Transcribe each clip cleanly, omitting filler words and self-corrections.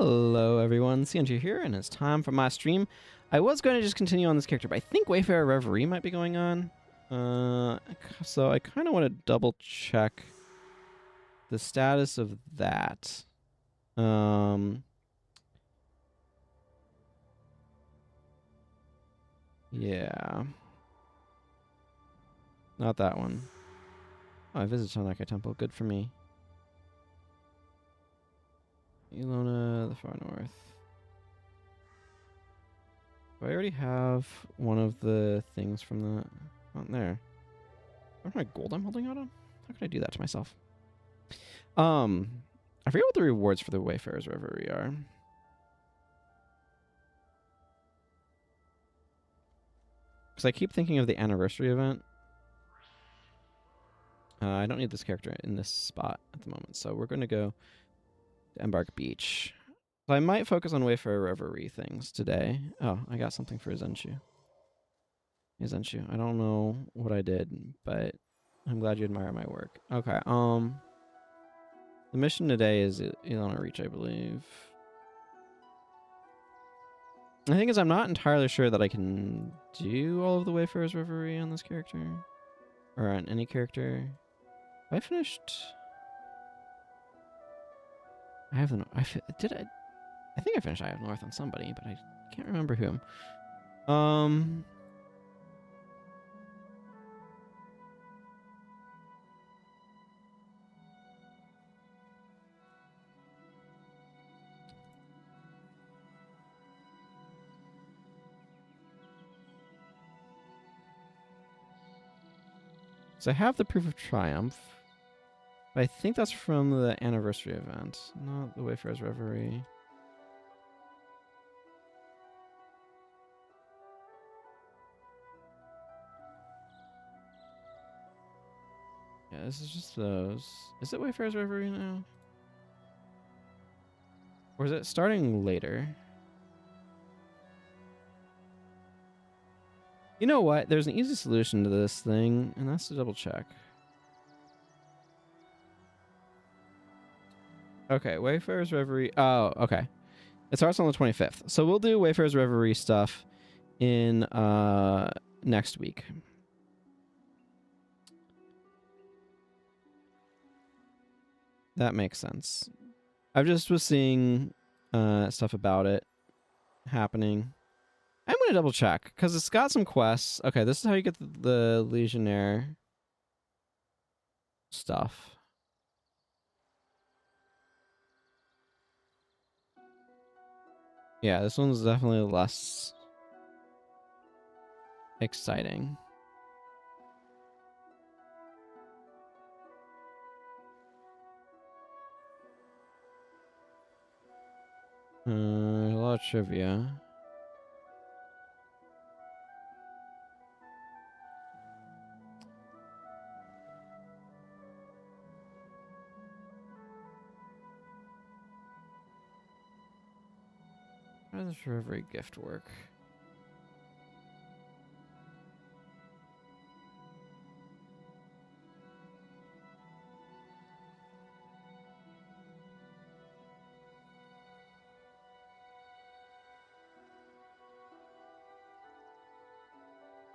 Hello everyone, CNG here, and it's time for my stream. I was going to just continue on this character, but I think Wayfarer Reverie might be going on. So I kind of want to double check the status of that. Yeah. Not that one. Oh, I visited Tanaka Temple. Good for me. Ilona, the far north. Do I already have one of the things from the... Oh, there. What my gold I'm holding out on? How could I do that to myself? I forget what the rewards for the Wayfarer's Reverie are. Because I keep thinking of the anniversary event. I don't need this character in this spot at the moment, so we're going to go to Embark Beach. So I might focus on Wayfarer Reverie things today. Oh, I got something for Zenshu. Hey, Zenshu, I don't know what I did, but I'm glad you admire my work. Okay, the mission today is Ilona Reach, I believe. The thing is, I'm not entirely sure that I can do all of the Wayfarer's Reverie on this character. Or on any character. Have I finished? I have the... Did I? I think I finished Eye of North on somebody, but I can't remember whom. So I have the Proof of Triumph. But I think that's from the anniversary event, not the Wayfarer's Reverie. Yeah, this is just those. Is it Wayfarer's Reverie now? Or is it starting later? You know what? There's an easy solution to this thing, and that's to double check. Okay, Wayfarer's Reverie. Oh, okay. It starts on the 25th. So we'll do Wayfarer's Reverie stuff in next week. That makes sense. I just was seeing stuff about it happening. I'm going to double check because it's got some quests. Okay, this is how you get the Legionnaire stuff. Yeah, this one's definitely less exciting. A lot of trivia. How does this Reverie gift work?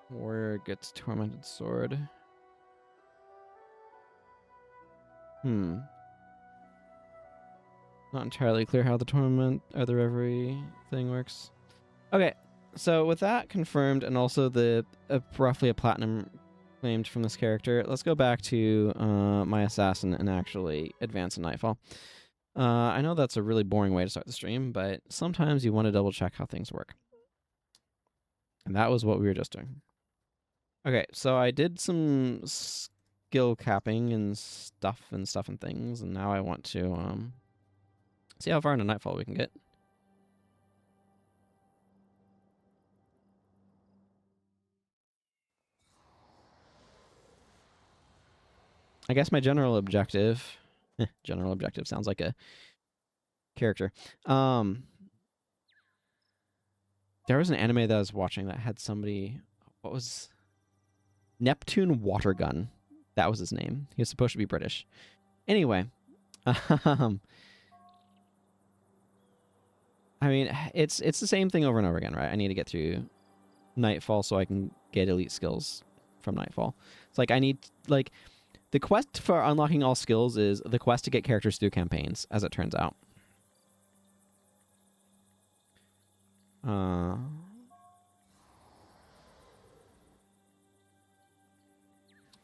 Warrior gets Tormented Sword. Not entirely clear how the Torment or the Reverie thing works. Okay, so with that confirmed, and also the roughly a platinum claimed from this character, let's go back to my assassin and actually advance in Nightfall. I know that's a really boring way to start the stream, but sometimes you want to double check how things work. And that was what we were just doing. Okay, so I did some skill capping and stuff and things, and now I want to see how far into Nightfall we can get. I guess my general objective... general objective sounds like a character. There was an anime that I was watching that had somebody... What was... Neptune Watergun. That was his name. He was supposed to be British. Anyway. I mean, it's the same thing over and over again, right? I need to get through Nightfall so I can get elite skills from Nightfall. It's like I need, like, the quest for unlocking all skills is the quest to get characters through campaigns, as it turns out.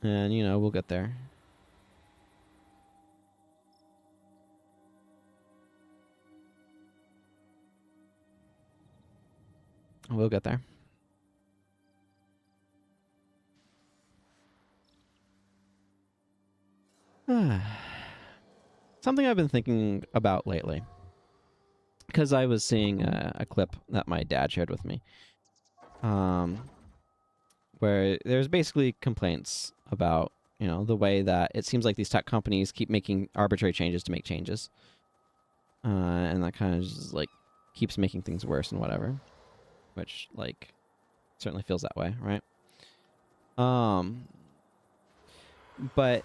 And, you know, we'll get there. We'll get there. Something I've been thinking about lately, because I was seeing a clip that my dad shared with me, where there's basically complaints about, you know, the way that it seems like these tech companies keep making arbitrary changes to make changes, and that kind of just like keeps making things worse and whatever, which like certainly feels that way, right? But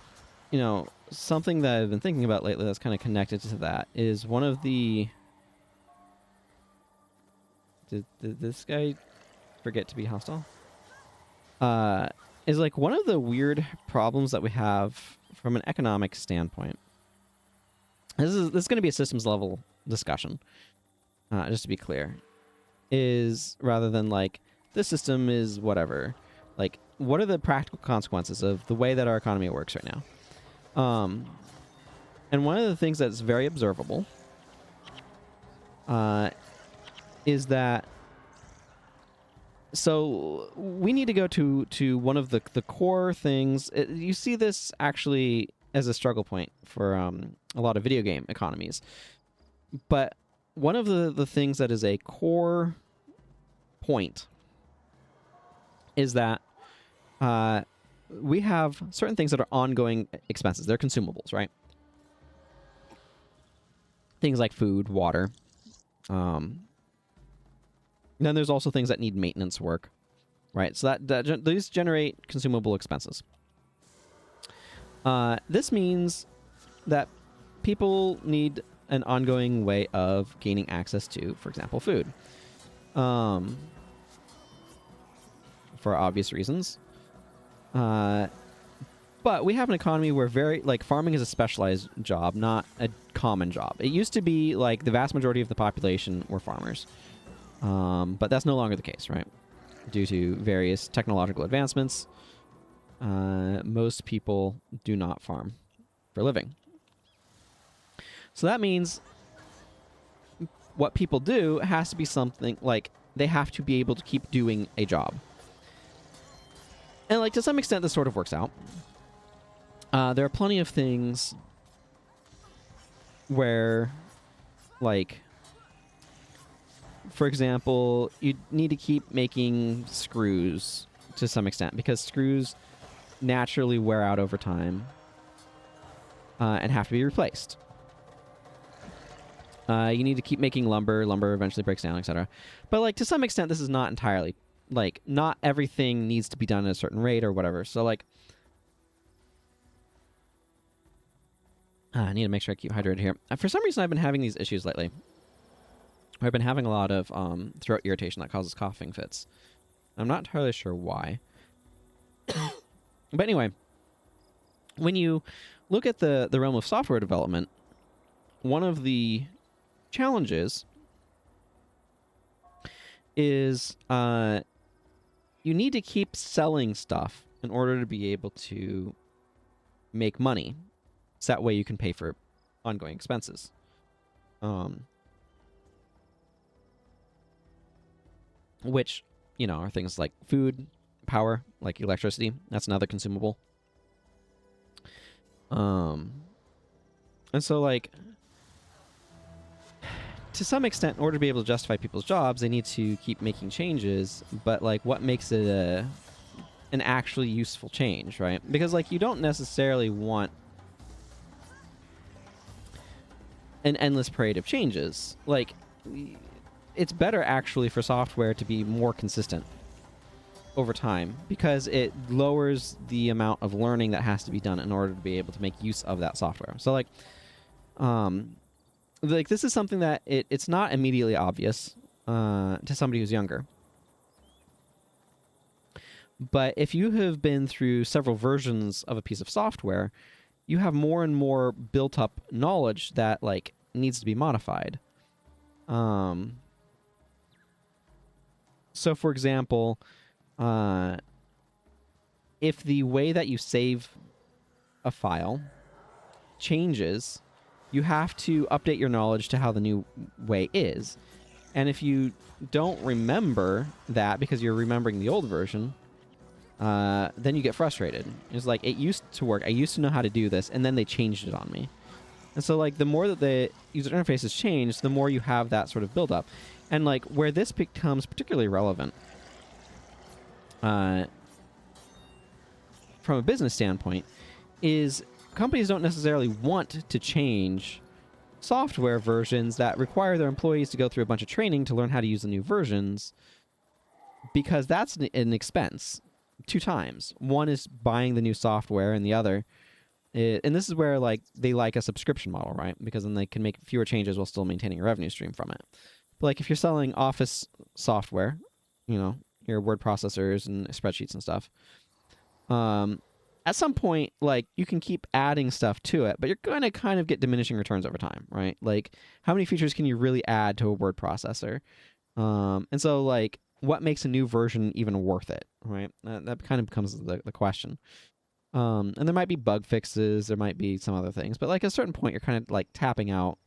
you know, something that I've been thinking about lately that's kind of connected to that is one of the... Did this guy forget to be hostile? Is like one of the weird problems that we have from an economic standpoint. This is going to be a systems level discussion, just to be clear. Is rather than like, this system is whatever. Like, what are the practical consequences of the way that our economy works right now? And one of the things that's very observable is that, so we need to go to one of the core things. You see this actually as a struggle point for a lot of video game economies. But one of the things that is a core point is that we have certain things that are ongoing expenses. They're consumables, right? Things like food, water. Then there's also things that need maintenance work, right? So these generate consumable expenses. This means that people need an ongoing way of gaining access to, for example, food. For obvious reasons. But we have an economy where farming is a specialized job, not a common job. It used to be like the vast majority of the population were farmers. But that's no longer the case, right? Due to various technological advancements, most people do not farm for a living. So that means what people do has to be something like they have to be able to keep doing a job. And like to some extent this sort of works out. There are plenty of things where, like, for example, you need to keep making screws to some extent because screws naturally wear out over time and have to be replaced. You need to keep making lumber. Lumber eventually breaks down, etc. But like to some extent, this is not entirely, like, not everything needs to be done at a certain rate or whatever. So like, I need to make sure I keep hydrated here. For some reason, I've been having these issues lately. I've been having a lot of throat irritation that causes coughing fits. I'm not entirely sure why. But anyway, when you look at the realm of software development, one of the challenges is you need to keep selling stuff in order to be able to make money. So that way you can pay for ongoing expenses. Which, you know, are things like food, power, like electricity. That's another consumable. And so, like, to some extent, in order to be able to justify people's jobs, they need to keep making changes. But, like, what makes it an actually useful change, right? Because, like, you don't necessarily want an endless parade of changes. Like, it's better actually for software to be more consistent over time because it lowers the amount of learning that has to be done in order to be able to make use of that software. So like, like this is something that it's not immediately obvious to somebody who's younger. But if you have been through several versions of a piece of software, you have more and more built up knowledge that like needs to be modified. So for example, if the way that you save a file changes, you have to update your knowledge to how the new way is. And if you don't remember that because you're remembering the old version, then you get frustrated. It's like, it used to work. I used to know how to do this, and then they changed it on me. And so, like, the more that the user interface has changed, the more you have that sort of build-up. And, like, where this becomes particularly relevant from a business standpoint is companies don't necessarily want to change software versions that require their employees to go through a bunch of training to learn how to use the new versions, because that's an expense 2 times. One is buying the new software, and the other and this is where like they like a subscription model, right? Because then they can make fewer changes while still maintaining a revenue stream from it. But like if you're selling Office software, you know, your word processors and spreadsheets and stuff, at some point, like, you can keep adding stuff to it, but you're going to kind of get diminishing returns over time, right? Like, how many features can you really add to a word processor? And so, like, what makes a new version even worth it, right? That kind of becomes the question. And there might be bug fixes, there might be some other things, but, like, at a certain point, you're kind of, like, tapping out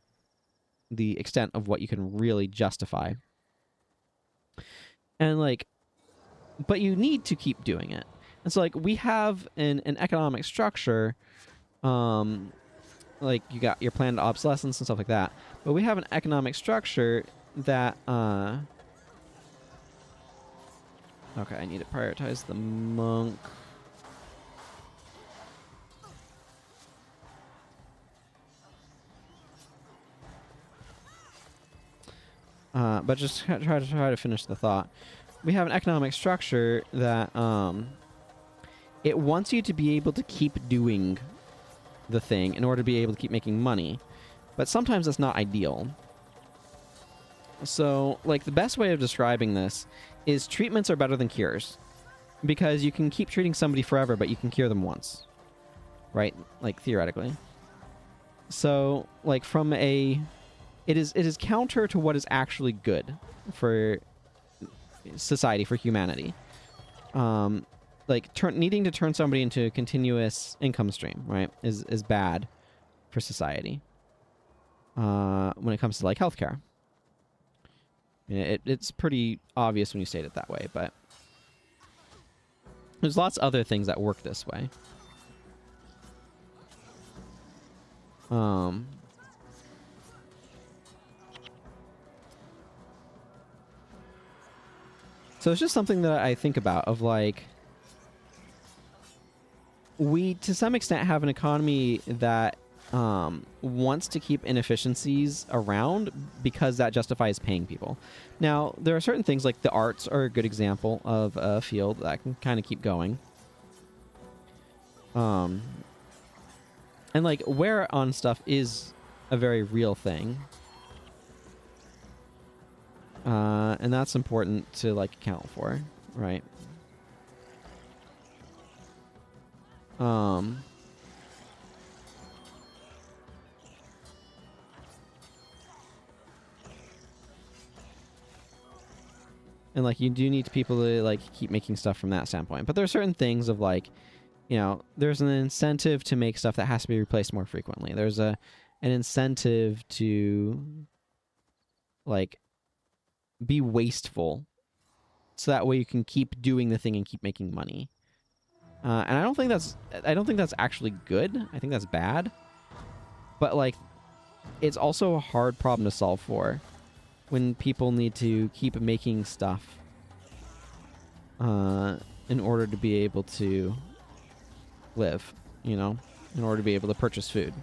the extent of what you can really justify. And, like, but you need to keep doing it. And so, like, we have an economic structure, like, you got your planned obsolescence and stuff like that, but we have an economic structure that, okay, I need to prioritize the monk. But just try to finish the thought. We have an economic structure that, it wants you to be able to keep doing the thing in order to be able to keep making money. But sometimes that's not ideal. So, like, the best way of describing this is treatments are better than cures. Because you can keep treating somebody forever, but you can cure them once. Right? Like, theoretically. So, like, from a... It is counter to what is actually good for society, for humanity. Like, needing to turn somebody into a continuous income stream, right, is bad for society when it comes to, like, healthcare. It's pretty obvious when you state it that way, but there's lots of other things that work this way. So it's just something that I think about, of, like, we, to some extent, have an economy that wants to keep inefficiencies around because that justifies paying people. Now, there are certain things, like the arts are a good example of a field that can kind of keep going. And, like, wear on stuff is a very real thing. And that's important to, like, account for, right? And, like, you do need people to, like, keep making stuff from that standpoint. But there are certain things of, like, you know, there's an incentive to make stuff that has to be replaced more frequently. There's an incentive to, like, be wasteful, so that way you can keep doing the thing and keep making money. And I don't think that's actually good. I think that's bad. But, like, it's also a hard problem to solve for when people need to keep making stuff in order to be able to live, you know, in order to be able to purchase food.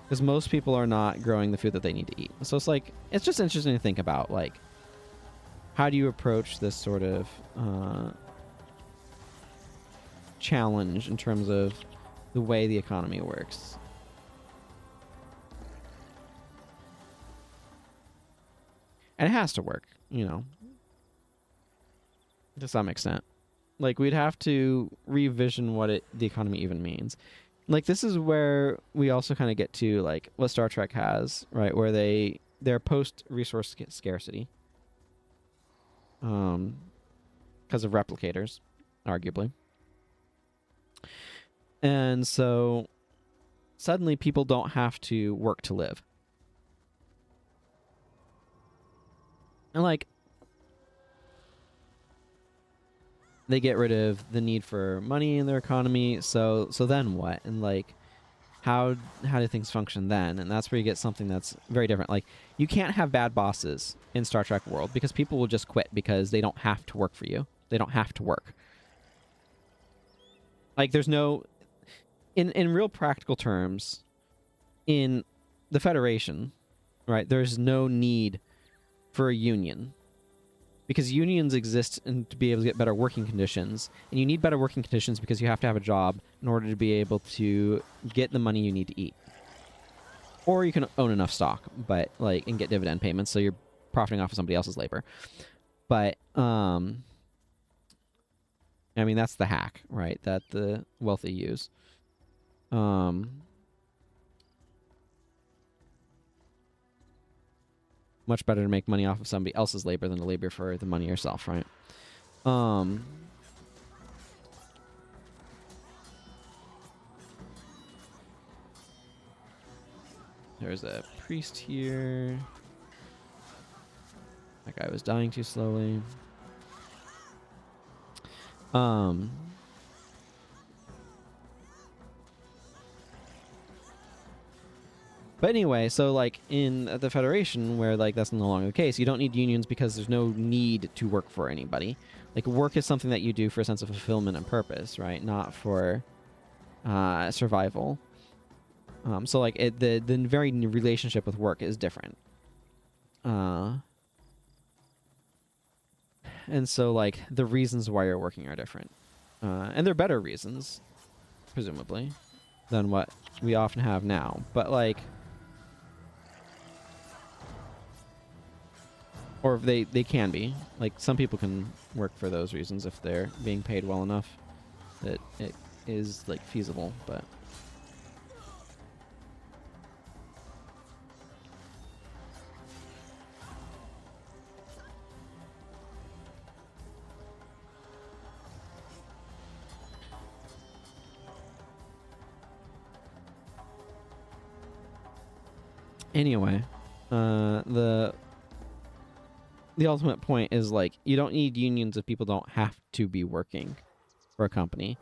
Because most people are not growing the food that they need to eat. So it's, like, it's just interesting to think about, like, how do you approach this sort of challenge in terms of the way the economy works. And it has to work, you know, to some extent. Like, we'd have to revision what the economy even means. Like, this is where we also kind of get to, like, what Star Trek has, right? Where they're post-resource scarcity. Because of replicators, arguably. And so, suddenly people don't have to work to live. And, like, they get rid of the need for money in their economy, so then what? And, like, how do things function then? And that's where you get something that's very different. Like, you can't have bad bosses in Star Trek world because people will just quit because they don't have to work for you. They don't have to work. Like, there's no... In real practical terms, in the Federation, right, there's no need for a union. Because unions exist to be able to get better working conditions. And you need better working conditions because you have to have a job in order to be able to get the money you need to eat. Or you can own enough stock, but like, and get dividend payments, so you're profiting off of somebody else's labor. But, I mean, that's the hack, right, that the wealthy use. Much better to make money off of somebody else's labor than to labor for the money yourself, right? There's a priest here. That guy was dying too slowly. But anyway, so like in the Federation, where like that's no longer the case, you don't need unions because there's no need to work for anybody. Like, work is something that you do for a sense of fulfillment and purpose, right? Not for survival. So like the very relationship with work is different. And so like the reasons why you're working are different. And they're better reasons, presumably, than what we often have now. But like... Or they can be. Like, some people can work for those reasons if they're being paid well enough that it is, like, feasible, but... Anyway, the ultimate point is, like, you don't need unions if people don't have to be working for a company.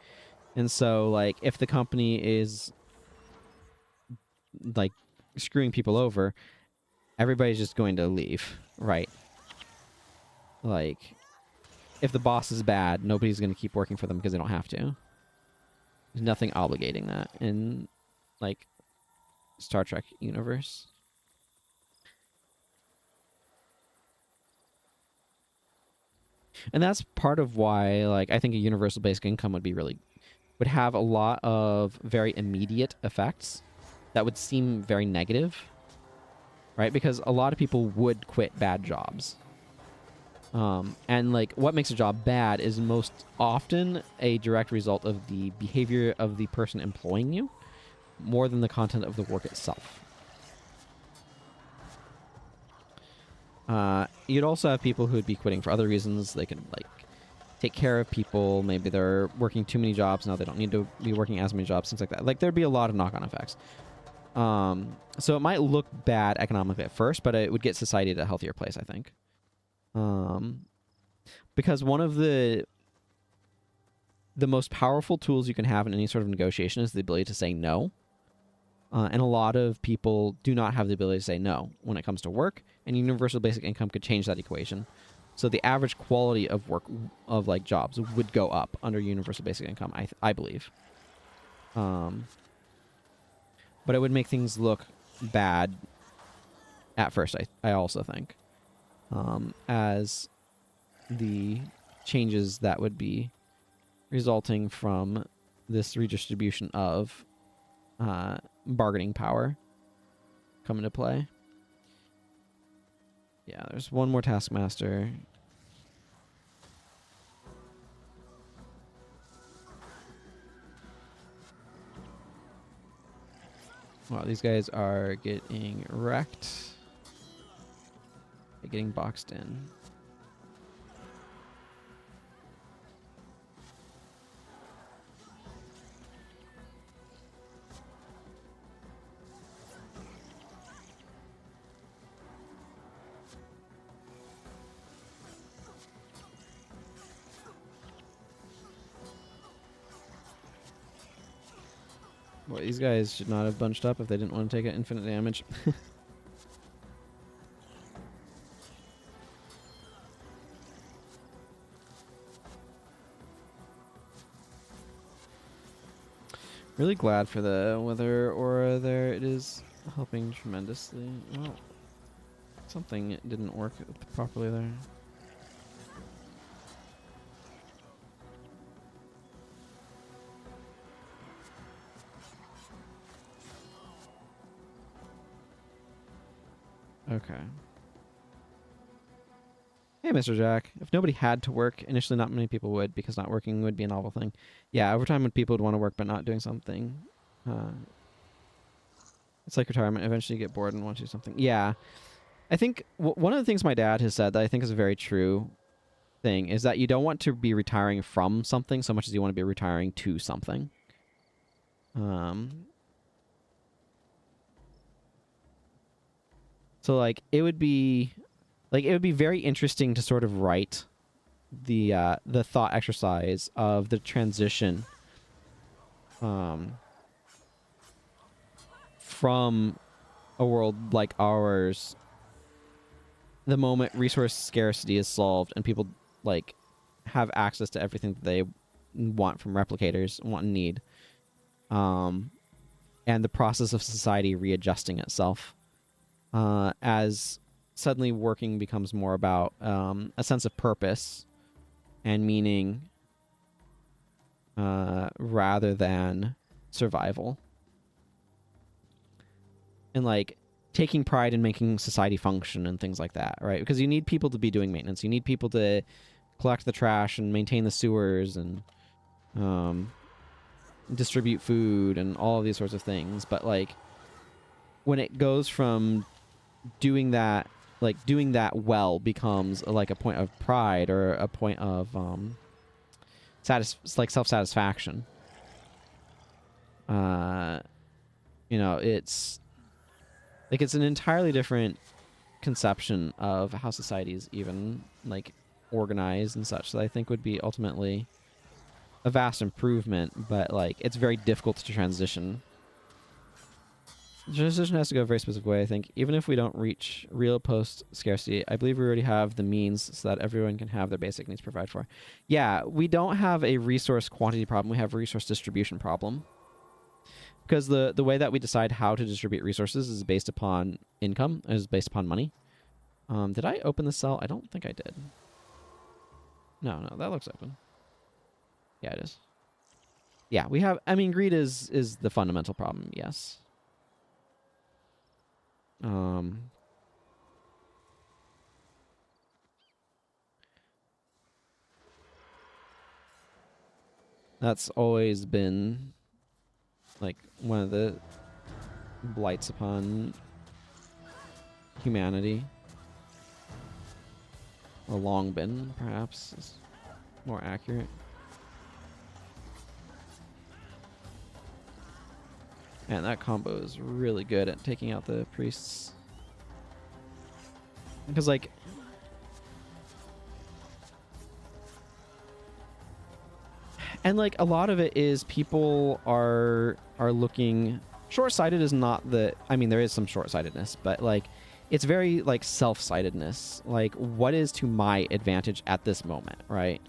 And so, like, if the company is, like, screwing people over, everybody's just going to leave, right? Like, if the boss is bad, nobody's going to keep working for them because they don't have to. There's nothing obligating that in, like, Star Trek universe. And that's part of why, like, I think a universal basic income would have a lot of very immediate effects that would seem very negative, right? Because a lot of people would quit bad jobs. And, like, what makes a job bad is most often a direct result of the behavior of the person employing you, more than the content of the work itself. You'd also have people who would be quitting for other reasons. They could, like, take care of people. Maybe they're working too many jobs now. They don't need to be working as many jobs, things like that. Like, there'd be a lot of knock-on effects. So it might look bad economically at first, but it would get society to a healthier place, I think. Because one of the most powerful tools you can have in any sort of negotiation is the ability to say no. And a lot of people do not have the ability to say no when it comes to work, and universal basic income could change that equation. So the average quality of work, of, like, jobs would go up under universal basic income, I believe. But it would make things look bad at first, I also think. As the changes that would be resulting from this redistribution of bargaining power come into play. Yeah, there's one more taskmaster. Wow, these guys are getting wrecked. They're getting boxed in. Well, these guys should not have bunched up if they didn't want to take infinite damage. Really glad for the weather aura there. It is helping tremendously. Well, something didn't work properly there. Okay. Hey, Mr. Jack. If nobody had to work, initially not many people would, because not working would be an awful thing. Yeah, over time when people would want to work but not doing something. It's like retirement. Eventually you get bored and want to do something. Yeah. I think one of the things my dad has said that I think is a very true thing is that you don't want to be retiring from something so much as you want to be retiring to something. So like it would be very interesting to sort of write the thought exercise of the transition from a world like ours, the moment resource scarcity is solved and people like have access to everything that they want from replicators, want and need, and the process of society readjusting itself as suddenly working becomes more about a sense of purpose and meaning rather than survival. And like taking pride in making society function and things like that, right? Because you need people to be doing maintenance. You need people to collect the trash and maintain the sewers and distribute food and all of these sorts of things. But like when it goes from doing that well becomes like a point of pride or a point of self-satisfaction. It's like it's an entirely different conception of how society is even like organized and such that I think would be ultimately a vast improvement, but like it's very difficult to transition. The transition has to go a very specific way, I think. Even if we don't reach real post-scarcity, I believe we already have the means so that everyone can have their basic needs provided for. Yeah, we don't have a resource quantity problem. We have a resource distribution problem. Because the way that we decide how to distribute resources is based upon income, is based upon money. Did I open the cell? I don't think I did. No, that looks open. Yeah, it is. Yeah, we have... I mean, greed is the fundamental problem, yes. That's always been like one of the blights upon humanity, or long been, perhaps is more accurate. Man, that combo is really good at taking out the priests. Because, like... And, like, a lot of it is people are looking... Short-sighted is not the... I mean, there is some short-sightedness, but, like, it's very, like, self-sightedness. Like, what is to my advantage at this moment, right?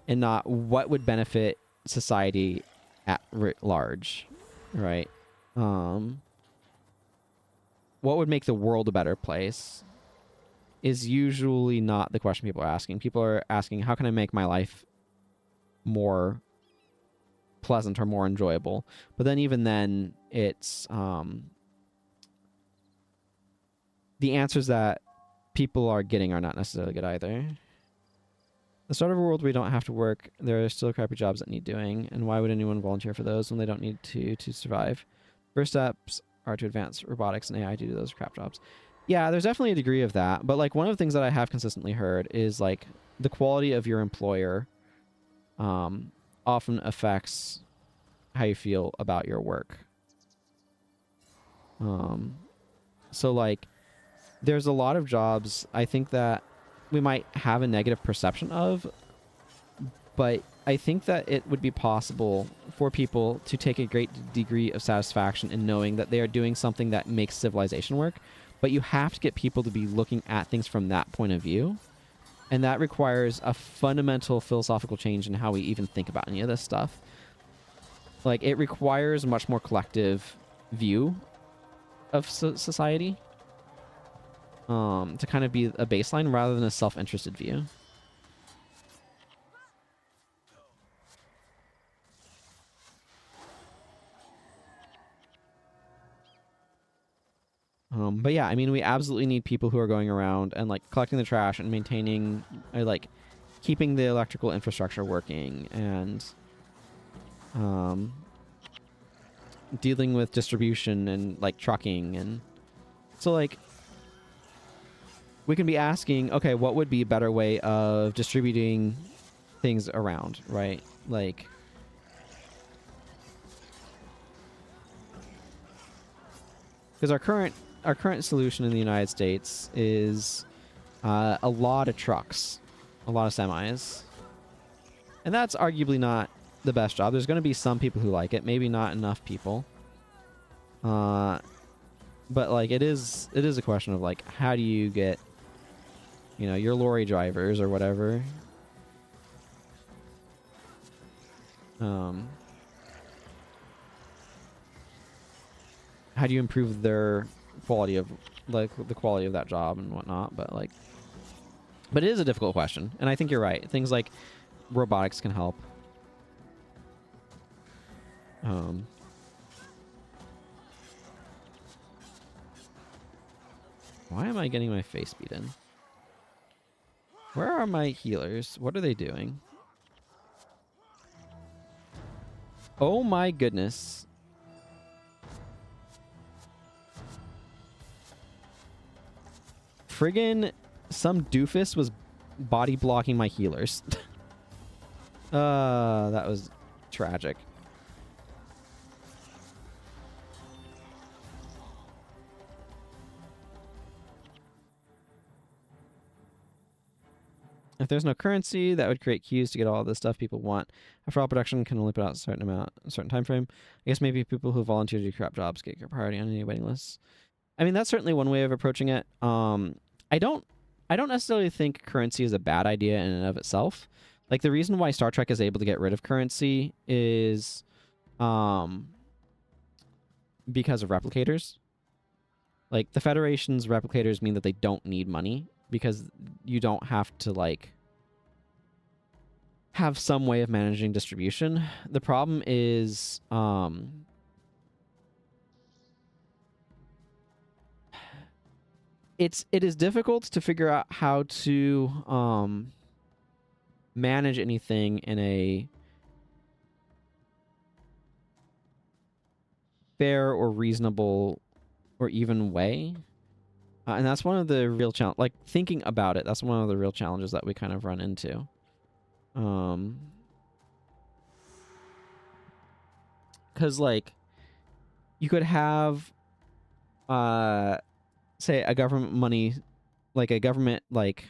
And not what would benefit society at large, right? What would make the world a better place is usually not the question people are asking. People are asking, how can I make my life more pleasant or more enjoyable? But then even then, it's the answers that people are getting are not necessarily good either. The start of a world where we don't have to work, there are still crappy jobs that need doing, and why would anyone volunteer for those when they don't need to survive? First steps are to advance robotics and AI to do those crap jobs. Yeah, there's definitely a degree of that, but like one of the things that I have consistently heard is like the quality of your employer often affects how you feel about your work. So like there's a lot of jobs I think that we might have a negative perception of, but I think that it would be possible for people to take a great degree of satisfaction in knowing that they are doing something that makes civilization work, but you have to get people to be looking at things from that point of view, and that requires a fundamental philosophical change in how we even think about any of this stuff. Like, it requires a much more collective view of society to kind of be a baseline rather than a self-interested view. But yeah, I mean, we absolutely need people who are going around and like collecting the trash and maintaining, like keeping the electrical infrastructure working and dealing with distribution and like trucking. And so like we can be asking, okay, what would be a better way of distributing things around, right? Like, because our current solution in the United States is a lot of trucks, a lot of semis, and that's arguably not the best job. There's going to be some people who like it, maybe not enough people. But like it is a question of like, how do you get, you know, your lorry drivers or whatever, how do you improve their quality of, like, the quality of that job and whatnot? But like, but it is a difficult question, and I think you're right. Things like robotics can help. Why am I getting my face beaten? Where are my healers? What are they doing? Oh my goodness. Friggin' some doofus was body blocking my healers. That was tragic. If there's no currency, that would create queues to get all the stuff people want. After all, production can only put out a certain amount, a certain time frame. I guess maybe people who volunteer to do crap jobs get your priority on any waiting lists. I mean, that's certainly one way of approaching it. I don't necessarily think currency is a bad idea in and of itself. Like, the reason why Star Trek is able to get rid of currency is because of replicators. Like, the Federation's replicators mean that they don't need money because you don't have to, like, have some way of managing distribution. The problem is it is difficult to figure out how to manage anything in a fair or reasonable or even way. And that's one of the real challenge, like thinking about it, that's one of the real challenges that we kind of run into. Because like you could have say a government money, like a government, like,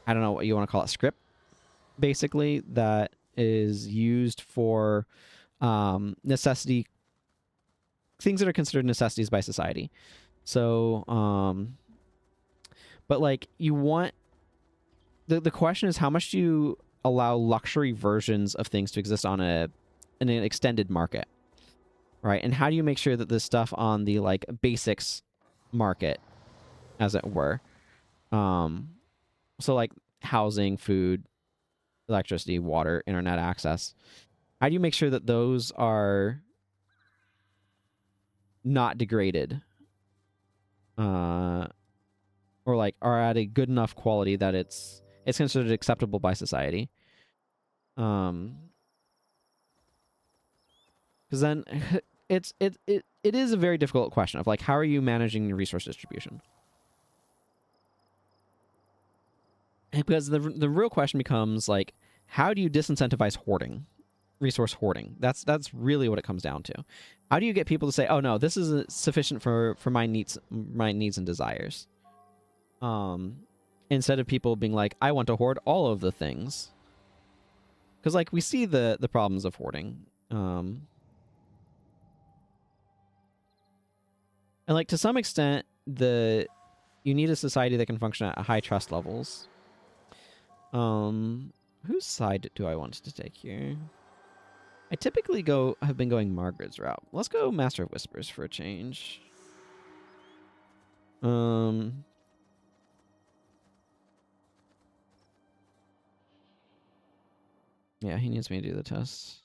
I don't know what you want to call it, script, basically, that is used for necessity, things that are considered necessities by society. So, but like you want, the question is, how much do you allow luxury versions of things to exist on in an extended market, right? And how do you make sure that this stuff on the like basics market, as it were, so like housing, food, electricity, water, internet access, how do you make sure that those are not degraded, or or like are at a good enough quality that it's considered acceptable by society. Because then it is a very difficult question of like, how are you managing your resource distribution? Because the real question becomes like, how do you disincentivize hoarding, resource hoarding? That's really what it comes down to. How do you get people to say, oh no, this isn't sufficient for my needs and desires? Instead of people being like, I want to hoard all of the things. Because like we see the problems of hoarding. And like to some extent, you need a society that can function at high trust levels. Whose side do I want to take here? I typically have been going Margrid's route. Let's go Master of Whispers for a change. Yeah, he needs me to do the test.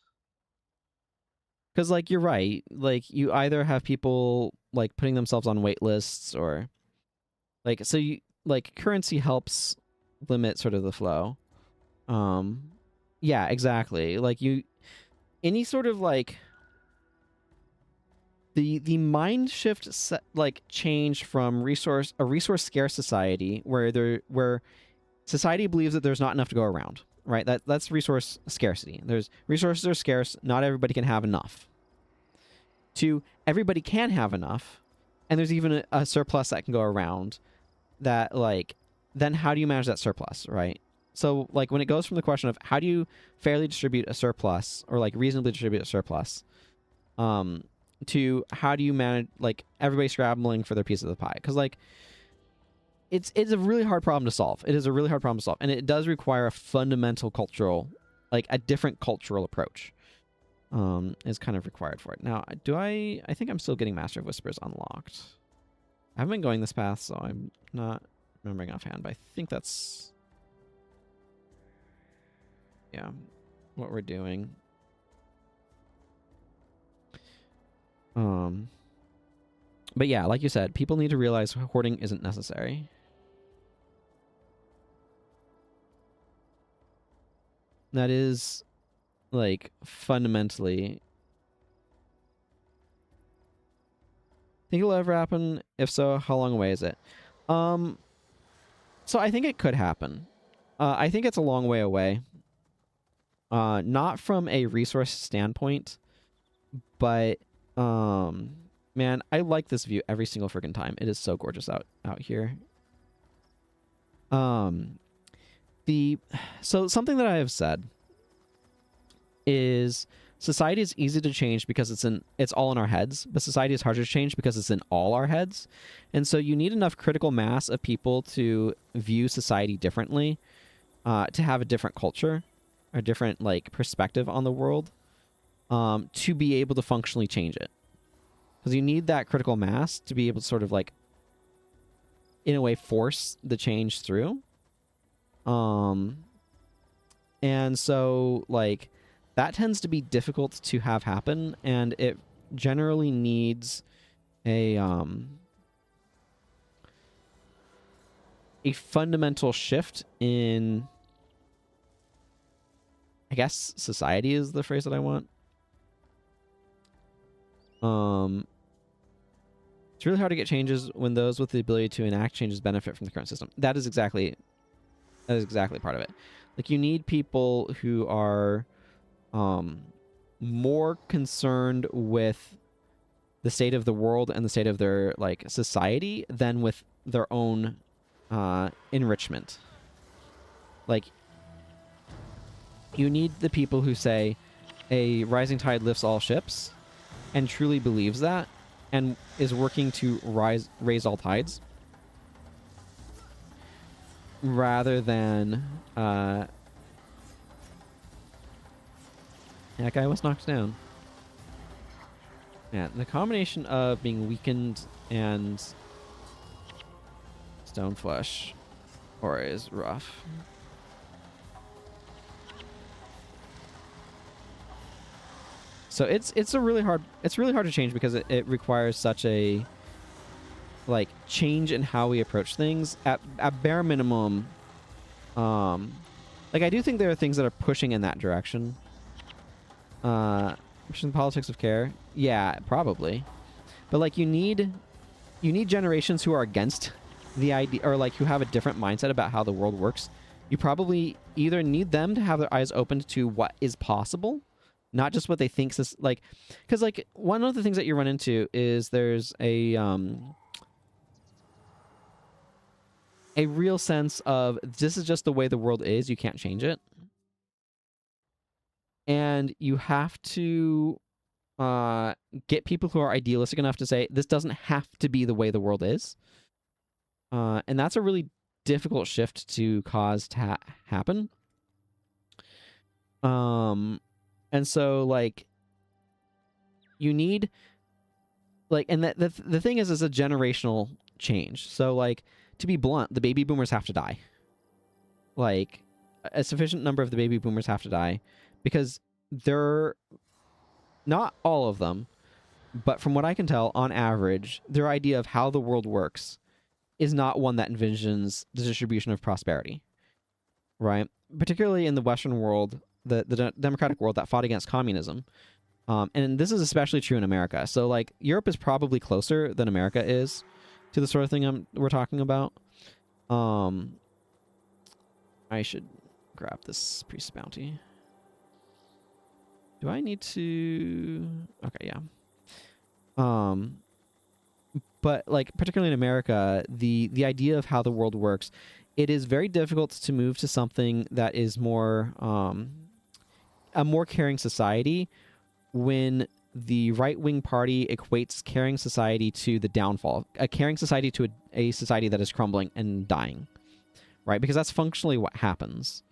Because, like, you're right. Like, you either have people, like, putting themselves on wait lists or... Like, so you... Like, currency helps limit sort of the flow. Yeah, exactly. Like, any sort of, like... The mind shift, change from a resource scarce society where society believes that there's not enough to go around, right? That's resource scarcity. Resources are scarce. Not everybody can have enough. To everybody can have enough, and there's even a surplus that can go around. That like, then how do you manage that surplus, right? So like when it goes from the question of how do you fairly distribute a surplus or like reasonably distribute a surplus, to how do you manage like everybody scrambling for their piece of the pie? Because like it's a really hard problem to solve. It is a really hard problem to solve, and it does require a fundamental cultural, like a different cultural approach, is kind of required for it. Now, I think I'm still getting Master of Whispers unlocked. I haven't been going this path, so I'm not remembering offhand, but I think that's, yeah, what we're doing. But yeah, like you said, people need to realize hoarding isn't necessary. That is, like, fundamentally... Think it'll ever happen? If so, how long away is it? So I think it could happen. I think it's a long way away. Not from a resource standpoint, but man, I like this view every single freaking time. It is so gorgeous out here. So something that I have said is society is easy to change because it's all in our heads, but society is harder to change because it's in all our heads. And so you need enough critical mass of people to view society differently, to have a different culture, a different like perspective on the world, to be able to functionally change it. Because you need that critical mass to be able to sort of like, in a way, force the change through. And so like that tends to be difficult to have happen, and it generally needs a fundamental shift in, I guess, society is the phrase that I want. It's really hard to get changes when those with the ability to enact changes benefit from the current system. That is exactly part of it. Like, you need people who are more concerned with the state of the world and the state of their like society than with their own enrichment. Like, you need the people who say a rising tide lifts all ships and truly believes that and is working to raise all tides, rather than that guy was knocked down. Yeah, the combination of being weakened and stone flesh aura is rough. So it's really hard to change because it requires such a like change in how we approach things. At bare minimum, like I do think there are things that are pushing in that direction. Pushing the politics of care. Yeah, probably. But like you need generations who are against the idea, or like who have a different mindset about how the world works. You probably either need them to have their eyes opened to what is possible, not just what they think is like, because like one of the things that you run into is there's a real sense of this is just the way the world is. You can't change it, and you have to get people who are idealistic enough to say this doesn't have to be the way the world is. And that's a really difficult shift to cause to happen. And so like you need like, and the thing is a generational change. So like, to be blunt, the baby boomers have to die. Like a sufficient number of the baby boomers have to die because they're not all of them, but from what I can tell, on average, their idea of how the world works is not one that envisions the distribution of prosperity, right? Particularly in the Western world, the democratic world that fought against communism. And this is especially true in America. So, like, Europe is probably closer than America is to the sort of thing we're talking about. I should grab this priest bounty. Do I need to... Okay, yeah. But like particularly in America, the idea of how the world works, it is very difficult to move to something that is more a more caring society when the right-wing party equates caring society to the downfall, a caring society to a society that is crumbling and dying, right? Because that's functionally what happens.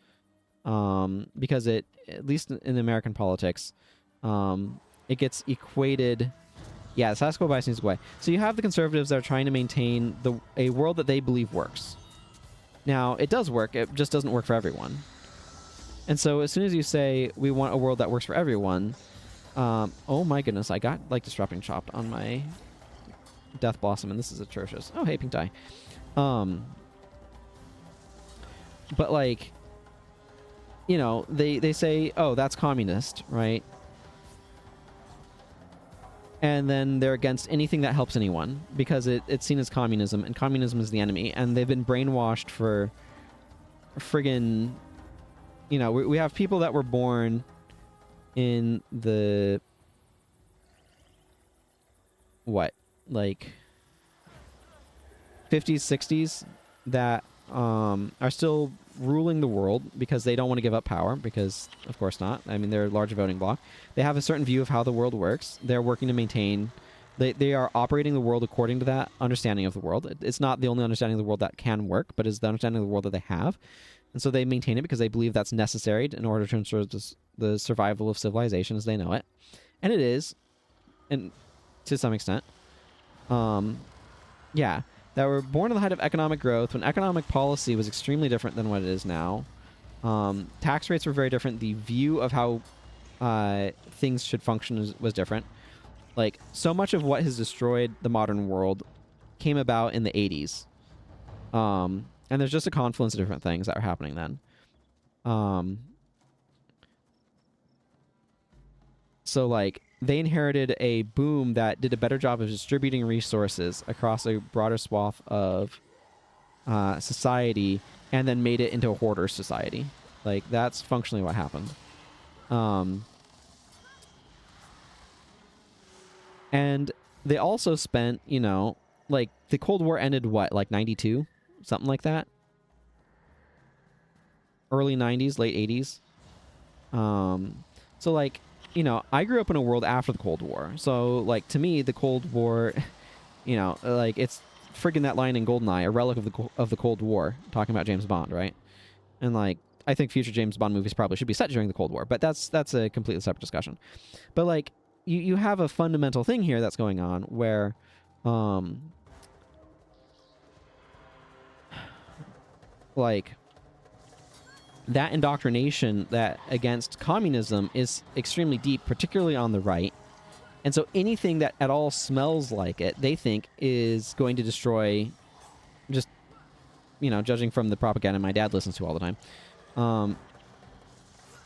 Because it, at least in American politics, it gets equated... Yeah, the status quo bias needs to go away. So you have the conservatives that are trying to maintain a world that they believe works. Now, it does work. It just doesn't work for everyone. And so as soon as you say, we want a world that works for everyone... oh my goodness, I got, like, disrupting chopped on my Death Blossom, and this is atrocious. Oh, hey, pink tie. But, like, you know, they say, oh, that's communist, right? And then they're against anything that helps anyone because it's seen as communism, and communism is the enemy. And they've been brainwashed for friggin'... You know, we have people that were born in the... What? Like... 50s, 60s that are still ruling the world because they don't want to give up power, because of course not. I mean, they're a large voting bloc. They have a certain view of how the world works. They're working to maintain... They are operating the world according to that understanding of the world. It's not the only understanding of the world that can work, but it's the understanding of the world that they have. And so they maintain it because they believe that's necessary in order to ensure the survival of civilization as they know it. And it is, and to some extent. Yeah. That were born in the height of economic growth when economic policy was extremely different than what it is now. Tax rates were very different. The view of how things should function was different. Like, so much of what has destroyed the modern world came about in the 80s. And there's just a confluence of different things that are happening then. So, like, they inherited a boom that did a better job of distributing resources across a broader swath of society, and then made it into a hoarder society. Like, that's functionally what happened. And they also spent, you know, like, the Cold War ended, what, like 92? Something like that? Early 90s, late 80s. So, like, you know, I grew up in a world after the Cold War. So, like, to me, the Cold War, you know, like, it's friggin' that line in GoldenEye, a relic of the Cold War, talking about James Bond, right? And, like, I think future James Bond movies probably should be set during the Cold War, but that's a completely separate discussion. But, like, you have a fundamental thing here that's going on where, like, that indoctrination that against communism is extremely deep, particularly on the right. And so anything that at all smells like it, they think is going to destroy, just, judging from the propaganda my dad listens to all the time,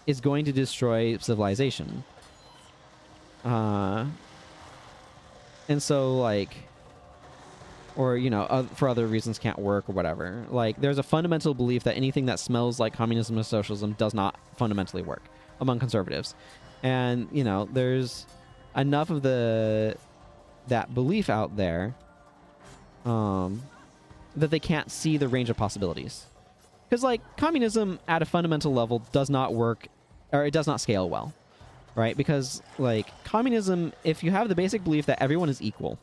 is going to destroy civilization. And so, like, or, for other reasons can't work or whatever. Like, there's a fundamental belief that anything that smells like communism or socialism does not fundamentally work among conservatives. And, there's enough of that belief out there that they can't see the range of possibilities. Because, like, communism at a fundamental level does not work, or it does not scale well, right? Because, like, communism, if you have the basic belief that everyone is equal,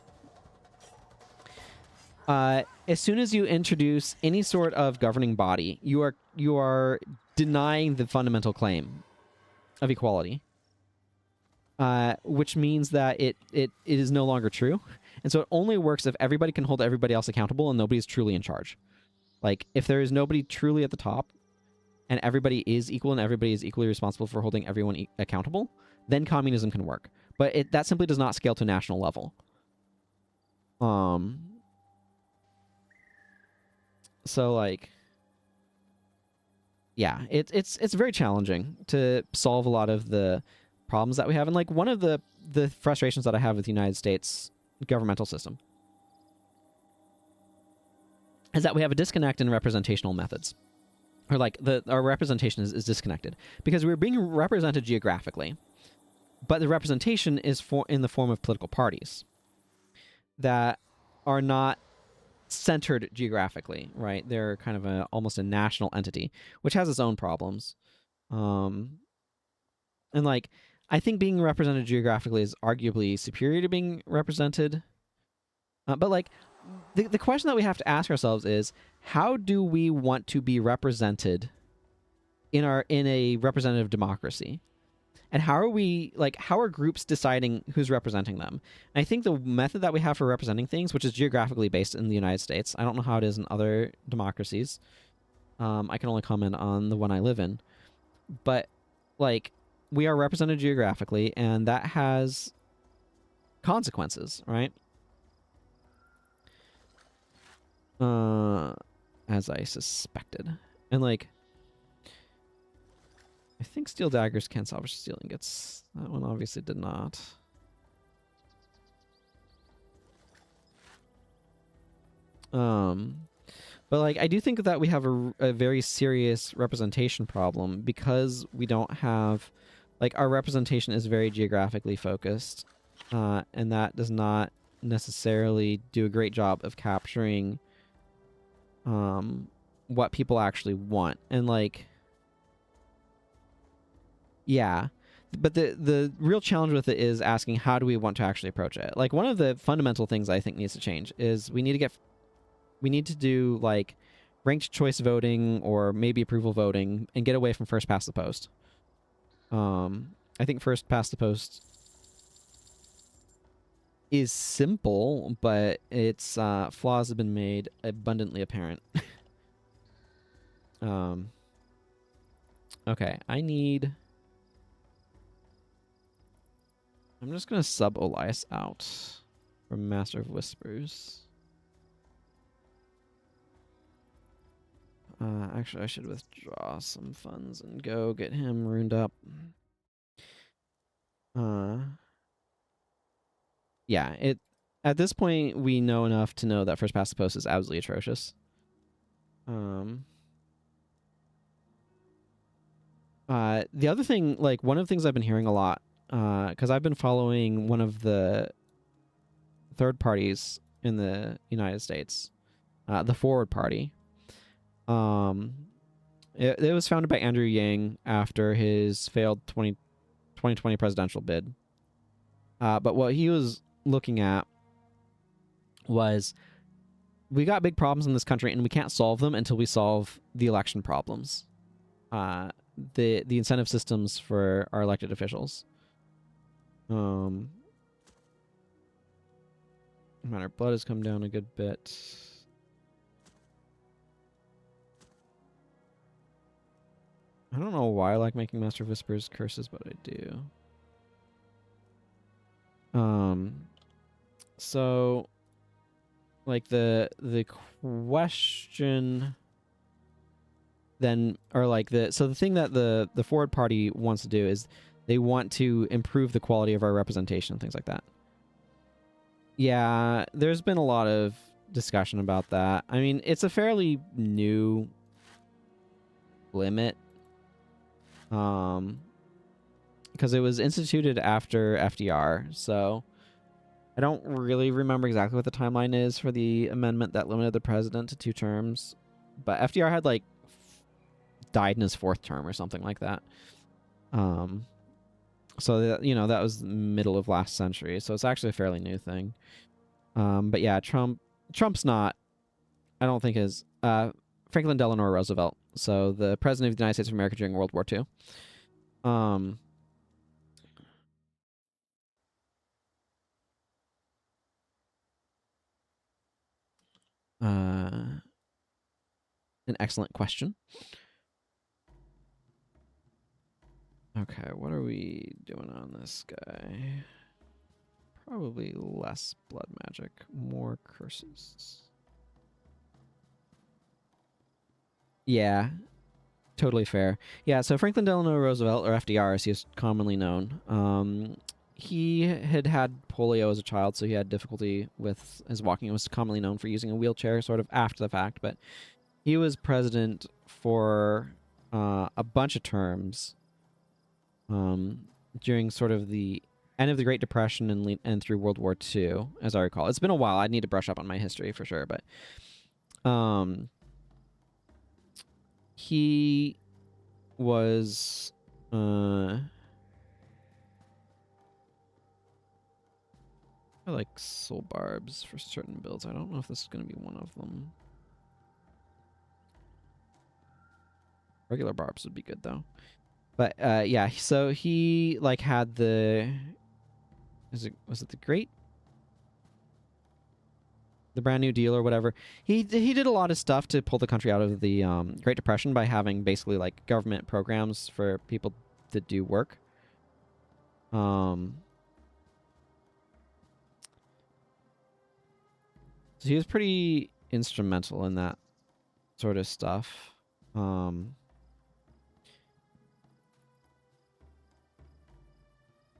as soon as you introduce any sort of governing body, you are denying the fundamental claim of equality, which means that it is no longer true. And so it only works if everybody can hold everybody else accountable and nobody's truly in charge. Like, if there is nobody truly at the top and everybody is equal and everybody is equally responsible for holding everyone accountable, then communism can work. But that simply does not scale to a national level. So, like, yeah, it's very challenging to solve a lot of the problems that we have. And, like, one of the frustrations that I have with the United States governmental system is that we have a disconnect in representational methods. Or, like, our representation is disconnected. Because we're being represented geographically, but the representation is in the form of political parties that are not centered geographically, right? They're kind of almost a national entity, which has its own problems. And, like, I think being represented geographically is arguably superior to being represented. But, like, the question that we have to ask ourselves is, how do we want to be represented in a representative democracy? And how are groups deciding who's representing them? And I think the method that we have for representing things, which is geographically based in the United States, I don't know how it is in other democracies. I can only comment on the one I live in. But, like, we are represented geographically, and that has consequences, right? As I suspected. And, like, I think steel daggers can salvage steel ingots. That one obviously did not. But, like, I do think that we have a very serious representation problem because we don't have, like, our representation is very geographically focused, and that does not necessarily do a great job of capturing what people actually want. And, like, yeah, but the real challenge with it is asking, how do we want to actually approach it? Like, one of the fundamental things I think needs to change is we need to do, like, ranked choice voting or maybe approval voting and get away from first past the post. I think first past the post is simple, but its flaws have been made abundantly apparent. Okay, I'm just going to sub Elias out from Master of Whispers. Actually, I should withdraw some funds and go get him runed up. Yeah, at this point, we know enough to know that first past the post is absolutely atrocious. The other thing, like, one of the things I've been hearing a lot, because I've been following one of the third parties in the United States, the Forward Party. It was founded by Andrew Yang after his failed 2020 presidential bid. But what he was looking at was, we got big problems in this country and we can't solve them until we solve the election problems. The incentive systems for our elected officials. Man, our blood has come down a good bit. I don't know why I like making Master of Whispers curses, but I do. So like the question then, or like the thing that the Forward Party wants to do is they want to improve the quality of our representation and things like that. Yeah, there's been a lot of discussion about that. I mean, it's a fairly new limit, because it was instituted after FDR, so I don't really remember exactly what the timeline is for the amendment that limited the president to 2 terms, but FDR had like died in his 4th term or something like that. So that, you know, that was middle of last century, so it's actually a fairly new thing. But yeah, Trump's not, I don't think is Franklin Delano Roosevelt, so the president of the United States of America during World War II. An excellent question. Okay, what are we doing on this guy? Probably less blood magic, more curses. Yeah, totally fair. Yeah, so Franklin Delano Roosevelt, or FDR as he is commonly known, he had polio as a child, so he had difficulty with his walking. It was commonly known for using a wheelchair sort of after the fact, but he was president for a bunch of terms during sort of the end of the Great Depression and through World War II, as I recall. It's been a while. I need to brush up on my history for sure, but he was I like soul barbs for certain builds. I don't know if this is going to be one of them. Regular barbs would be good though. But yeah, so he like had the was it the brand new deal or whatever. He did a lot of stuff to pull the country out of the Great Depression by having basically like government programs for people to do work. So he was pretty instrumental in that sort of stuff.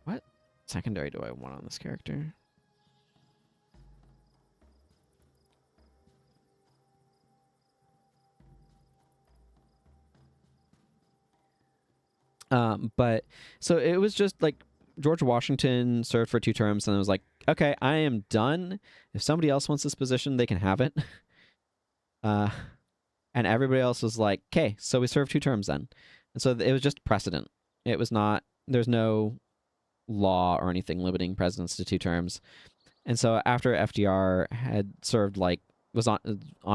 What secondary do I want on this character? But so it was just like George Washington served for 2 terms, and it was like, okay, I am done. If somebody else wants this position, they can have it. And everybody else was like, okay, so we served 2 terms then. And so it was just precedent. It was not, there's no law or anything limiting presidents to 2 terms. And so after FDR had served like, was on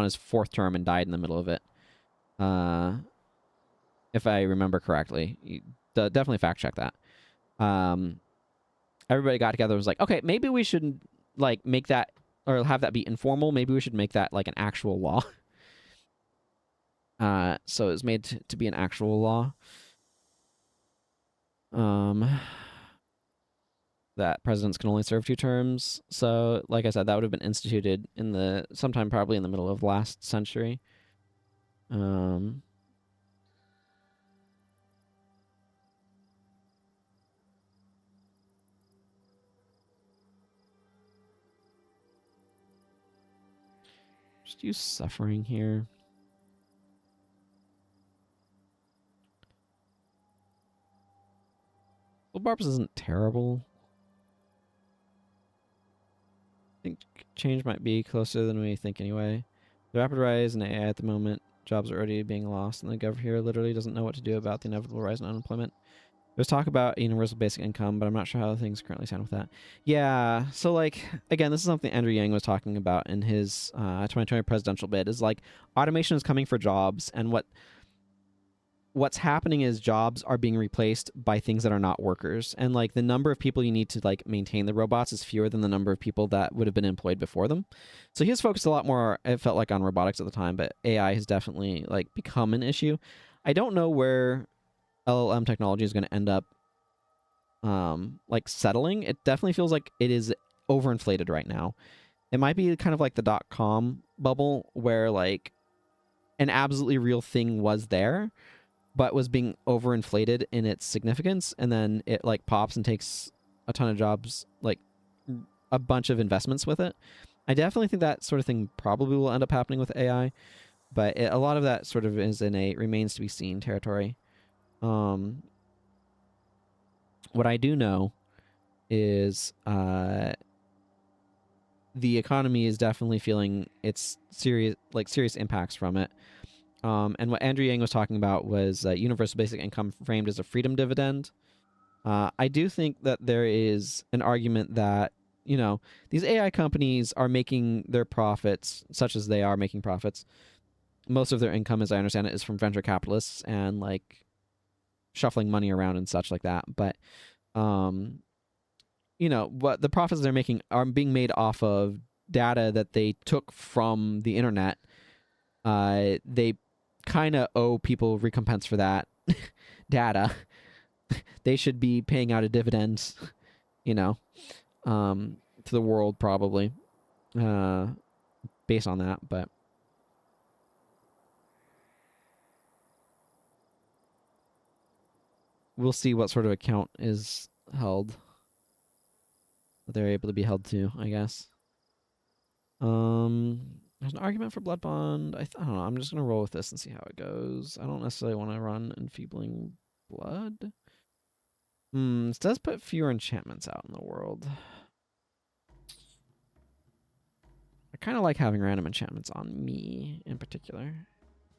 his 4th term and died in the middle of it, if I remember correctly, definitely fact check that. Everybody got together and was like, okay, maybe we should like make that or have that be informal. Maybe we should make that like an actual law. So it was made to be an actual law. That presidents can only serve 2 terms. So, like I said, that would have been instituted in sometime probably in the middle of last century. Just use suffering here. Well, Barb's isn't terrible. I think change might be closer than we think anyway. The rapid rise in AI at the moment, jobs are already being lost, and the government here literally doesn't know what to do about the inevitable rise in unemployment. There's talk about universal basic income, but I'm not sure how things currently stand with that. Yeah, so like, again, this is something Andrew Yang was talking about in his 2020 presidential bid, is like automation is coming for jobs, and what's happening is jobs are being replaced by things that are not workers, and like the number of people you need to like maintain the robots is fewer than the number of people that would have been employed before them. So he has focused a lot more, it felt like, on robotics at the time, but AI has definitely like become an issue. I don't know where LLM technology is going to end up like settling. It definitely feels like it is overinflated right now. It might be kind of like the .com bubble where like an absolutely real thing was there, but was being overinflated in its significance, and then it like pops and takes a ton of jobs, like a bunch of investments with it. I definitely think that sort of thing probably will end up happening with AI, but a lot of that sort of is in a remains to be seen territory. What I do know is the economy is definitely feeling its serious impacts from it. And what Andrew Yang was talking about was universal basic income framed as a freedom dividend. I do think that there is an argument that, you know, these AI companies are making their profits, such as they are making profits. Most of their income, as I understand it, is from venture capitalists and like shuffling money around and such like that. But, you know, what the profits they're making are being made off of data that they took from the internet. They kind of owe people recompense for that data. They should be paying out a dividend, you know, to the world probably, based on that. But we'll see what sort of account is held. They're able to be held to, I guess. There's an argument for Blood Bond. I don't know. I'm just gonna roll with this and see how it goes. I don't necessarily want to run Enfeebling Blood. This does put fewer enchantments out in the world. I kind of like having random enchantments on me in particular,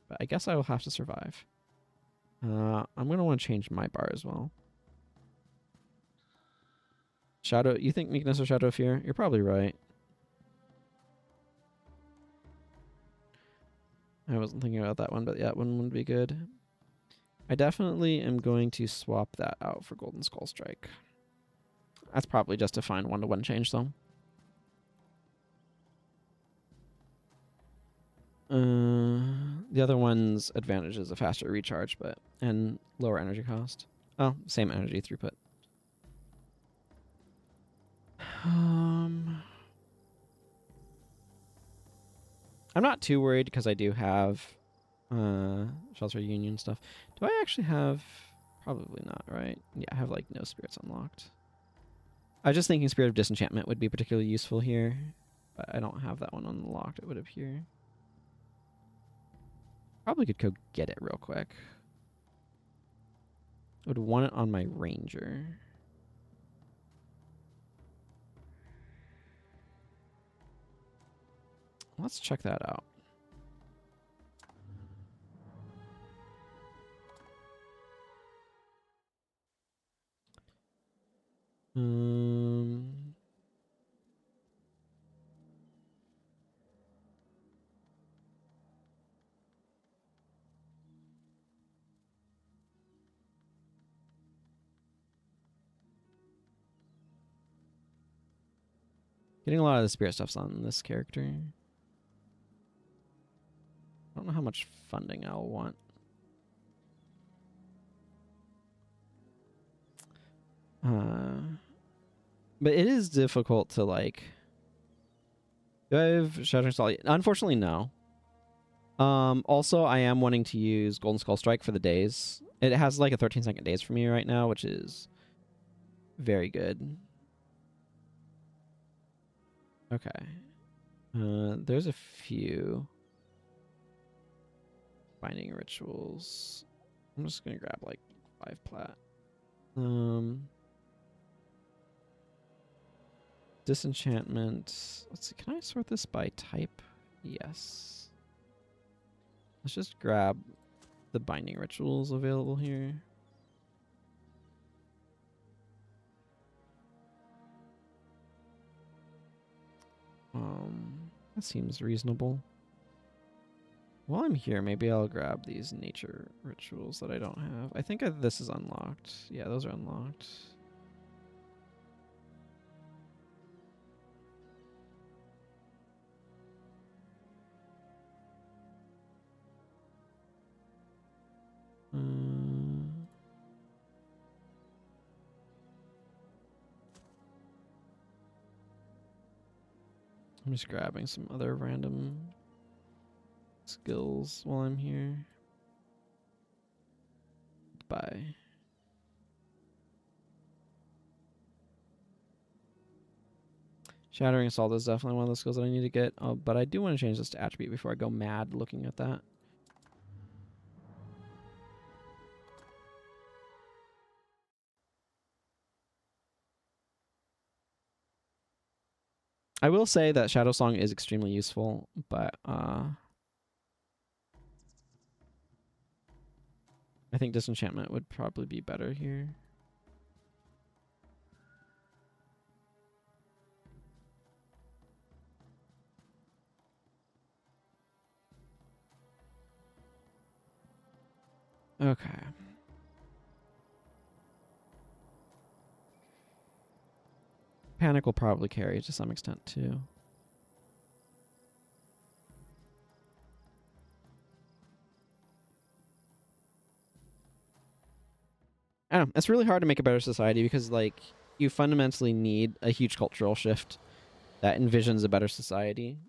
but I guess I will have to survive. I'm gonna want to change my bar as well. Shadow, you think Meekness or Shadow of Fear? You're probably right. I wasn't thinking about that one, but yeah, that one would be good. I definitely am going to swap that out for Golden Skull Strike. That's probably just a fine one-to-one change, though. The other one's advantage is a faster recharge, and lower energy cost. Oh, same energy throughput. I'm not too worried because I do have Shelter Union stuff. Do I actually have... Probably not, right? Yeah, I have like no spirits unlocked. I was just thinking Spirit of Disenchantment would be particularly useful here, but I don't have that one unlocked, it would appear. Probably could go get it real quick. I would want it on my Ranger. Let's check that out. Getting a lot of the spirit stuffs on this character. I don't know how much funding I'll want. But it is difficult to like... Do I have Shattering Stall? Unfortunately, no. Also, I am wanting to use Golden Skull Strike for the days. It has like a 13-second days for me right now, which is very good. Okay. There's a few binding rituals. I'm just gonna grab like 5 plat. Disenchantment. Let's see. Can I sort this by type? Yes. Let's just grab the binding rituals available here. That seems reasonable. While I'm here, maybe I'll grab these nature rituals that I don't have. I think this is unlocked. Yeah, those are unlocked. I'm just grabbing some other random skills while I'm here. Bye. Shattering Assault is definitely one of those skills that I need to get. Oh, but I do want to change this to attribute before I go mad looking at that. I will say that Shadow Song is extremely useful, but I think Disenchantment would probably be better here. Okay. Panic will probably carry to some extent too. I don't know. It's really hard to make a better society because, like, you fundamentally need a huge cultural shift that envisions a better society.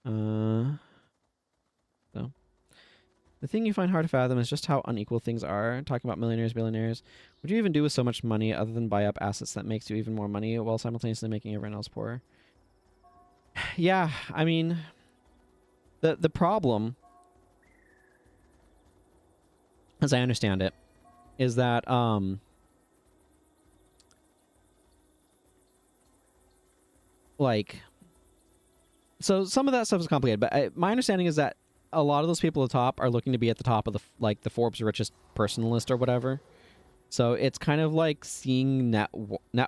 So the thing you find hard to fathom is just how unequal things are. Talking about millionaires, billionaires. What do you even do with so much money other than buy up assets that makes you even more money while simultaneously making everyone else poorer? Yeah, I mean, the problem, as I understand it, is that like, so some of that stuff is complicated, but my understanding is that a lot of those people at the top are looking to be at the top of the Forbes richest person list or whatever. So it's kind of like seeing net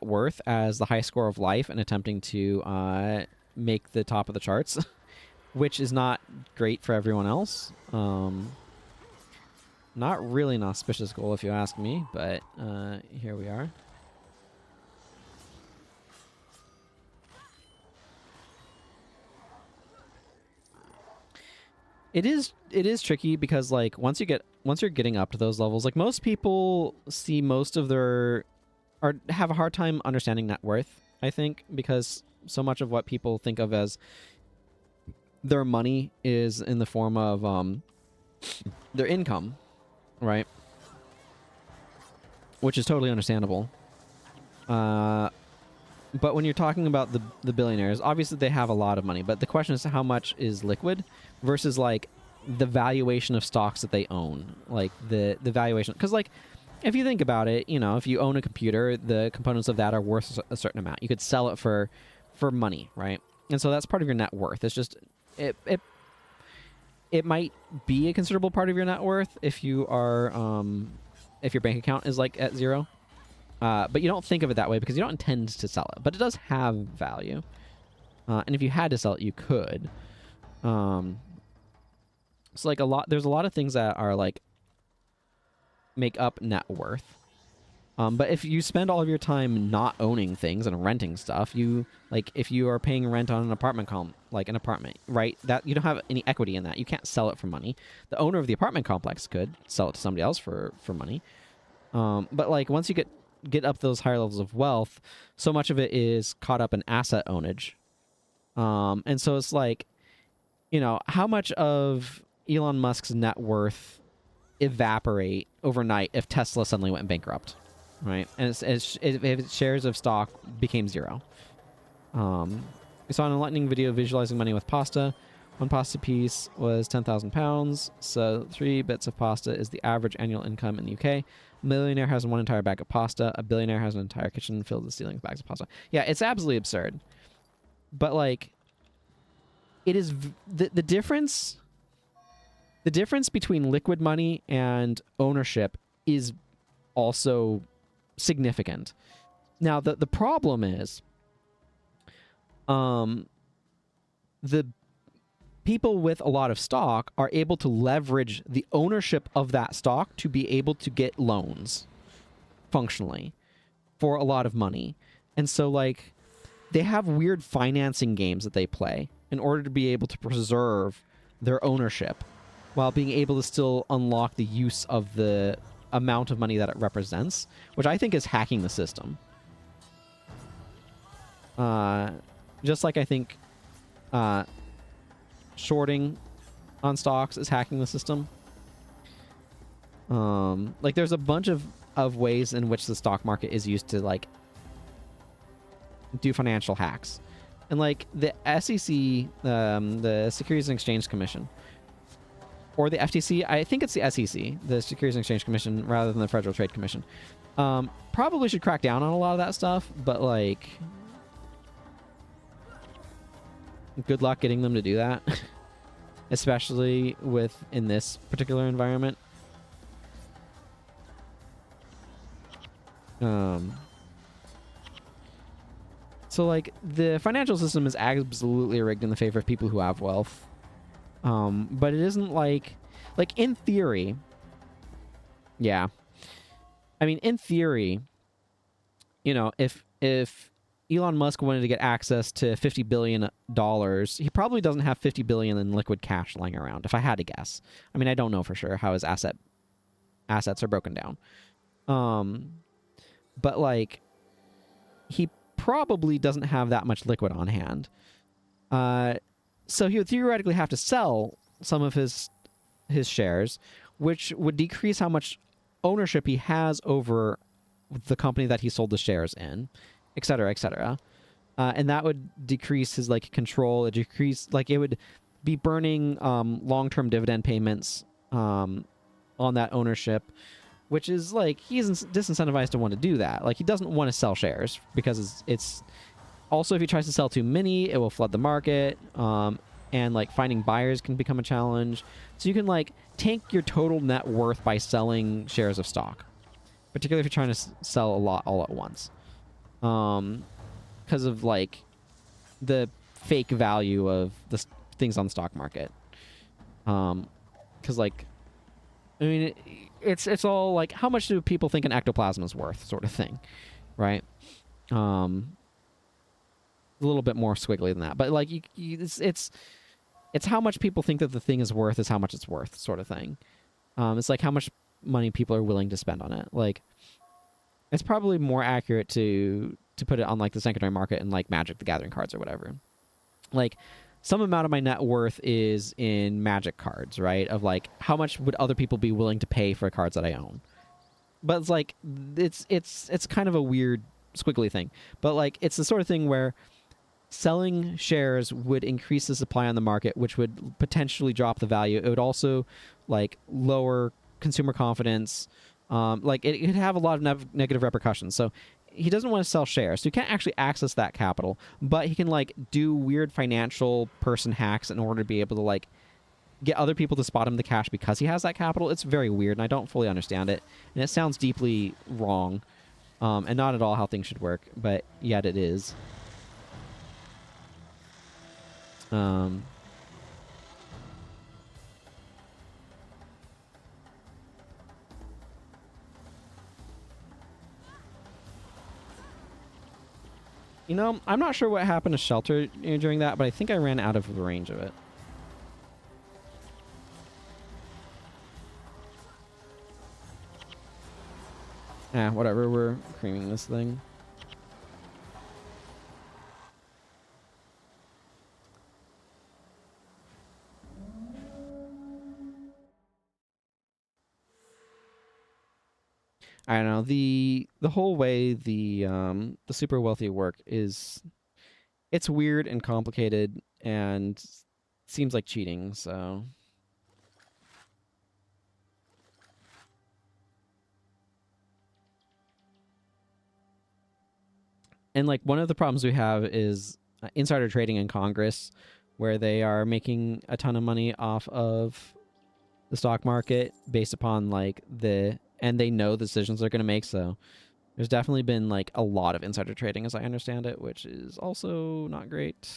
worth as the high score of life and attempting to make the top of the charts, which is not great for everyone else. Not really an auspicious goal if you ask me, but here we are. It is tricky because, like, once you're getting up to those levels, like, most people see most of their or have a hard time understanding net worth, I think, because so much of what people think of as their money is in the form of their income, right? Which is totally understandable. But when you're talking about the billionaires, obviously they have a lot of money, but the question is how much is liquid versus, like, the valuation of stocks that they own, like the valuation. Because, like, if you think about it, you know, if you own a computer, the components of that are worth a certain amount. You could sell it for money, right? And so that's part of your net worth. It's just it might be a considerable part of your net worth if you are if your bank account is, like, at zero. But you don't think of it that way because you don't intend to sell it. But it does have value. And if you had to sell it, you could. So, like, there's a lot of things that are, like, make up net worth. But if you spend all of your time not owning things and renting stuff, like, if you are paying rent on an apartment right? That you don't have any equity in that. You can't sell it for money. The owner of the apartment complex could sell it to somebody else for money. But, like, once you get up those higher levels of wealth, so much of it is caught up in asset ownage. And so it's like, you know, how much of Elon Musk's net worth evaporate overnight if Tesla suddenly went bankrupt, right? And if its shares of stock became zero. We saw in a lightning video visualizing money with pasta. One pasta piece was 10,000 pounds, so 3 bits of pasta is the average annual income in the UK. A millionaire has one entire bag of pasta. A billionaire has an entire kitchen filled with ceiling with bags of pasta. Yeah, it's absolutely absurd. But, like, it is the difference. The difference between liquid money and ownership is also significant. Now, the problem is, the people with a lot of stock are able to leverage the ownership of that stock to be able to get loans, functionally, for a lot of money. And so, like, they have weird financing games that they play in order to be able to preserve their ownership while being able to still unlock the use of the amount of money that it Just like I think shorting on stocks is hacking the system. Like there's a bunch of ways in which the stock market is used to like do financial hacks. And like the SEC, the Securities and Exchange Commission, or the FTC, I think it's the SEC, the Securities and Exchange Commission, rather than the Federal Trade Commission, probably should crack down on a lot of that stuff, but like good luck getting them to do that. Especially in this particular environment. So like the financial system is absolutely rigged in the favor of people who have wealth. But it isn't like in theory. Yeah. I mean, in theory, you know, if Elon Musk wanted to get access to $50 billion, he probably doesn't have $50 billion in liquid cash lying around, if I had to guess. I mean, I don't know for sure how his assets are broken down. But like he probably doesn't have that much liquid on hand. So he would theoretically have to sell some of his shares, which would decrease how much ownership he has over the company that he sold the shares in, et cetera, et cetera. And that would decrease his like control. It would be burning long-term dividend payments on that ownership, which is like he's disincentivized to want to do that. Like he doesn't want to sell shares because it's also, if he tries to sell too many, it will flood the market. And like finding buyers can become a challenge. So you can like tank your total net worth by selling shares of stock, particularly if you're trying to sell a lot all at once. Because of like the fake value of the things on the stock market. Because like, I mean, it's all like, how much do people think an ectoplasm is worth, sort of thing, right? A little bit more squiggly than that, but like it's how much people think that the thing is worth is how much it's worth, sort of thing. It's like how much money people are willing to spend on it. Like, it's probably more accurate to put it on like the secondary market and like Magic the Gathering cards or whatever. Like, some amount of my net worth is in Magic cards, right? Of like, how much would other people be willing to pay for cards that I own? But it's like, it's kind of a weird squiggly thing. But like, it's the sort of thing where selling shares would increase the supply on the market, which would potentially drop the value. It would also like lower consumer confidence. Like it could have a lot of negative repercussions. So he doesn't want to sell shares, so he can't actually access that capital, but he can like do weird financial person hacks in order to be able to like get other people to spot him the cash because he has that capital. It's very weird, and I don't fully understand it, and it sounds deeply wrong, and not at all how things should work, but yet it is. You know, I'm not sure what happened to Shelter during that, but I think I ran out of the range of it. Whatever, we're creaming this thing. I don't know, the whole way the super wealthy work is, it's weird and complicated and seems like cheating, so and like one of the problems we have is insider trading in Congress, where they are making a ton of money off of the stock market based upon like and they know the decisions they're going to make. So there's definitely been like a lot of insider trading, as I understand it, which is also not great.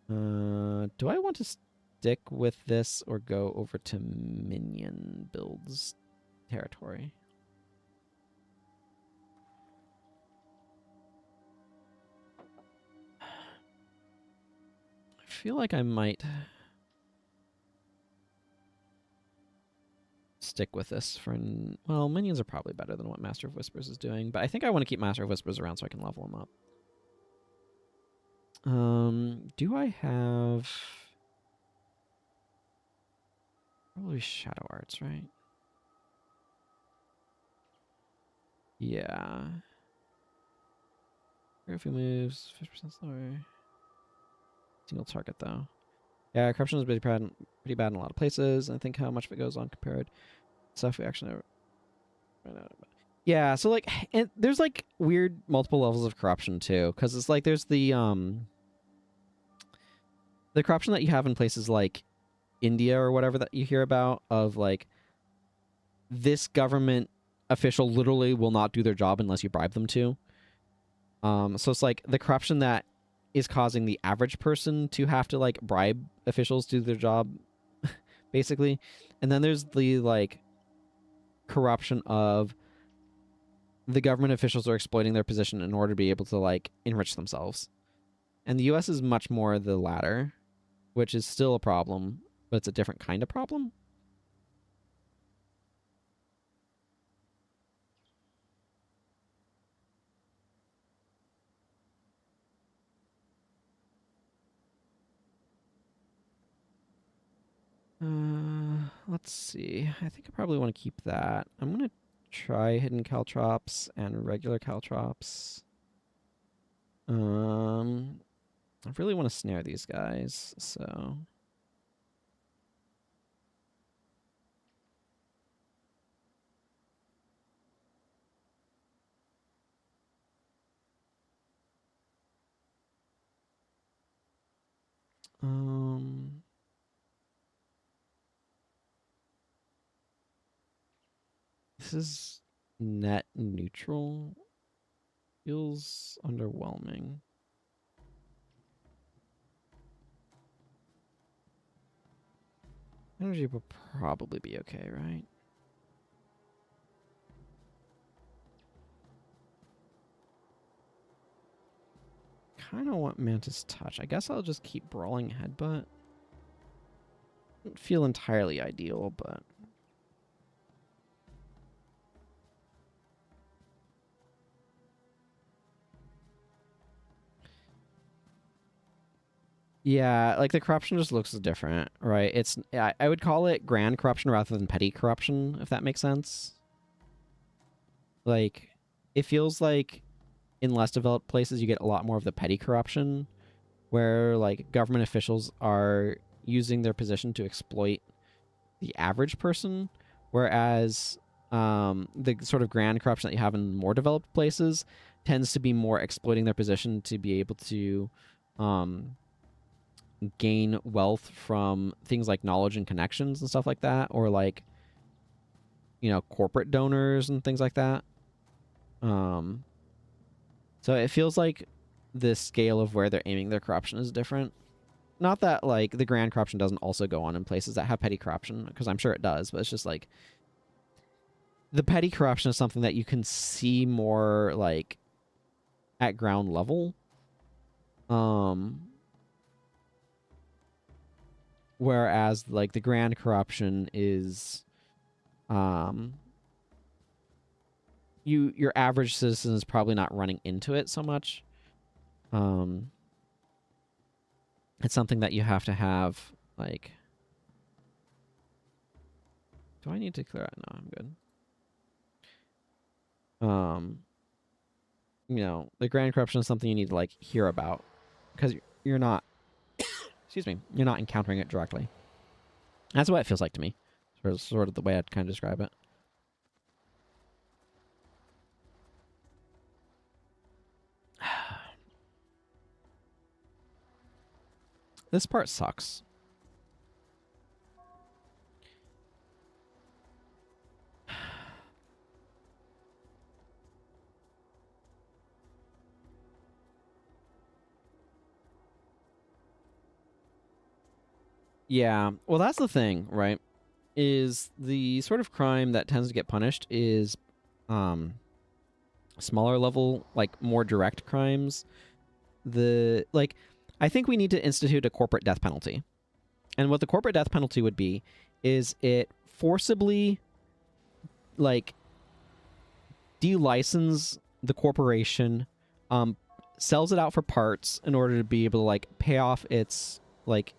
Do I want to stick with this or go over to minion builds territory? I feel like I might stick with this for... Well, minions are probably better than what Master of Whispers is doing, but I think I want to keep Master of Whispers around so I can level them up. Do I have... Probably Shadow Arts, right? Yeah. If he moves, 50% slower. Single target, though. Yeah, corruption is pretty bad in a lot of places. I think how much of it goes on compared stuff we actually never find out about. Yeah, so like, and there's like weird multiple levels of corruption too, because it's like there's the corruption that you have in places like India or whatever that you hear about of like this government official literally will not do their job unless you bribe them to. So it's like the corruption that is causing the average person to have to like bribe officials to do their job, basically. And then there's the like corruption of the government officials are exploiting their position in order to be able to like enrich themselves. And the US is much more the latter, which is still a problem, but it's a different kind of problem. Let's see. I think I probably want to keep that. I'm going to try hidden caltrops and regular caltrops. I really want to snare these guys, so... This is net neutral. Feels underwhelming. Energy will probably be okay, right? Kind of want Mantis Touch. I guess I'll just keep Brawling Headbutt. Doesn't feel entirely ideal, but... Yeah, like the corruption just looks different, right? It's I would call it grand corruption rather than petty corruption, if that makes sense. Like, it feels like in less developed places you get a lot more of the petty corruption, where like government officials are using their position to exploit the average person, whereas the sort of grand corruption that you have in more developed places tends to be more exploiting their position to be able to gain wealth from things like knowledge and connections and stuff like that, or like, you know, corporate donors and things like that. So it feels like the scale of where they're aiming their corruption is different. Not that like the grand corruption doesn't also go on in places that have petty corruption, because I'm sure it does, but it's just like the petty corruption is something that you can see more like at ground level. Whereas like the grand corruption is your average citizen is probably not running into it so much. It's something that you have to have, like... Do I need to clear out? No, I'm good. You know, the grand corruption is something you need to, like, hear about. Because you're not... excuse me. You're not encountering it directly. That's what it feels like to me. Sort of the way I'd kind of describe it. This part sucks. Yeah, well, that's the thing, right? Is the sort of crime that tends to get punished is smaller level, like more direct crimes. I think we need to institute a corporate death penalty. And what the corporate death penalty would be is it forcibly like delicense the corporation sells it out for parts in order to be able to like pay off its like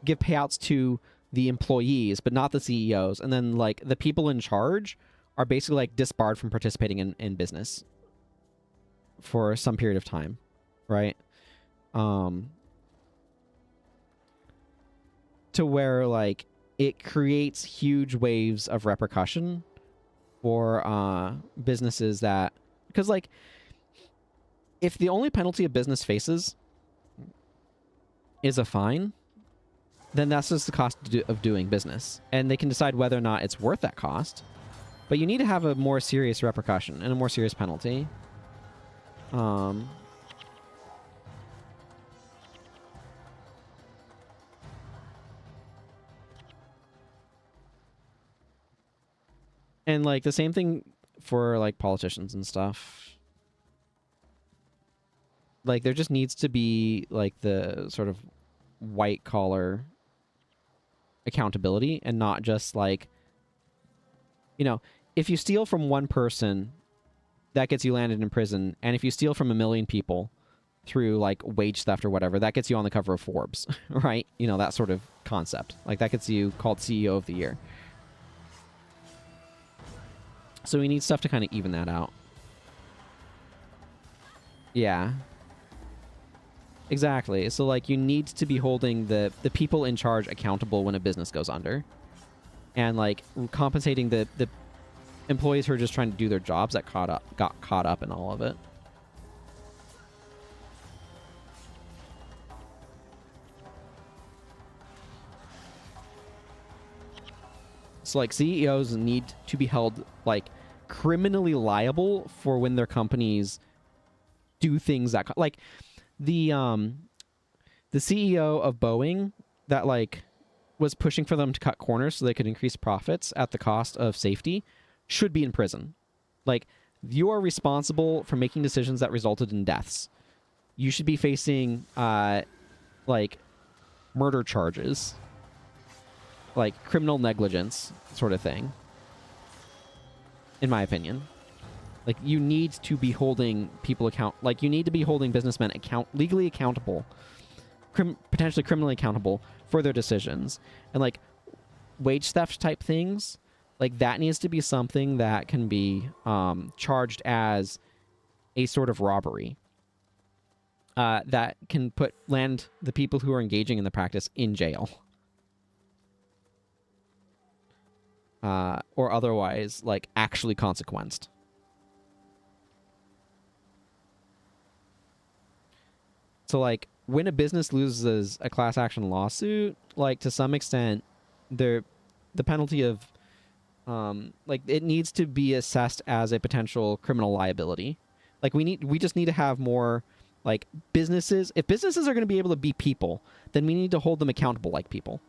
give payouts to the employees, but not the CEOs. And then like the people in charge are basically like disbarred from participating in business for some period of time, right? To where like it creates huge waves of repercussion for businesses that, because like if the only penalty a business faces is a fine, then that's just the cost of doing business, and they can decide whether or not it's worth that cost. But you need to have a more serious repercussion and a more serious penalty. And like the same thing for like politicians and stuff. Like there just needs to be like the sort of white collar accountability, and not just like, you know, if you steal from one person, that gets you landed in prison, and if you steal from 1 million people through like wage theft or whatever, that gets you on the cover of Forbes, right? You know, that sort of concept. Like that gets you called CEO of the year. So we need stuff to kind of even that out. Yeah. Exactly. So like you need to be holding the people in charge accountable when a business goes under. And like compensating the employees who are just trying to do their jobs that got caught up in all of it. So like CEOs need to be held like criminally liable for when their companies do things that like the CEO of Boeing that like was pushing for them to cut corners so they could increase profits at the cost of safety should be in prison. Like you are responsible for making decisions that resulted in deaths. You should be facing like murder charges. Like criminal negligence sort of thing, in my opinion. Like you need to be holding people like you need to be holding businessmen legally accountable, potentially criminally accountable for their decisions. And like wage theft type things, like that needs to be something that can be charged as a sort of robbery that can land the people who are engaging in the practice in jail. Or otherwise, like, actually consequenced. So, like, when a business loses a class action lawsuit, like, to some extent, the penalty of, like, it needs to be assessed as a potential criminal liability. Like, we just need to have more, like, businesses. If businesses are going to be able to be people, then we need to hold them accountable like people.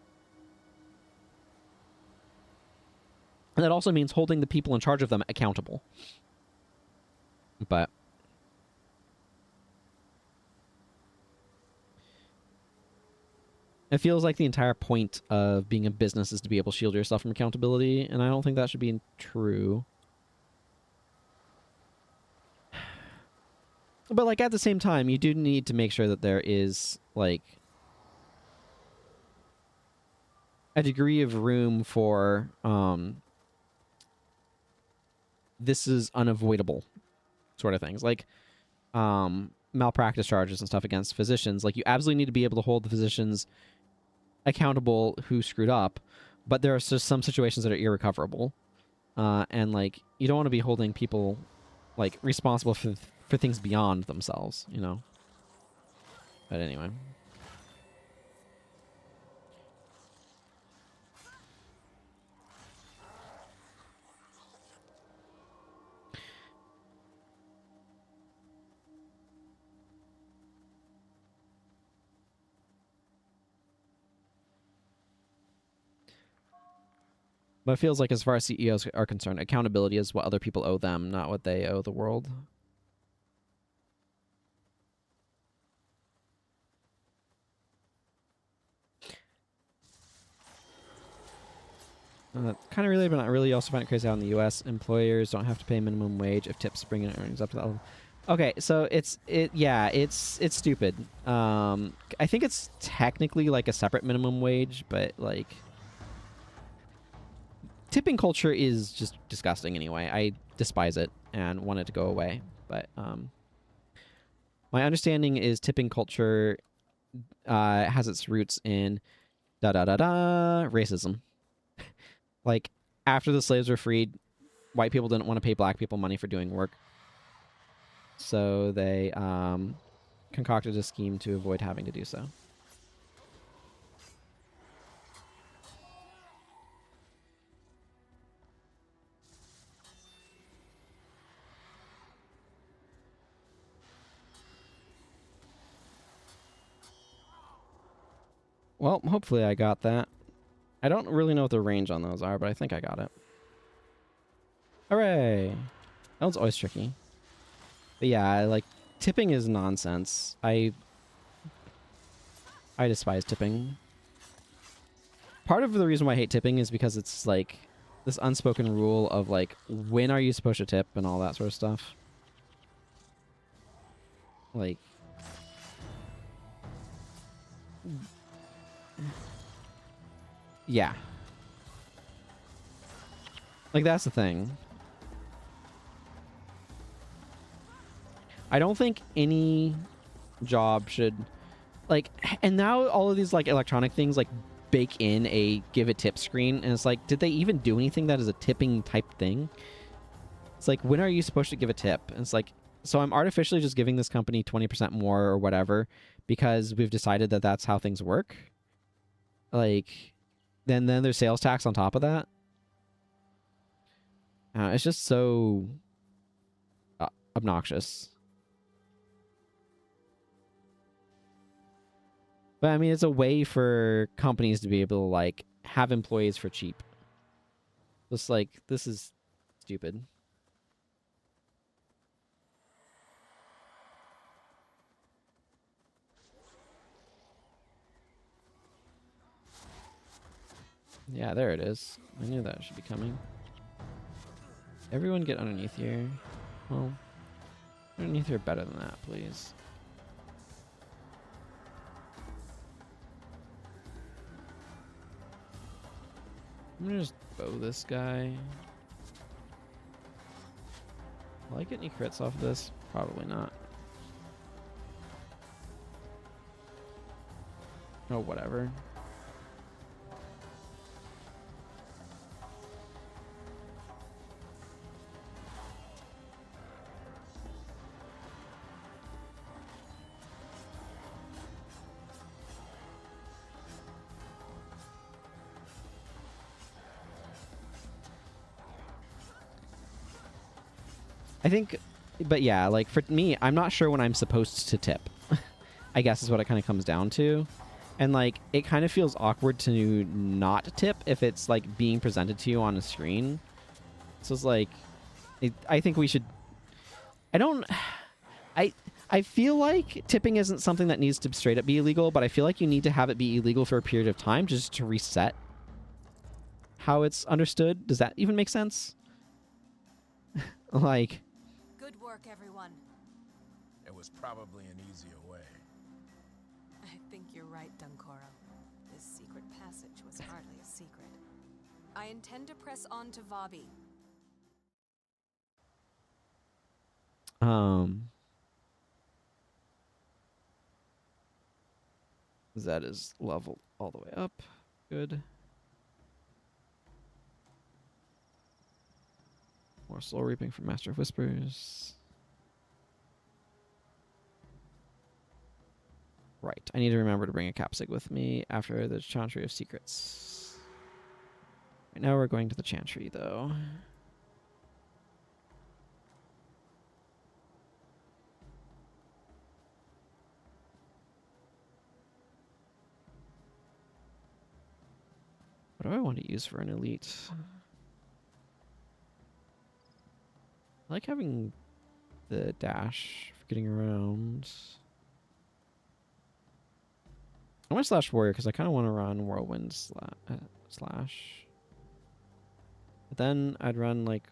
And that also means holding the people in charge of them accountable. But it feels like the entire point of being a business is to be able to shield yourself from accountability, and I don't think that should be true. But, like, at the same time, you do need to make sure that there is, like, a degree of room for, this is unavoidable sort of things. Like, malpractice charges and stuff against physicians. Like, you absolutely need to be able to hold the physicians accountable who screwed up, but there are just some situations that are irrecoverable. And, like, you don't want to be holding people, like, responsible for things beyond themselves, you know? But anyway. But it feels like as far as CEOs are concerned, accountability is what other people owe them, not what they owe the world. Kind of related, but not really. You also find it crazy how in the U.S. employers don't have to pay minimum wage if tips bring in earnings up to that level. Okay, so it's stupid. I think it's technically like a separate minimum wage, but like tipping culture is just disgusting anyway. I despise it and want it to go away. But my understanding is tipping culture has its roots in da da da da racism. Like after the slaves were freed, white people didn't want to pay black people money for doing work, so they concocted a scheme to avoid having to do so. Well, hopefully I got that. I don't really know what the range on those are, but I think I got it. Hooray! That one's always tricky. But yeah, like, tipping is nonsense. I despise tipping. Part of the reason why I hate tipping is because it's, like, this unspoken rule of, like, when are you supposed to tip and all that sort of stuff. Like... yeah. Like, that's the thing. I don't think any job should... like, and now all of these, like, electronic things, like, bake in a give a tip screen, and it's like, did they even do anything that is a tipping type thing? It's like, when are you supposed to give a tip? And it's like, so I'm artificially just giving this company 20% more or whatever because we've decided that that's how things work. Like, then there's sales tax on top of that. It's just so obnoxious. But I mean, it's a way for companies to be able to, like, have employees for cheap. Just like, this is stupid. Yeah, there it is. I knew that should be coming. Everyone get underneath here. Well, underneath here better than that, please. I'm gonna just bow this guy. Will I get any crits off of this? Probably not. Oh, whatever. I think, but yeah, like for me, I'm not sure when I'm supposed to tip. I guess is what it kind of comes down to. And like, it kind of feels awkward to not tip if it's like being presented to you on a screen. So it's like, I think we should, I don't, I feel like tipping isn't something that needs to straight up be illegal, but I feel like you need to have it be illegal for a period of time just to reset how it's understood. Does that even make sense? Like, good work, everyone. It was probably an easier way. I think you're right, Dunkoro. This secret passage was hardly a secret. I intend to press on to Vabbi. That is level all the way up. Good. More soul reaping from Master of Whispers. Right. I need to remember to bring a capsig with me after the Chantry of Secrets. Right now we're going to the Chantry, though. What do I want to use for an elite? I like having the dash for getting around. I want to slash warrior because I kind of want to run whirlwind slash. But then I'd run like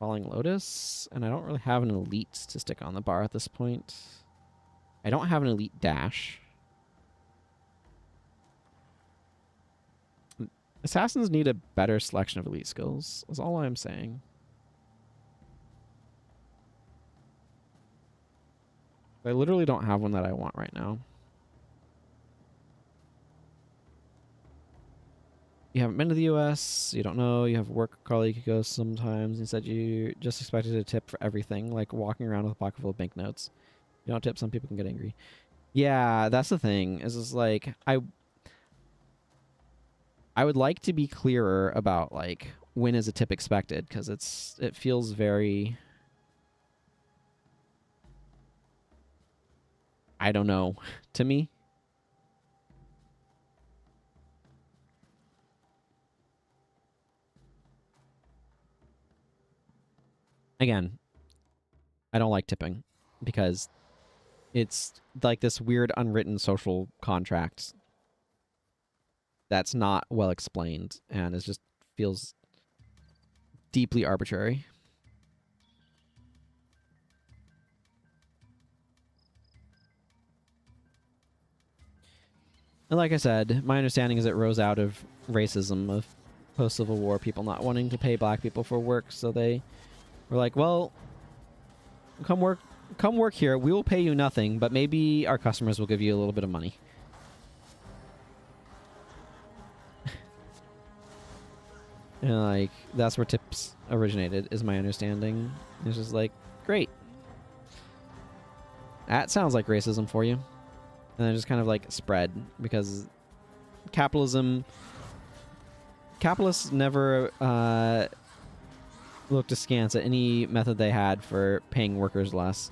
Falling Lotus, and I don't really have an elite to stick on the bar at this point. I don't have an elite dash. Assassins need a better selection of elite skills, is all I'm saying. I literally don't have one that I want right now. You haven't been to the US, you don't know, you have a work colleague who goes sometimes. He said you just expected a tip for everything, like walking around with a pocket full of banknotes. You don't tip, some people can get angry. Yeah, that's the thing. Is just like I would like to be clearer about like when is a tip expected, because it feels very, I don't know, to me. Again, I don't like tipping because it's like this weird unwritten social contract that's not well explained, and it just feels deeply arbitrary. And like I said, my understanding is it rose out of racism of post-Civil War people not wanting to pay black people for work, so they were like, well, come work here. We will pay you nothing, but maybe our customers will give you a little bit of money. And like that's where tips originated, is my understanding. It's just like, great. That sounds like racism for you. And then just kind of like spread, because capitalists never looked askance at any method they had for paying workers less.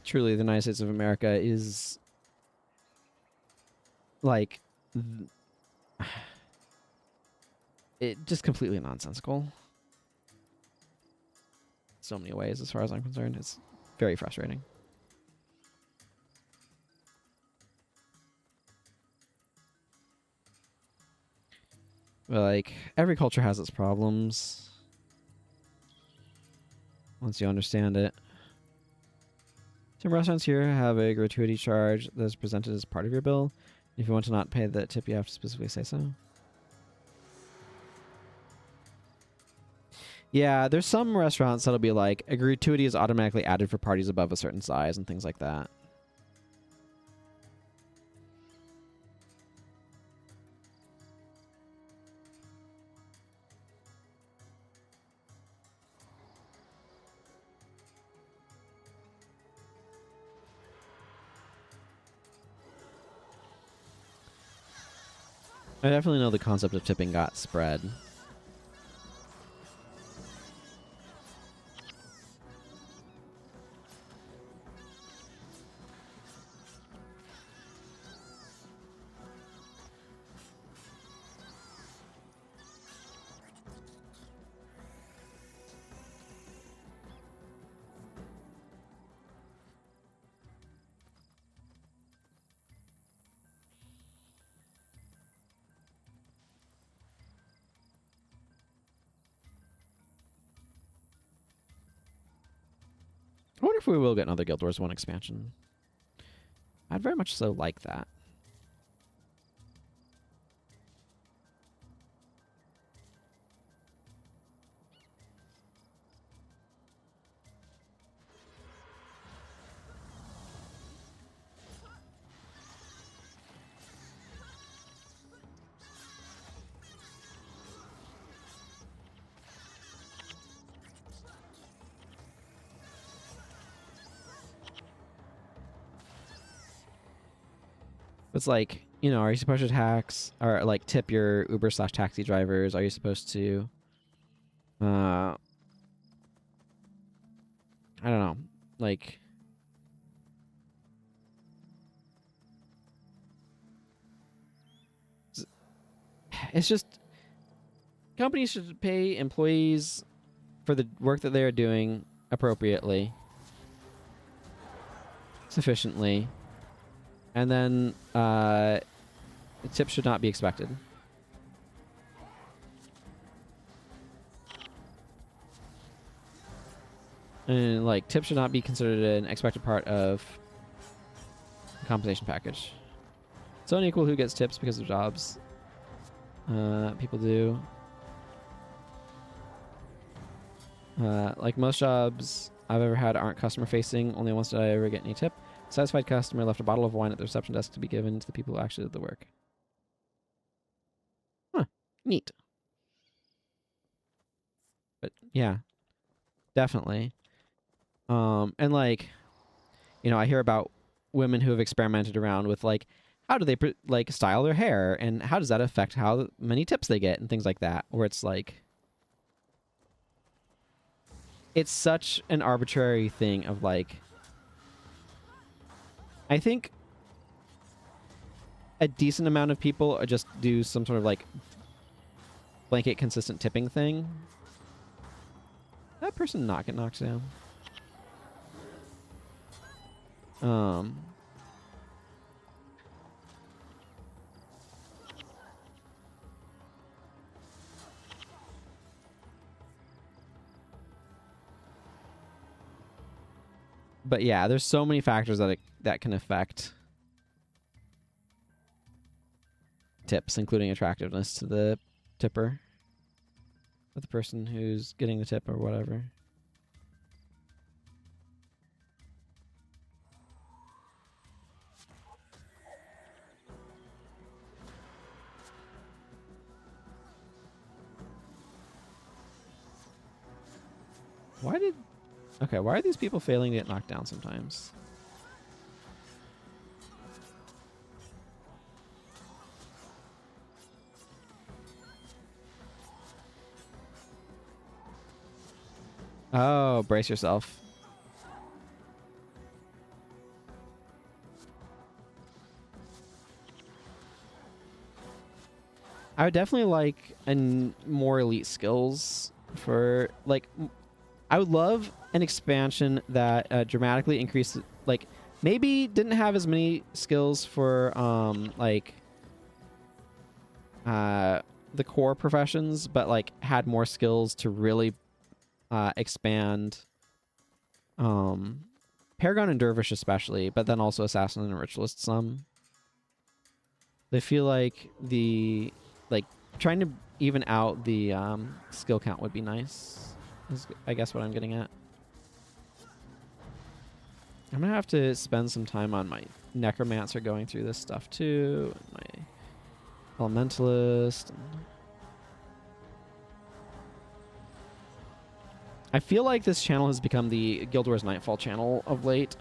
Truly, the United States of America is like it just completely nonsensical. So many ways, as far as I'm concerned. It's very frustrating. But like every culture has its problems once you understand it. Some restaurants here have a gratuity charge that is presented as part of your bill. If you want to not pay the tip, you have to specifically say so. Yeah, there's some restaurants that'll be like, a gratuity is automatically added for parties above a certain size and things like that. I definitely know the concept of tipping got spread. I wonder if we will get another Guild Wars 1 expansion. I'd very much so like that. It's like, you know, are you supposed to tax or like tip your Uber/taxi drivers? Are you supposed to I don't know. Like it's just companies should pay employees for the work that they are doing appropriately, sufficiently, and then tips should not be expected. And like tips should not be considered an expected part of the compensation package. It's unequal who gets tips because of jobs. People do. Like most jobs I've ever had aren't customer facing. Only once did I ever get any tip. A satisfied customer left a bottle of wine at the reception desk to be given to the people who actually did the work. Huh. Neat. But yeah, definitely. And like, you know, I hear about women who have experimented around with like, how do they like style their hair, and how does that affect how many tips they get and things like that, where it's like, it's such an arbitrary thing of like, I think a decent amount of people just do some sort of like blanket consistent tipping thing. That person not get knocked down. But yeah, there's so many factors that can affect tips, including attractiveness to the tipper, or the person who's getting the tip or whatever. Okay, why are these people failing to get knocked down sometimes? Oh, brace yourself. I would definitely like more elite skills for like. I would love an expansion that dramatically increased, like maybe didn't have as many skills for the core professions, but like had more skills to really expand Paragon and Dervish especially, but then also Assassin and Ritualist some. They feel like the trying to even out the skill count would be nice. Is I guess what I'm getting at. I'm gonna have to spend some time on my Necromancer going through this stuff too, and my Elementalist. I feel like this channel has become the Guild Wars Nightfall channel of late.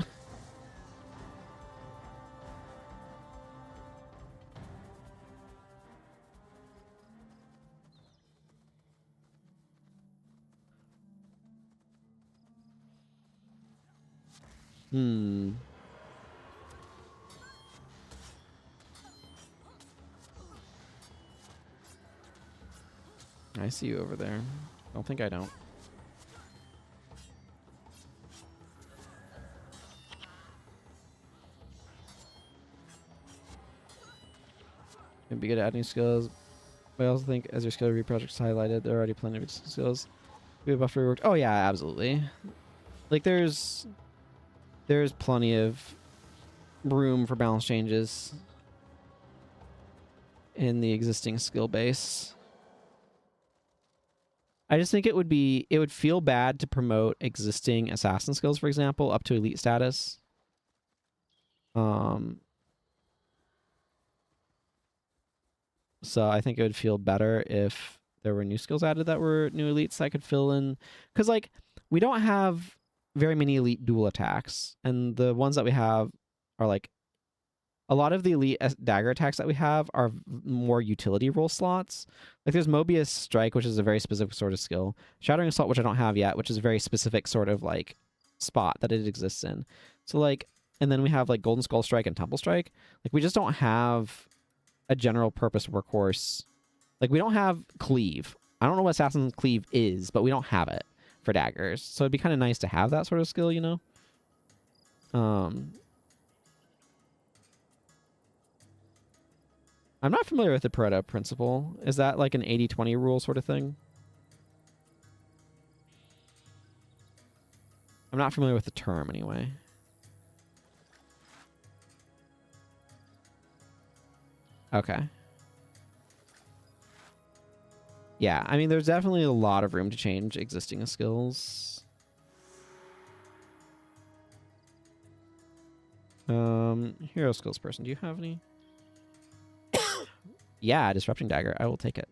I see you over there. Don't think I don't. It'd be good at adding skills. But I also think as your skill review project's highlighted, there are already plenty of skills. We have buffed reworked. Oh yeah, absolutely. Like there's plenty of room for balance changes in the existing skill base. I just think it would feel bad to promote existing assassin skills, for example, up to elite status. So I think it would feel better if there were new skills added that were new elites I could fill in. Because, like, we don't have very many elite dual attacks. And the ones that we have are, like, a lot of the elite dagger attacks that we have are more utility role slots. Like, there's Mobius Strike, which is a very specific sort of skill. Shattering Assault, which I don't have yet, which is a very specific sort of, like, spot that it exists in. So, like, and then we have, like, Golden Skull Strike and Temple Strike. Like, we just don't have a general purpose workhorse Like, we don't have cleave. I don't know what assassin's cleave is, but we don't have it for daggers. So it'd be kind of nice to have that sort of skill, you know? I'm not familiar with the Pareto principle. Is that like an 80-20 rule sort of thing? I'm not familiar with the term anyway. Okay. Yeah, I mean, there's definitely a lot of room to change existing skills. Hero skills person, do you have any? Yeah, disrupting dagger. I will take it.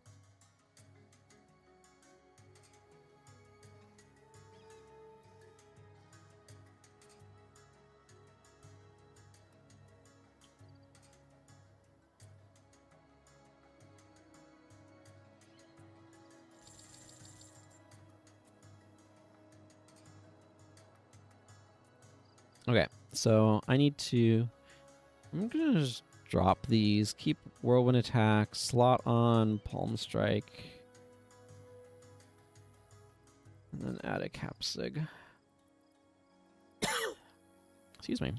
Okay, so I need to... I'm going to just drop these. Keep whirlwind attack. Slot on palm strike. And then add a capsig. Excuse me.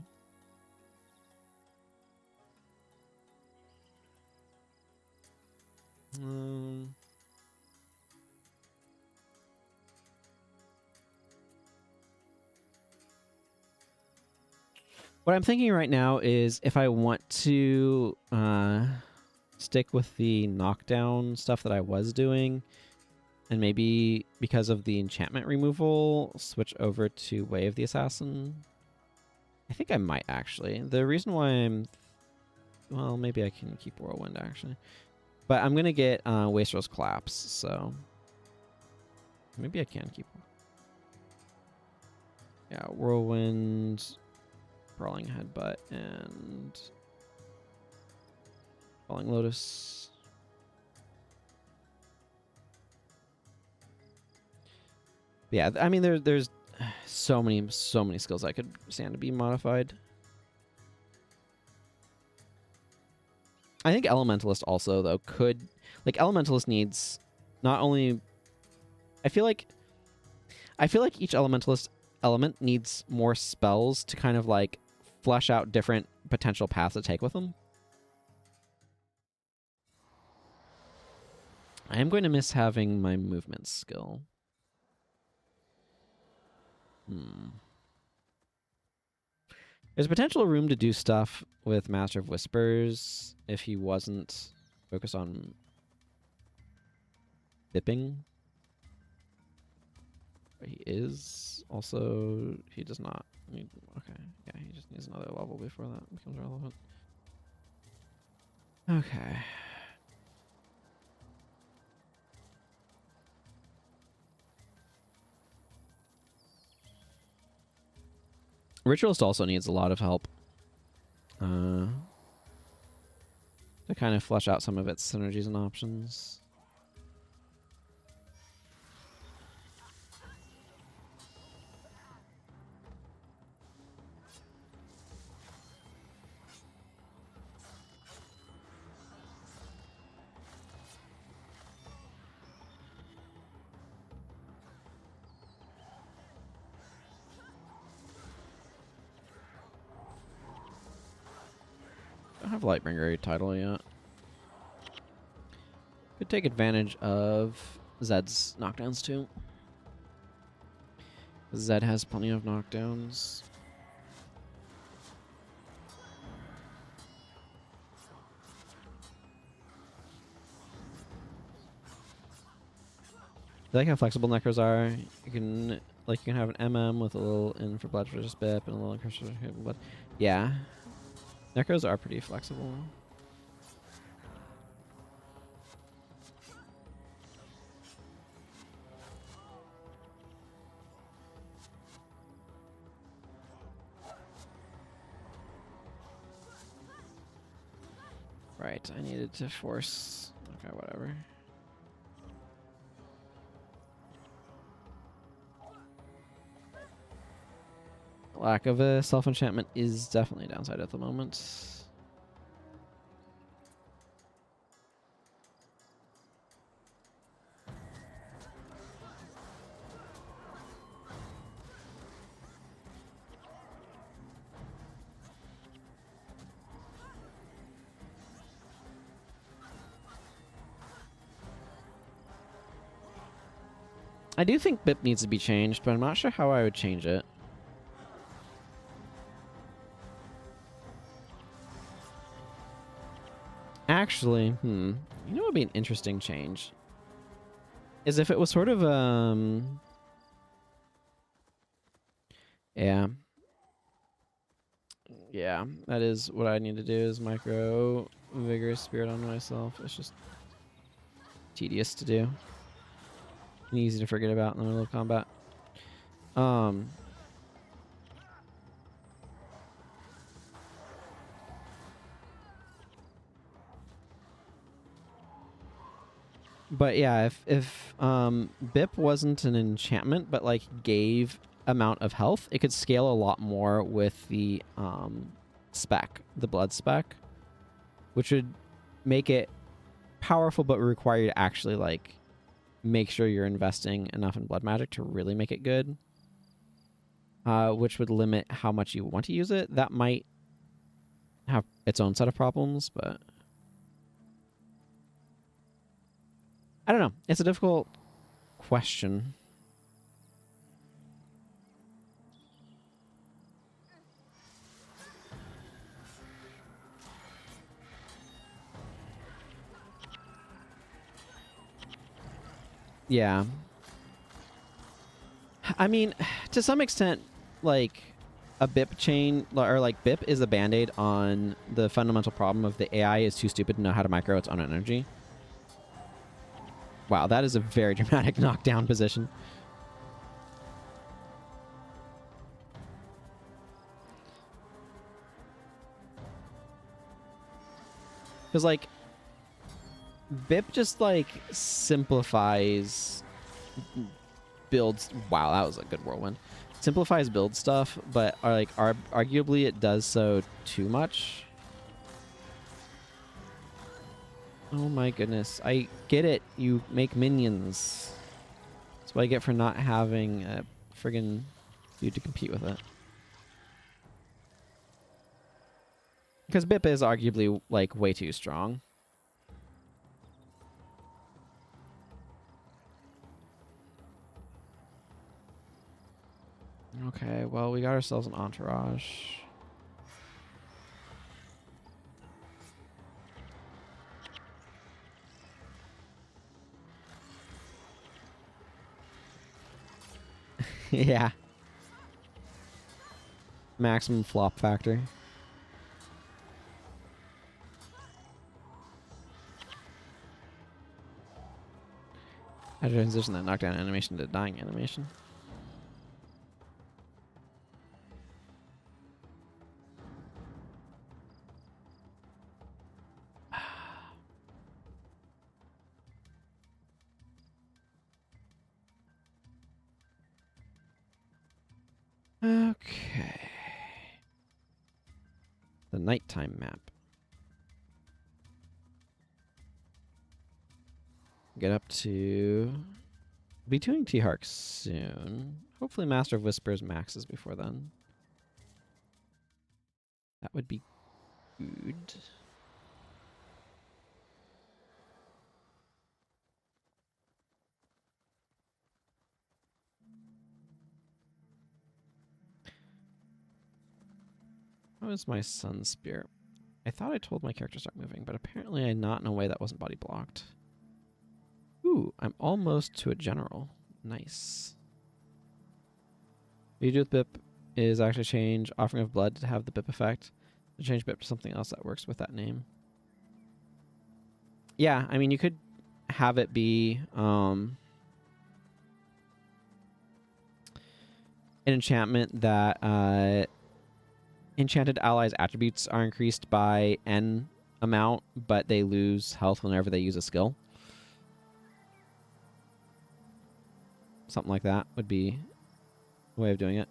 What I'm thinking right now is if I want to stick with the knockdown stuff that I was doing, and maybe because of the enchantment removal, switch over to Way of the Assassin. I think I might actually. The reason why I'm... Well, maybe I can keep Whirlwind actually. But I'm going to get Wastrel's Collapse, so... Maybe I can keep... Yeah, Whirlwind... Brawling Headbutt, and Falling Lotus. Yeah, I mean, there's so many skills I could stand to be modified. I think Elementalist also, though, could... Like, Elementalist needs not only... I feel like each Elementalist element needs more spells to kind of, like, flesh out different potential paths to take with them. I am going to miss having my movement skill. There's potential room to do stuff with Master of Whispers if he wasn't focused on dipping. But he is. Also, he does not. Okay, yeah, he just needs another level before that becomes relevant. Okay. Ritualist also needs a lot of help to kind of flesh out some of its synergies and options. I don't have Lightbringer title yet. Could take advantage of Zed's knockdowns too. Zed has plenty of knockdowns. I like how flexible Necros are. You can have an MM with a little in for blood versus BIP and a little increase for blood. Yeah. Necros are pretty flexible. Right, I needed to force... Okay, whatever. Lack of a self-enchantment is definitely a downside at the moment. I do think BIP needs to be changed, but I'm not sure how I would change it. Actually, you know what would be an interesting change? Is if it was sort of, yeah. Yeah, that is what I need to do, is micro vigorous spirit on myself. It's just tedious to do. And easy to forget about in the middle of combat. But yeah, if BIP wasn't an enchantment, but like gave amount of health, it could scale a lot more with the spec, the blood spec, which would make it powerful, but require you to actually like make sure you're investing enough in blood magic to really make it good. Which would limit how much you want to use it. That might have its own set of problems, but I don't know. It's a difficult question. Yeah. I mean, to some extent, like a BIP chain, or like BIP is a band-aid on the fundamental problem of the AI is too stupid to know how to micro its own energy. Wow, that is a very dramatic knockdown position. Because like BIP just like simplifies builds. Wow, that was a good whirlwind. Simplifies build stuff, but arguably it does so too much. Oh my goodness. I get it. You make minions. That's what I get for not having a friggin' dude to compete with it. Because BIP is arguably like way too strong. Okay, well, we got ourselves an entourage. Yeah. Maximum flop factor. I transition that knockdown animation to dying animation. Okay. The nighttime map. Get up to... Be tuning T-Hark soon. Hopefully Master of Whispers maxes before then. That would be good. How is my sun spirit? I thought I told my character to start moving, but apparently I not in a way that wasn't body blocked. Ooh, I'm almost to a general. Nice. What you do with BIP is actually change Offering of Blood to have the BIP effect. To change BIP to something else that works with that name. Yeah, I mean, you could have it be an enchantment that enchanted allies' attributes are increased by N amount, but they lose health whenever they use a skill. Something like that would be a way of doing it.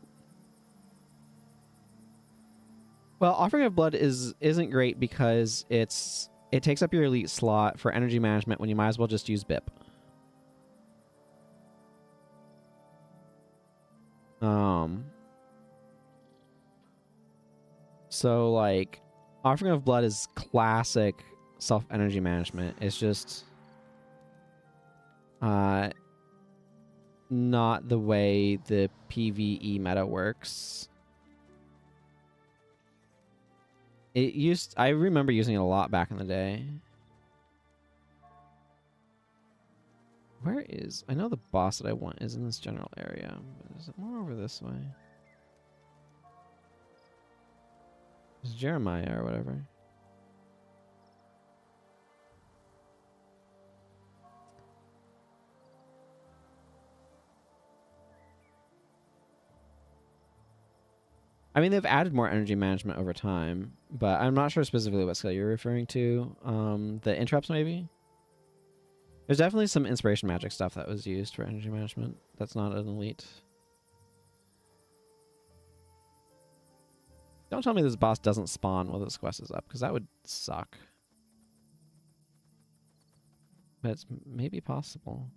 Well, Offering of Blood isn't great because it takes up your elite slot for energy management when you might as well just use BIP. So like Offering of Blood is classic self energy management. It's just not the way the PvE meta works. I remember using it a lot back in the day. I know the boss that I want is in this general area, but is it more over this way? It's Jeremiah or whatever. I mean, they've added more energy management over time, but I'm not sure specifically what skill you're referring to. The interrupts, maybe? There's definitely some inspiration magic stuff that was used for energy management. That's not an elite. Don't tell me this boss doesn't spawn while this quest is up, because that would suck. But it's maybe possible.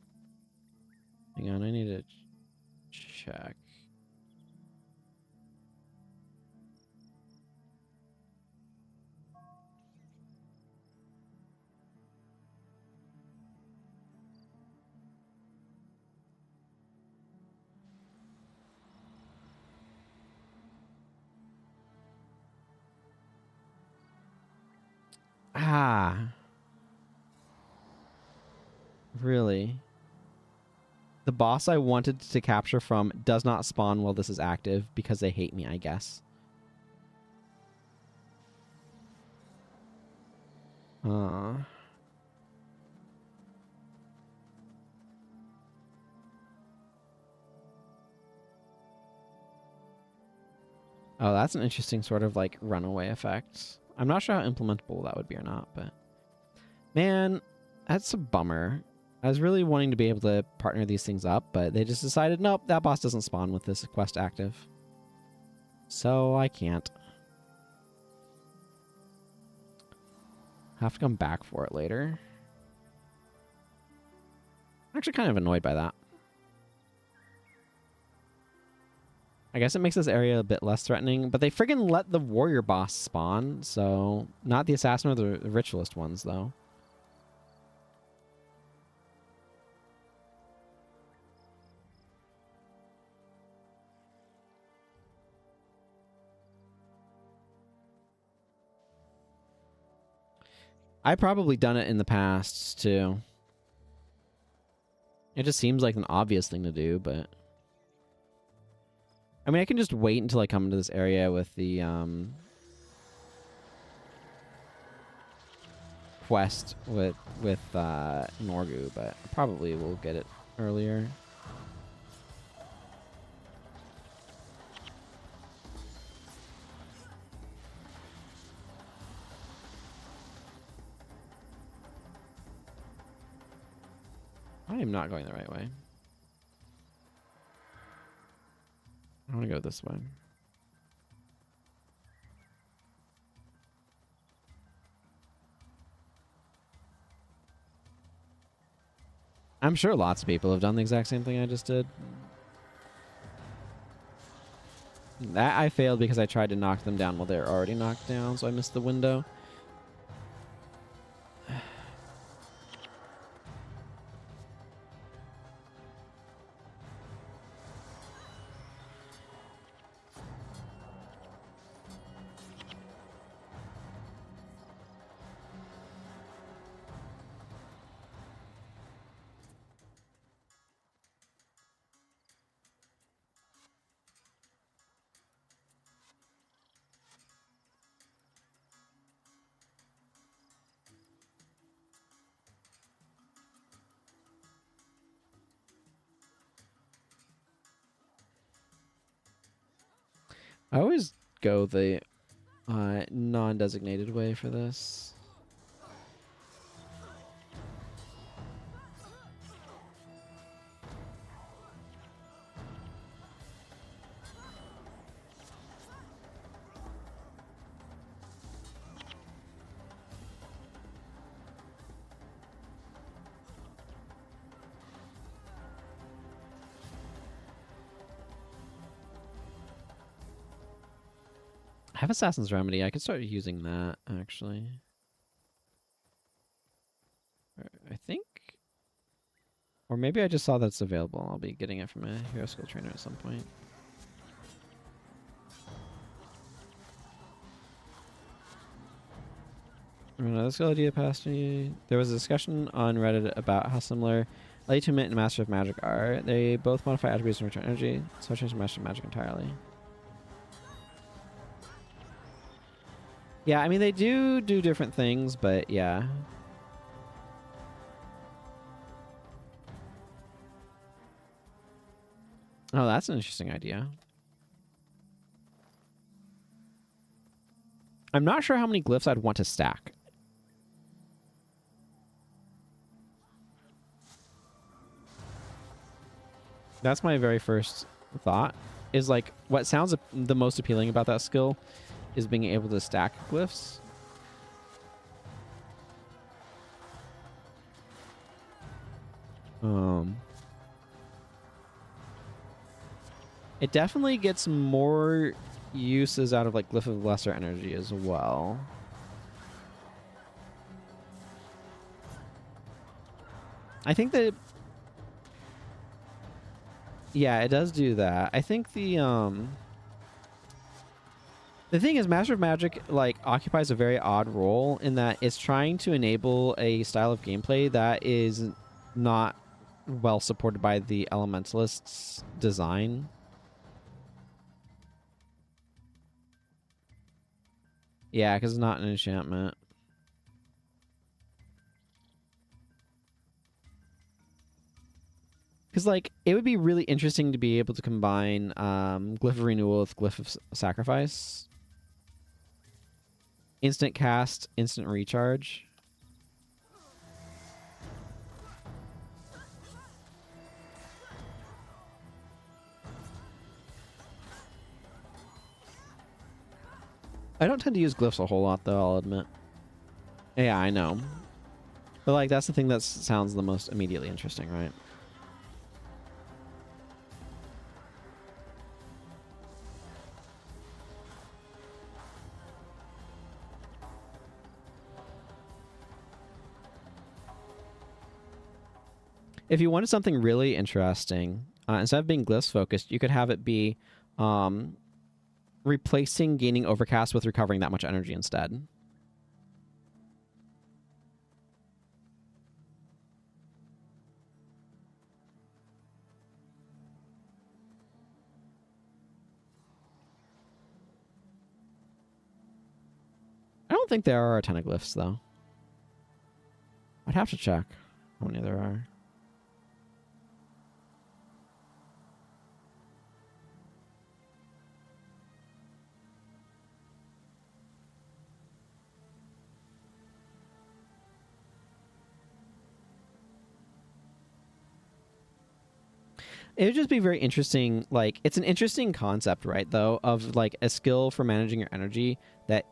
Hang on, I need to check. Ah. Really? The boss I wanted to capture from does not spawn while this is active because they hate me, I guess. Oh, that's an interesting sort of like runaway effect. I'm not sure how implementable that would be or not, but man, that's a bummer. I was really wanting to be able to partner these things up, but they just decided, nope, that boss doesn't spawn with this quest active. So I can't. Have to come back for it later. I'm actually kind of annoyed by that. I guess it makes this area a bit less threatening, but they friggin' let the warrior boss spawn, so not the assassin or the ritualist ones, though. I've probably done it in the past, too. It just seems like an obvious thing to do, but... I mean, I can just wait until I come into this area with the, quest with Norgu, but probably we'll get it earlier. I am not going the right way. I want to go this way. I'm sure lots of people have done the exact same thing I just did. That I failed because I tried to knock them down while they were already knocked down, so I missed the window. I always go the non-designated way for this. I have Assassin's Remedy. I could start using that, actually. I think... Or maybe I just saw that's available. I'll be getting it from a hero skill trainer at some point. Another skill idea past me. There was a discussion on Reddit about how similar Light to Mint and Master of Magic are. They both modify attributes and return energy, so I changed to Master of Magic entirely. Yeah, I mean, they do different things, but yeah. Oh, that's an interesting idea. I'm not sure how many glyphs I'd want to stack. That's my very first thought, is like what sounds the most appealing about that skill is being able to stack glyphs. It definitely gets more uses out of like Glyph of Lesser Energy as well. I think that yeah, it does do that. I think the thing is, Master of Magic like occupies a very odd role in that it's trying to enable a style of gameplay that is not well supported by the Elementalist's design. Yeah, because it's not an enchantment. Because, like, it would be really interesting to be able to combine Glyph of Renewal with Glyph of Sacrifice. Instant cast, instant recharge. I don't tend to use glyphs a whole lot, though, I'll admit. Yeah, I know. But, like, that's the thing that sounds the most immediately interesting, right? If you wanted something really interesting, instead of being glyphs focused, you could have it be replacing gaining overcast with recovering that much energy instead. I don't think there are a ton of glyphs, though. I'd have to check how many there are. It would just be very interesting. Like, it's an interesting concept, right, though, of like a skill for managing your energy that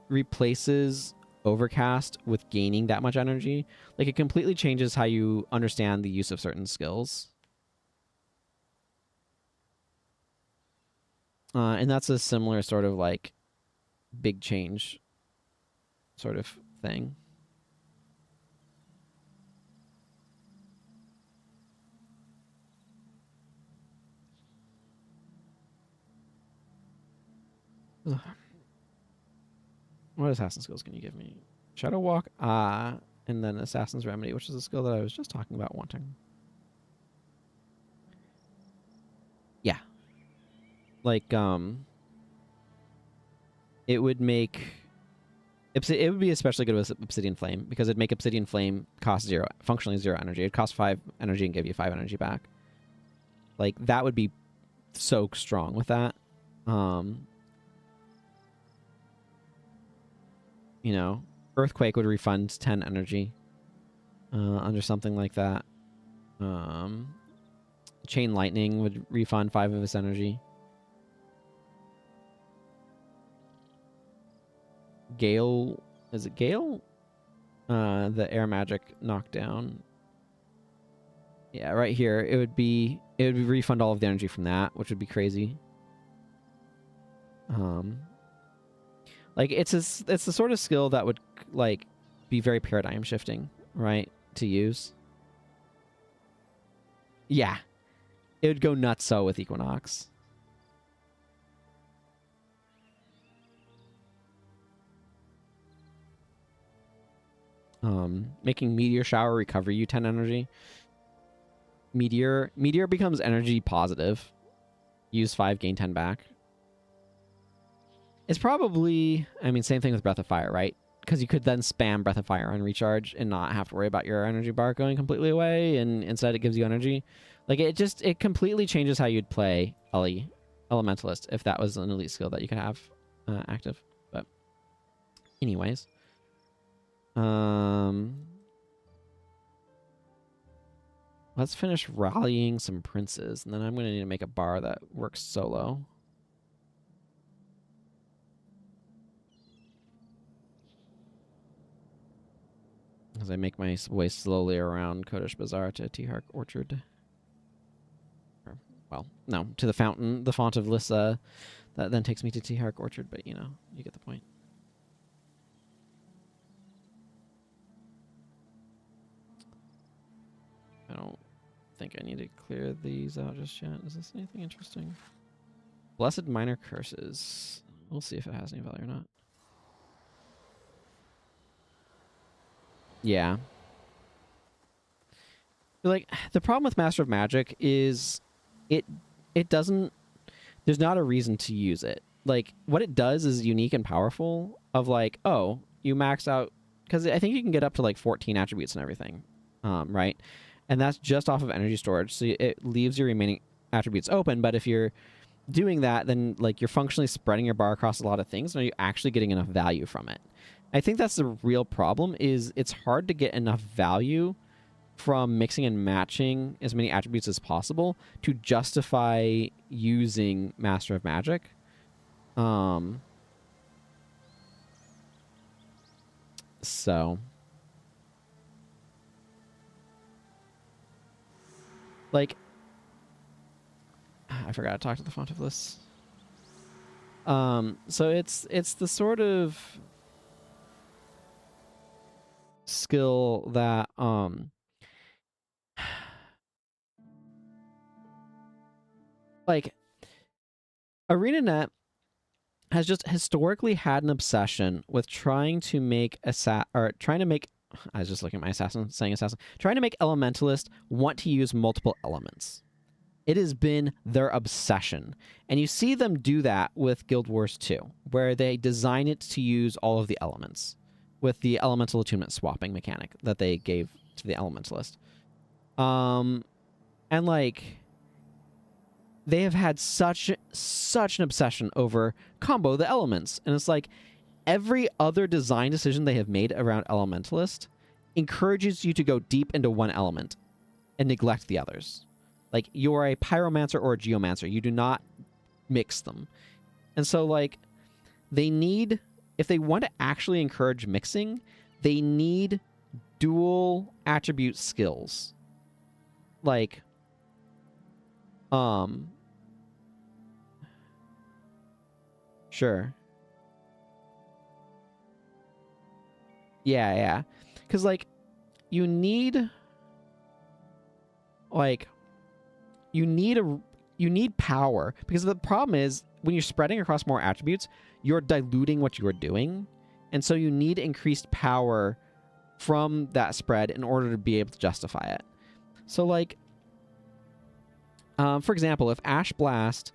replaces overcast with gaining that much energy. Like, it completely changes how you understand the use of certain skills. And that's a similar sort of like big change sort of thing. Ugh. What assassin skills can you give me? Shadow Walk, and then Assassin's Remedy, which is a skill that I was just talking about wanting. Yeah. Like, it would make... It would be especially good with Obsidian Flame, because it'd make Obsidian Flame cost functionally zero energy. It'd cost 5 energy and give you 5 energy back. Like, that would be so strong with that. You know, Earthquake would refund 10 energy under something like that. Chain Lightning would refund 5 of its energy. Gale, is it Gale? The air magic knockdown. Yeah, right here it would refund all of the energy from that, which would be crazy. Like it's the sort of skill that would like be very paradigm shifting, right, to use. Yeah. It would go nutso with Equinox. Making Meteor Shower recover you 10 energy. Meteor becomes energy positive. Use 5, gain 10 back. It's probably, I mean, same thing with Breath of Fire, right? Because you could then spam Breath of Fire on recharge and not have to worry about your energy bar going completely away, and instead it gives you energy. Like, it completely changes how you'd play Ellie, Elementalist, if that was an elite skill that you could have active. But anyways. Let's finish rallying some princes, and then I'm going to need to make a bar that works solo. As I make my way slowly around Kodesh Bazaar to T-Hark Orchard. Or, well, no, to the fountain, the Font of Lissa. That then takes me to T-Hark Orchard, but you know, you get the point. I don't think I need to clear these out just yet. Is this anything interesting? Blessed Minor Curses. We'll see if it has any value or not. Yeah. Like, the problem with Master of Magic is it doesn't, there's not a reason to use it. Like, what it does is unique and powerful of like, oh, you max out, because I think you can get up to like 14 attributes and everything, right? And that's just off of energy storage, so it leaves your remaining attributes open, but if you're doing that, then like you're functionally spreading your bar across a lot of things, and are you actually getting enough value from it? I think that's the real problem, is it's hard to get enough value from mixing and matching as many attributes as possible to justify using Master of Magic. So, like, I forgot to talk to the Font of Lists. So it's the sort of skill that like ArenaNet has just historically had an obsession with trying to make I was just looking at my assassin saying assassin, trying to make Elementalist want to use multiple elements. It has been their obsession. And you see them do that with Guild Wars 2, where they design it to use all of the elements with the elemental attunement swapping mechanic that they gave to the Elementalist. And like, they have had such an obsession over combo the elements. And it's like, every other design decision they have made around Elementalist encourages you to go deep into one element and neglect the others. Like, you're a pyromancer or a geomancer. You do not mix them. And so, like, they need, if they want to actually encourage mixing, they need dual attribute skills. Like, sure. Yeah. Because, like, you need power, because the problem is when you're spreading across more attributes, you're diluting what you're doing, and so you need increased power from that spread in order to be able to justify it. So, like, for example, if Ash Blast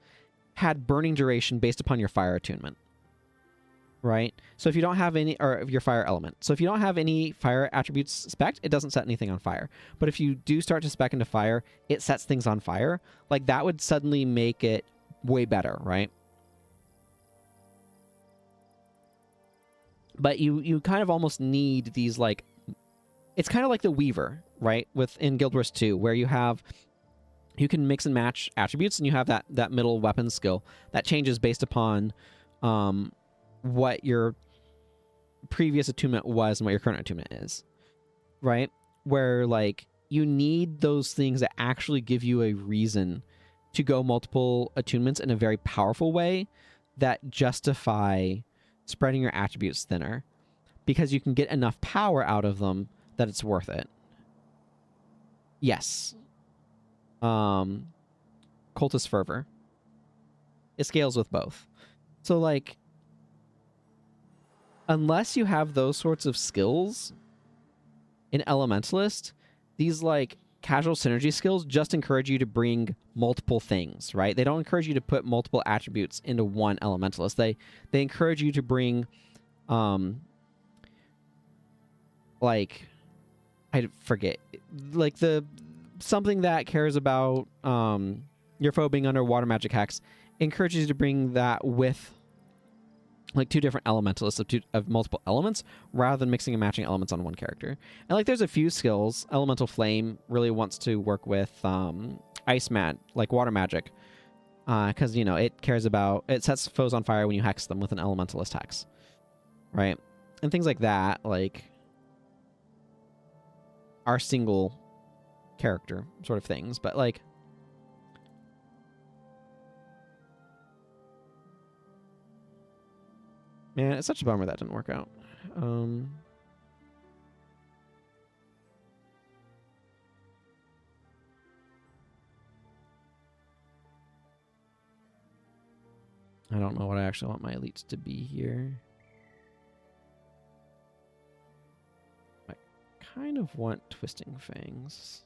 had burning duration based upon your fire attunement, right? So if you don't have any, or your fire element. So if you don't have any fire attributes spec'd, it doesn't set anything on fire. But if you do start to spec into fire, it sets things on fire. Like, that would suddenly make it way better, right? But you kind of almost need these, like, it's kind of like the Weaver, right? Within Guild Wars 2, where you can mix and match attributes, and you have that middle weapon skill that changes based upon what your previous attunement was and what your current attunement is, right? Where, like, you need those things that actually give you a reason to go multiple attunements in a very powerful way that justify spreading your attributes thinner, because you can get enough power out of them that it's worth it. Yes. cultist fervor. It scales with both. So like, unless you have those sorts of skills in Elementalist, these like casual synergy skills just encourage you to bring multiple things, right? They don't encourage you to put multiple attributes into one Elementalist. They encourage you to bring like, I forget, like the something that cares about your foe being under water magic hex, encourages you to bring that with like two different elementalists of multiple elements rather than mixing and matching elements on one character. And like there's a few skills. Elemental Flame really wants to work with ice like water magic, because you know it cares about, it sets foes on fire when you hex them with an elementalist hex, right? And things like that like are single character sort of things, but like man, it's such a bummer that didn't work out. I don't know what I actually want my elites to be here. I kind of want Twisting Fangs.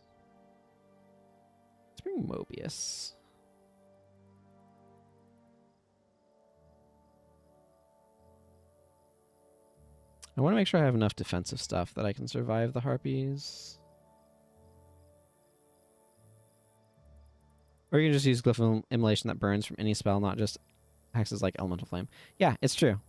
Let's bring Mobius. I want to make sure I have enough defensive stuff that I can survive the Harpies. Or you can just use Glyph of Immolation that burns from any spell, not just hexes like Elemental Flame. Yeah, it's true.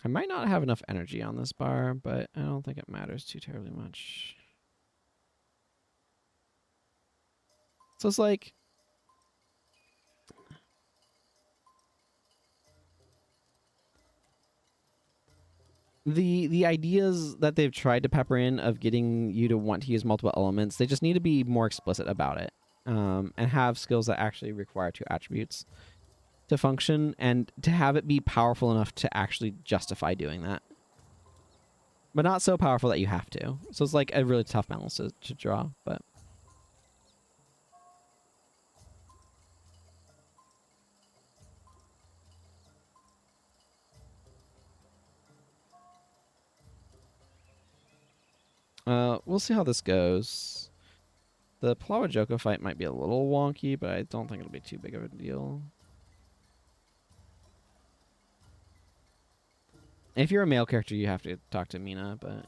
I might not have enough energy on this bar, but I don't think it matters too terribly much. So it's like, the ideas that they've tried to pepper in of getting you to want to use multiple elements, they just need to be more explicit about it, and have skills that actually require two attributes to function, and to have it be powerful enough to actually justify doing that, but not so powerful that you have to. So it's like a really tough balance to draw, but we'll see how this goes. The Palawa Joko fight might be a little wonky, but I don't think it'll be too big of a deal. If you're a male character, you have to talk to Mina, but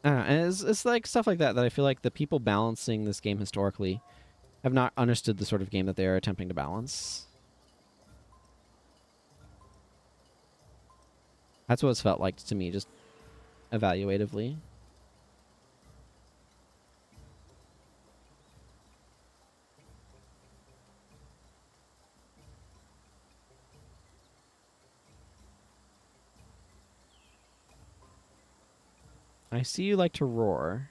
and it's like stuff like that I feel like the people balancing this game historically have not understood the sort of game that they are attempting to balance. That's what it's felt like to me, just evaluatively. I see you like to roar.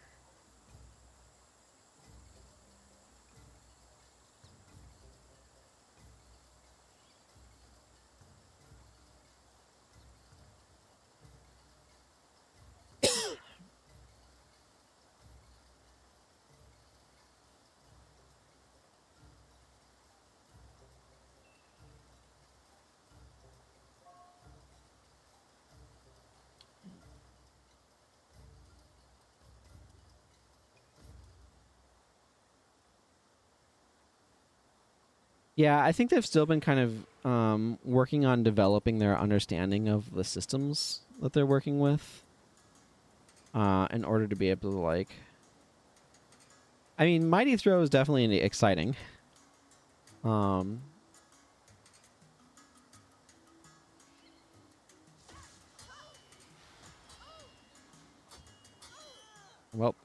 Yeah, I think they've still been kind of working on developing their understanding of the systems that they're working with, in order to be able to, like... I mean, Mighty Throw is definitely exciting. Well,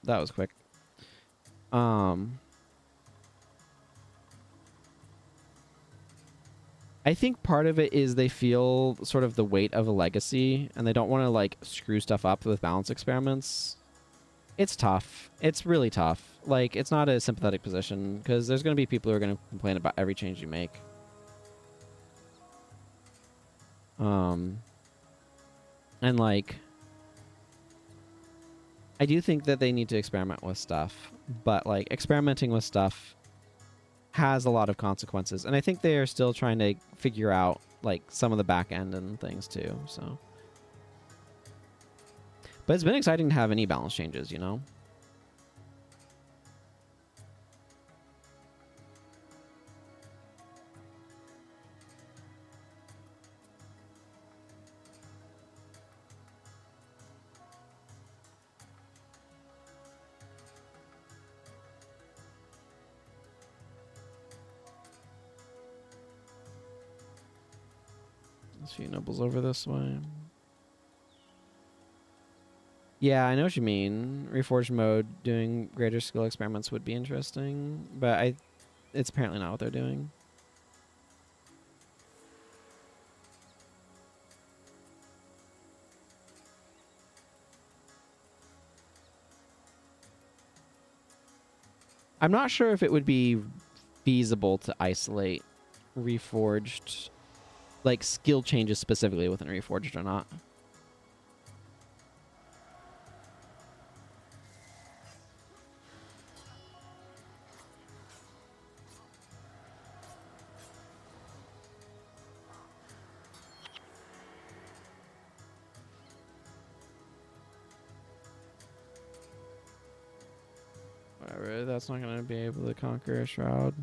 that was quick. I think part of it is they feel sort of the weight of a legacy, and they don't want to like screw stuff up with balance experiments. It's tough. It's really tough. Like, it's not a sympathetic position because there's going to be people who are going to complain about every change you make. And like, I do think that they need to experiment with stuff, but like experimenting with stuff has a lot of consequences, and I think they are still trying to figure out like some of the back end and things too. So, but it's been exciting to have any balance changes, you know. There's a few nobles over this way. Yeah, I know what you mean. Reforged mode doing greater skill experiments would be interesting, but it's apparently not what they're doing. I'm not sure if it would be feasible to isolate Reforged, like skill changes specifically within Reforged or not. Whatever, that's not going to be able to conquer a shroud.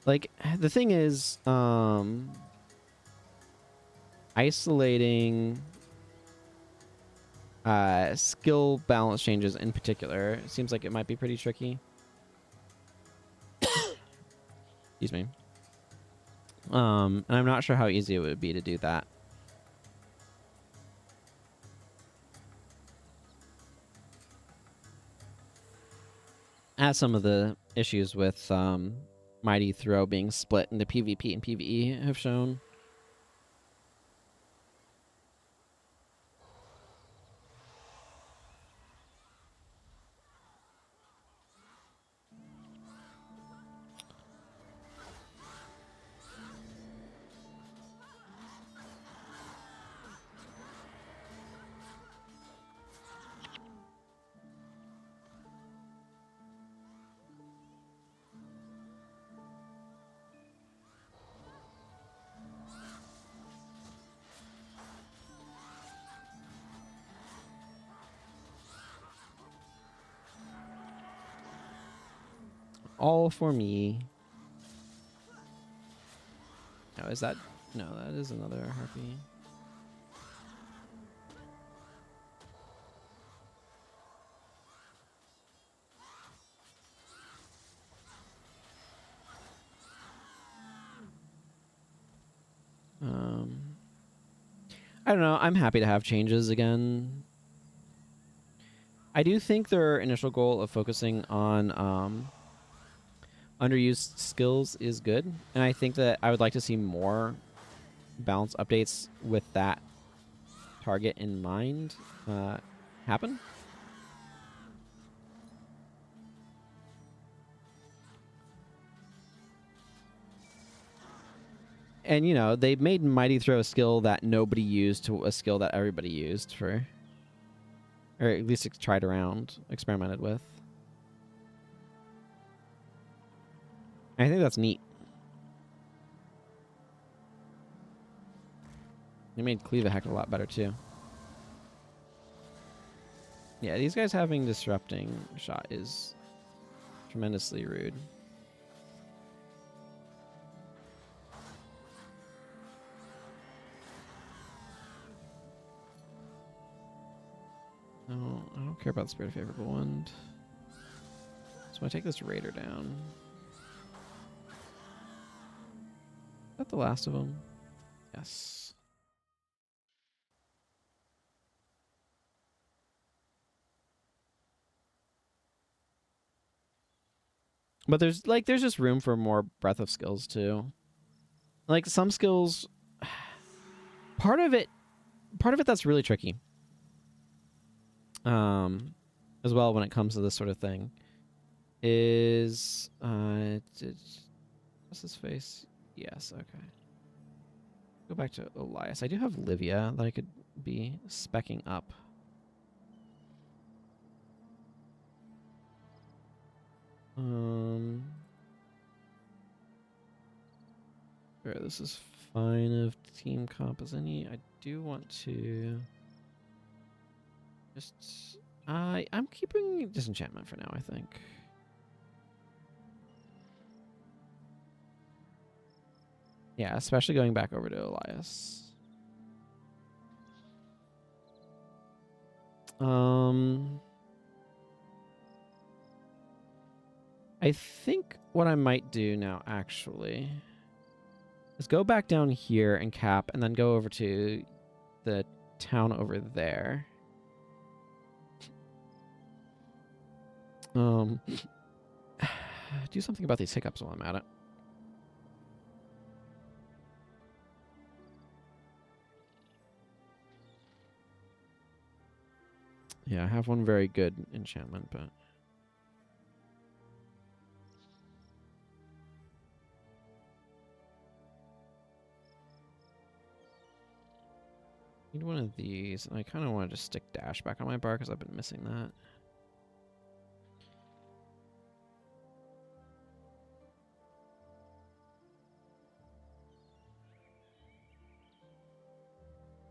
Like, the thing is, isolating skill balance changes in particular seems like it might be pretty tricky. Excuse me. And I'm not sure how easy it would be to do that. As some of the issues with Mighty Throw being split into PvP and PvE have shown. All for me. Oh, is that... No, that is another harpy. I don't know. I'm happy to have changes again. I do think their initial goal of focusing on underused skills is good, and I think that I would like to see more balance updates with that target in mind happen. And, you know, they made Mighty Throw a skill that nobody used to a skill that everybody used for... Or at least tried around, experimented with. I think that's neat. They made Cleave a heck of a lot better, too. Yeah, these guys having Disrupting Shot is tremendously rude. No, I don't care about Spirit of Favorable Wind. So I take this Raider down. Is that the last of them? Yes. But there's just room for more breadth of skills too. Like some skills, part of it that's really tricky. As well when it comes to this sort of thing, is what's his face? Yes, okay. Go back to Elias. I do have Livia that I could be specking up. Sure, this is fine of team comp as any. I do want to just I'm keeping disenchantment for now, I think. Yeah, especially going back over to Elias. I think what I might do now, actually, is go back down here and cap, and then go over to the town over there. Do something about these hiccups while I'm at it. Yeah, I have one very good enchantment, but... need one of these, and I kind of want to just stick dash back on my bar because I've been missing that.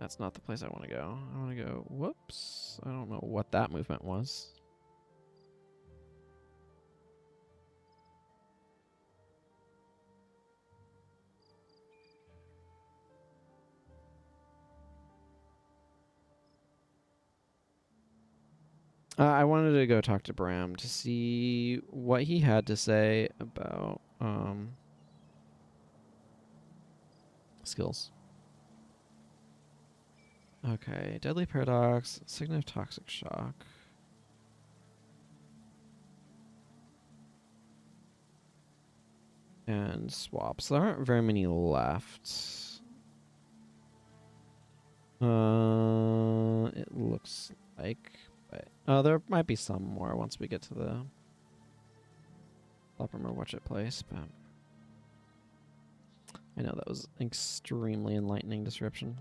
That's not the place I want to go. I want to go, whoops. I don't know what that movement was. I wanted to go talk to Bram to see what he had to say about skills. Okay, Deadly Paradox, Signet of Toxic Shock. And swaps. There aren't very many left. It looks like, but there might be some more once we get to the Floppermer Watch It place, but I know that was an extremely enlightening description.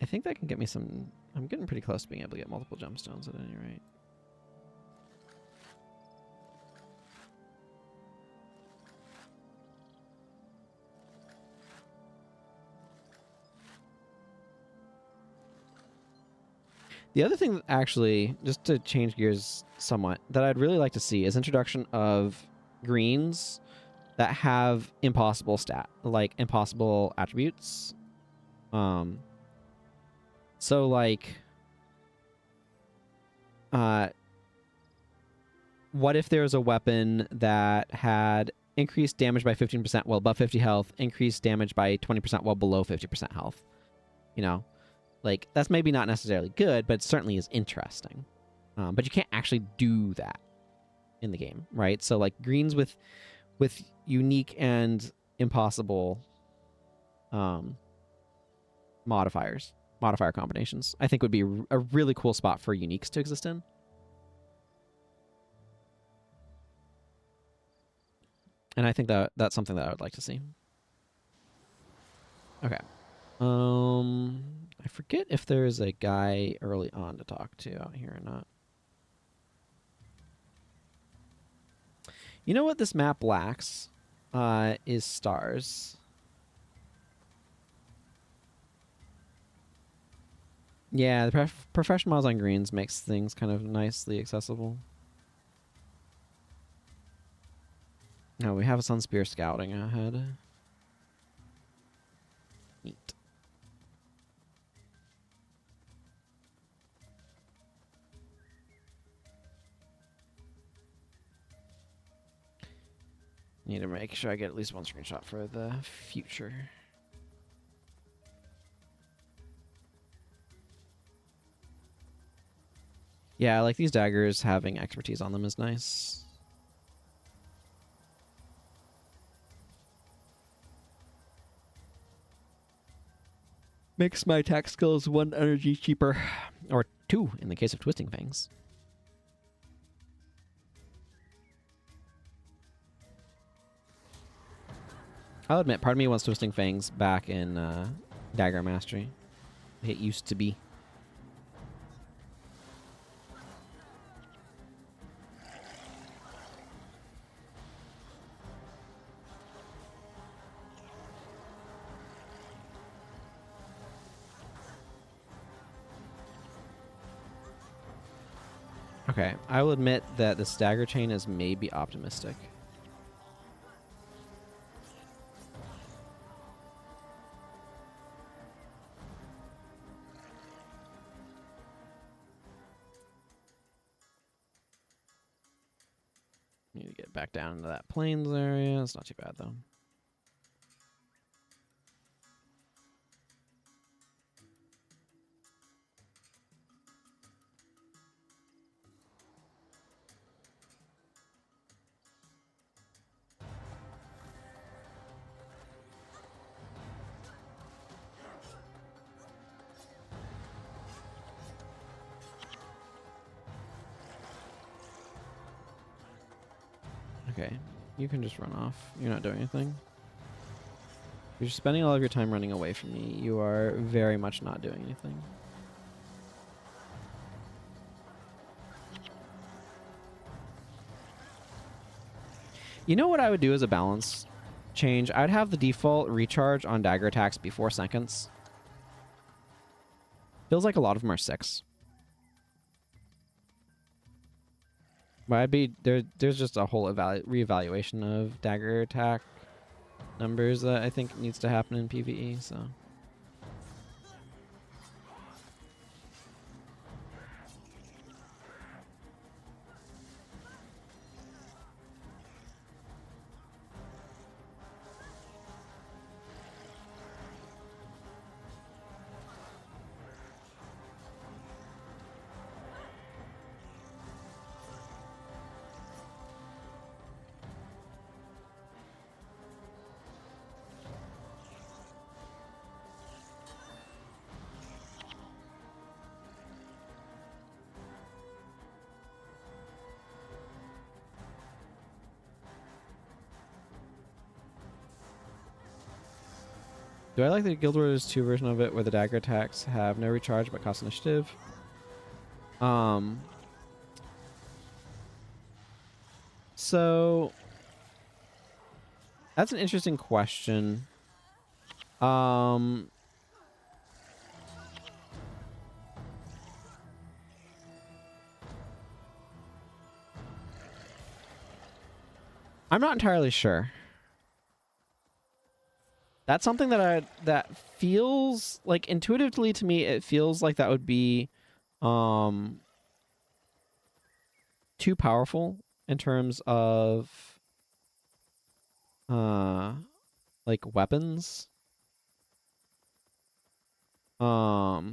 I think that can get me some... I'm getting pretty close to being able to get multiple gemstones at any rate. The other thing that actually, just to change gears somewhat, that I'd really like to see is introduction of greens that have impossible impossible attributes. So like, what if there's a weapon that had increased damage by 15% while above 50 health, increased damage by 20% while below 50% health? You know, like that's maybe not necessarily good, but it certainly is interesting. But you can't actually do that in the game, right? So like greens with unique and impossible modifier combinations, I think would be a really cool spot for uniques to exist in. And I think that that's something that I would like to see. Okay. I forget if there's a guy early on to talk to out here or not. You know what this map lacks? Is stars. Yeah, the professional mods on greens makes things kind of nicely accessible. No, we have a Sun Spear scouting ahead. Neat. Need to make sure I get at least one screenshot for the future. Yeah, like these daggers having expertise on them is nice. Makes my attack skills 1 energy cheaper. Or 2 in the case of Twisting Fangs. I'll admit, part of me wants Twisting Fangs back in Dagger Mastery. It used to be. Okay, I will admit that the stagger chain is maybe optimistic. Need to get back down into that plains area. It's not too bad though. Okay, you can just run off. You're not doing anything. You're spending all of your time running away from me. You are very much not doing anything. You know what I would do as a balance change? I'd have the default recharge on dagger attacks be 4 seconds. Feels like a lot of them are 6. But I'd be there's just a whole reevaluation of dagger attack numbers that I think needs to happen in PvE, so. Do I like the Guild Wars 2 version of it where the dagger attacks have no recharge but cost initiative? So that's an interesting question. I'm not entirely sure. That's something that feels like intuitively to me, it feels like that would be too powerful in terms of like weapons. But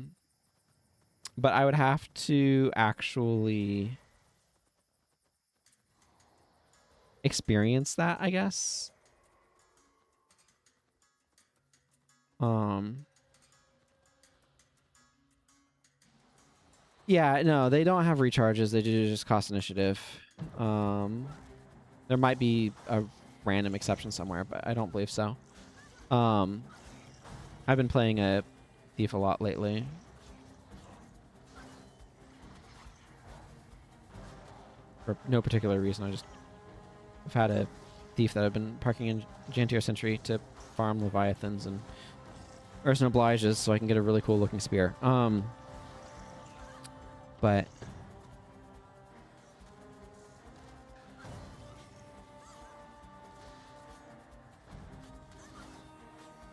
I would have to actually experience that, I guess. Yeah, no, they don't have recharges. They do just cost initiative. There might be a random exception somewhere, but I don't believe so. I've been playing a thief a lot lately. For no particular reason. I've had a thief that I've been parking in Jantier Sentry to farm Leviathans and Urson Obliges so I can get a really cool looking spear. But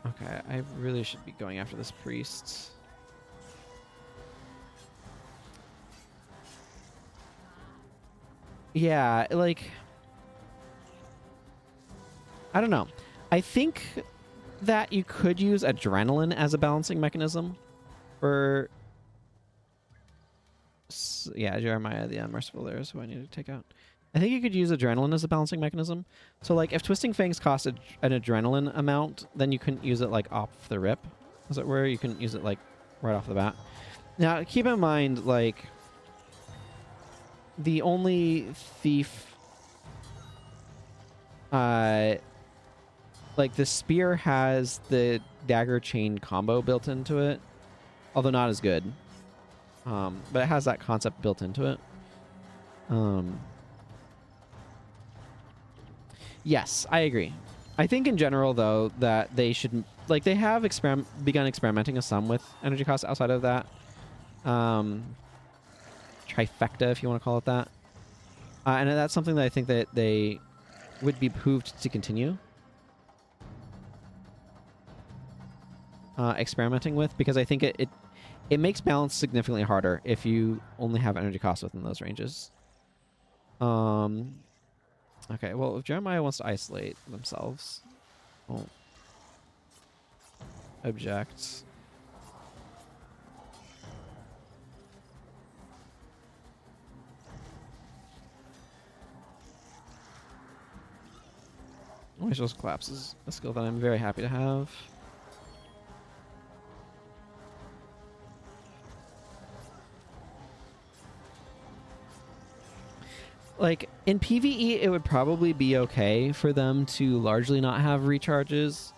okay, I really should be going after this priest. Yeah, like I don't know. I think that you could use adrenaline as a balancing mechanism for Yeah, Jeremiah the Unmerciful there is who I need to take out. I think you could use adrenaline as a balancing mechanism. So like if Twisting Fangs cost an adrenaline amount, then you couldn't use it like off the rip, as it were. You couldn't use it like right off the bat. Now keep in mind, like the only thief, like the spear has the dagger chain combo built into it, although not as good. But it has that concept built into it. Yes, I agree. I think in general, though, that they should, like, they have begun experimenting some with energy costs outside of that trifecta, if you want to call it that. And that's something that I think that they would be behooved to continue experimenting with, because I think it makes balance significantly harder if you only have energy costs within those ranges. Okay, well, if Jeremiah wants to isolate themselves, won't object. Always collapse is a skill that I'm very happy to have. Like, in PvE, it would probably be okay for them to largely not have recharges.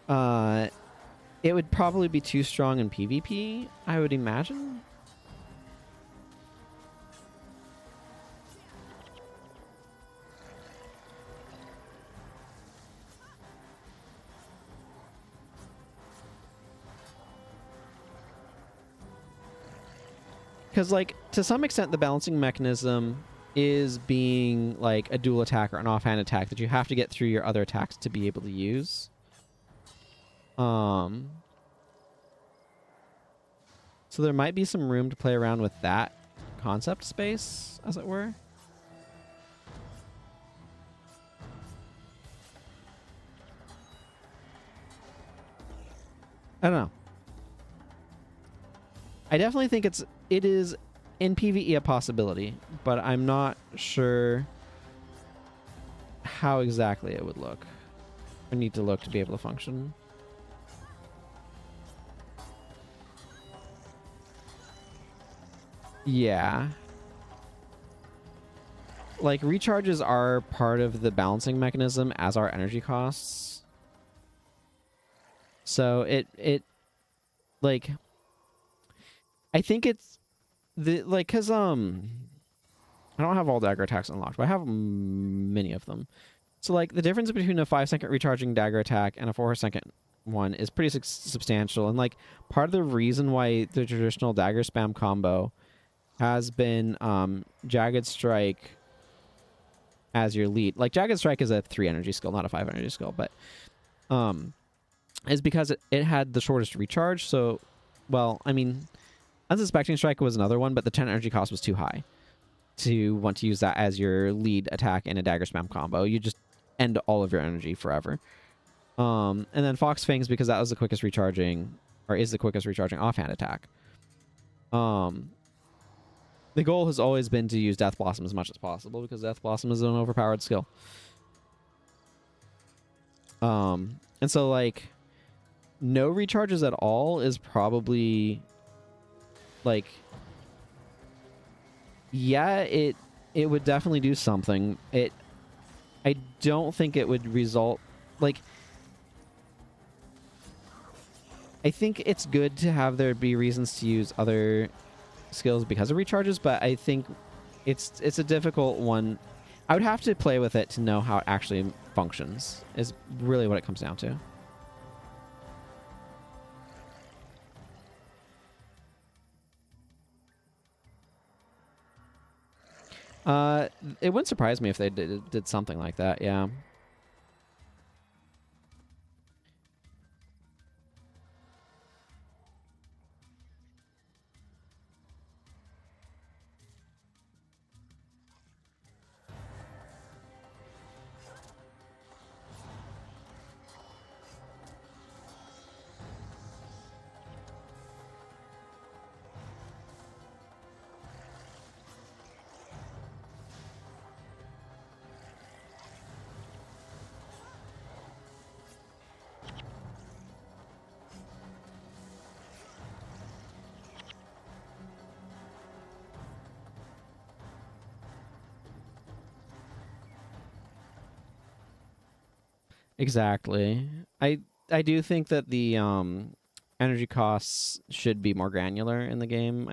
It would probably be too strong in PvP, I would imagine. Because, like, to some extent, the balancing mechanism is being like a dual attack or an offhand attack that you have to get through your other attacks to be able to use. So there might be some room to play around with that concept space, as it were. I don't know. I definitely think it is in PvE a possibility, but I'm not sure how exactly it would look. I need to look to be able to function. Yeah. Like, recharges are part of the balancing mechanism, as are energy costs. So it like, I think it's because I don't have all dagger attacks unlocked, but I have many of them. So like the difference between a 5-second recharging dagger attack and a 4-second one is pretty substantial, and like part of the reason why the traditional dagger spam combo has been Jagged Strike as your lead. Like, Jagged Strike is a 3 energy skill, not a 5 energy skill, but is because it had the shortest recharge. So, well, I mean, Unsuspecting Strike was another one, but the 10 energy cost was too high to want to use that as your lead attack in a dagger spam combo. You just end all of your energy forever. And then Fox Fangs, because that was the quickest recharging, or is the quickest recharging offhand attack. The goal has always been to use Death Blossom as much as possible, because Death Blossom is an overpowered skill. And so, like, no recharges at all is probably, like, yeah, it would definitely do something. I don't think it would result, like, I think it's good to have there be reasons to use other skills because of recharges, but I think it's a difficult one. I would have to play with it to know how it actually functions, is really what it comes down to. It wouldn't surprise me if they did something like that, yeah. Exactly. I do think that the energy costs should be more granular in the game.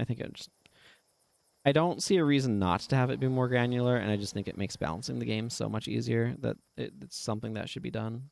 I don't see a reason not to have it be more granular, and I just think it makes balancing the game so much easier that it's something that should be done.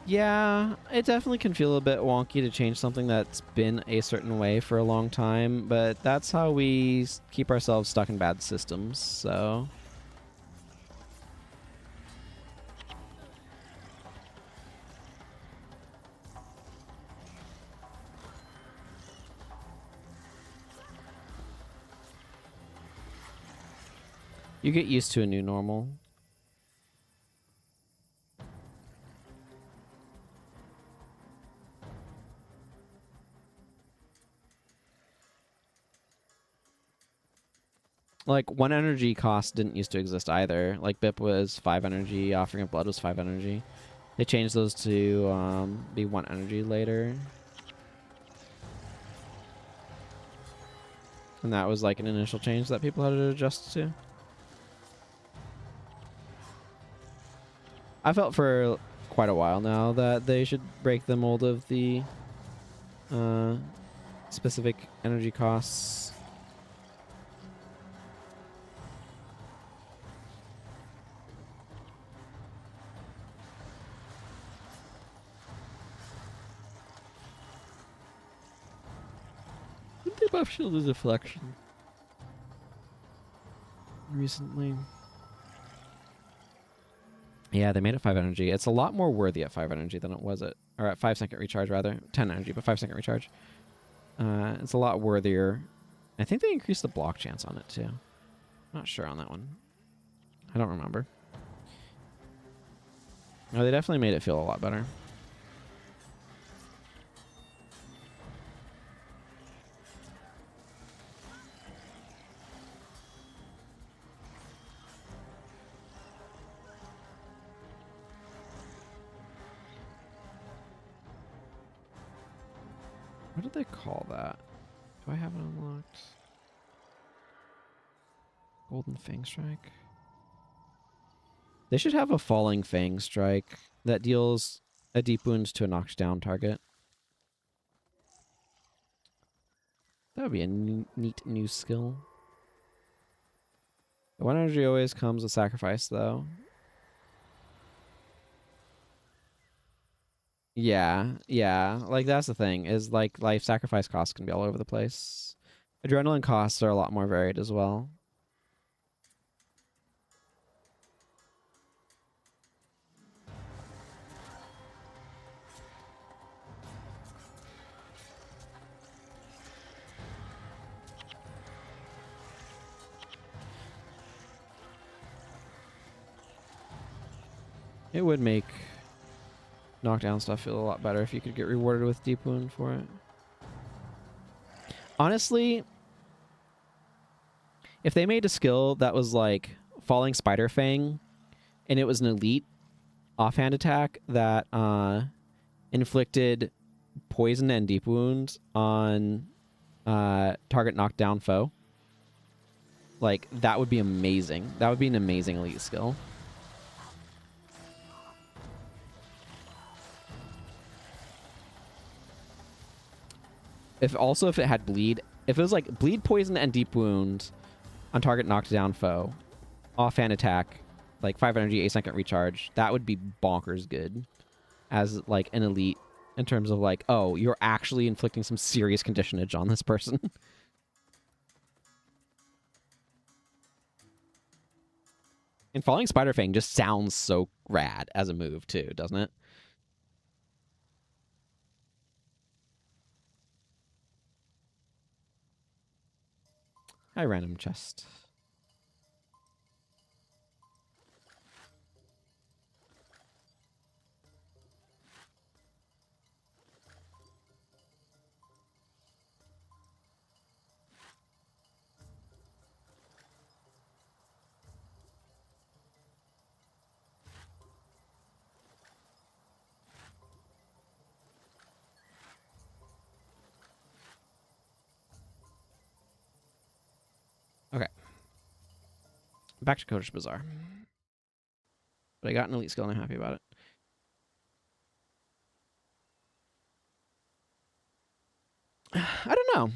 Yeah, it definitely can feel a bit wonky to change something that's been a certain way for a long time, but that's how we keep ourselves stuck in bad systems, so... You get used to a new normal. Like, 1 energy cost didn't used to exist either. Like, BIP was 5 energy, Offering of Blood was 5 energy. They changed those to be 1 energy later. And that was like an initial change that people had to adjust to. I felt for quite a while now that they should break the mold of the specific energy costs. Did they buff shield as deflection recently? Yeah, they made it 5 energy. It's a lot more worthy at 5 energy than it was at 5-second recharge rather. 10 energy, but 5-second recharge. It's a lot worthier. I think they increased the block chance on it too. Not sure on that one. I don't remember. No, they definitely made it feel a lot better. What did they call that? Do I have it unlocked? Golden Fang Strike? They should have a Falling Fang Strike that deals a deep wound to a knocked down target. That would be a neat new skill. The 1 energy always comes with sacrifice, though. Yeah. Like, that's the thing, is, like, life sacrifice costs can be all over the place. Adrenaline costs are a lot more varied as well. It would make knockdown stuff feel a lot better if you could get rewarded with deep wound for it. Honestly, if they made a skill that was like Falling Spider Fang and it was an elite offhand attack that inflicted poison and deep wounds on target knockdown foe, like, that would be amazing. That would be an amazing elite skill. If it had bleed, if it was like bleed, poison, and deep wound on target knocked down foe, offhand attack, like 5 energy, 8-second recharge, that would be bonkers good as like an elite in terms of like, oh, you're actually inflicting some serious conditionage on this person. And Falling Spider Fang just sounds so rad as a move too, doesn't it? Hi, random chest. Okay. Back to Kodesh Bazaar. But I got an elite skill and I'm happy about it. I don't know.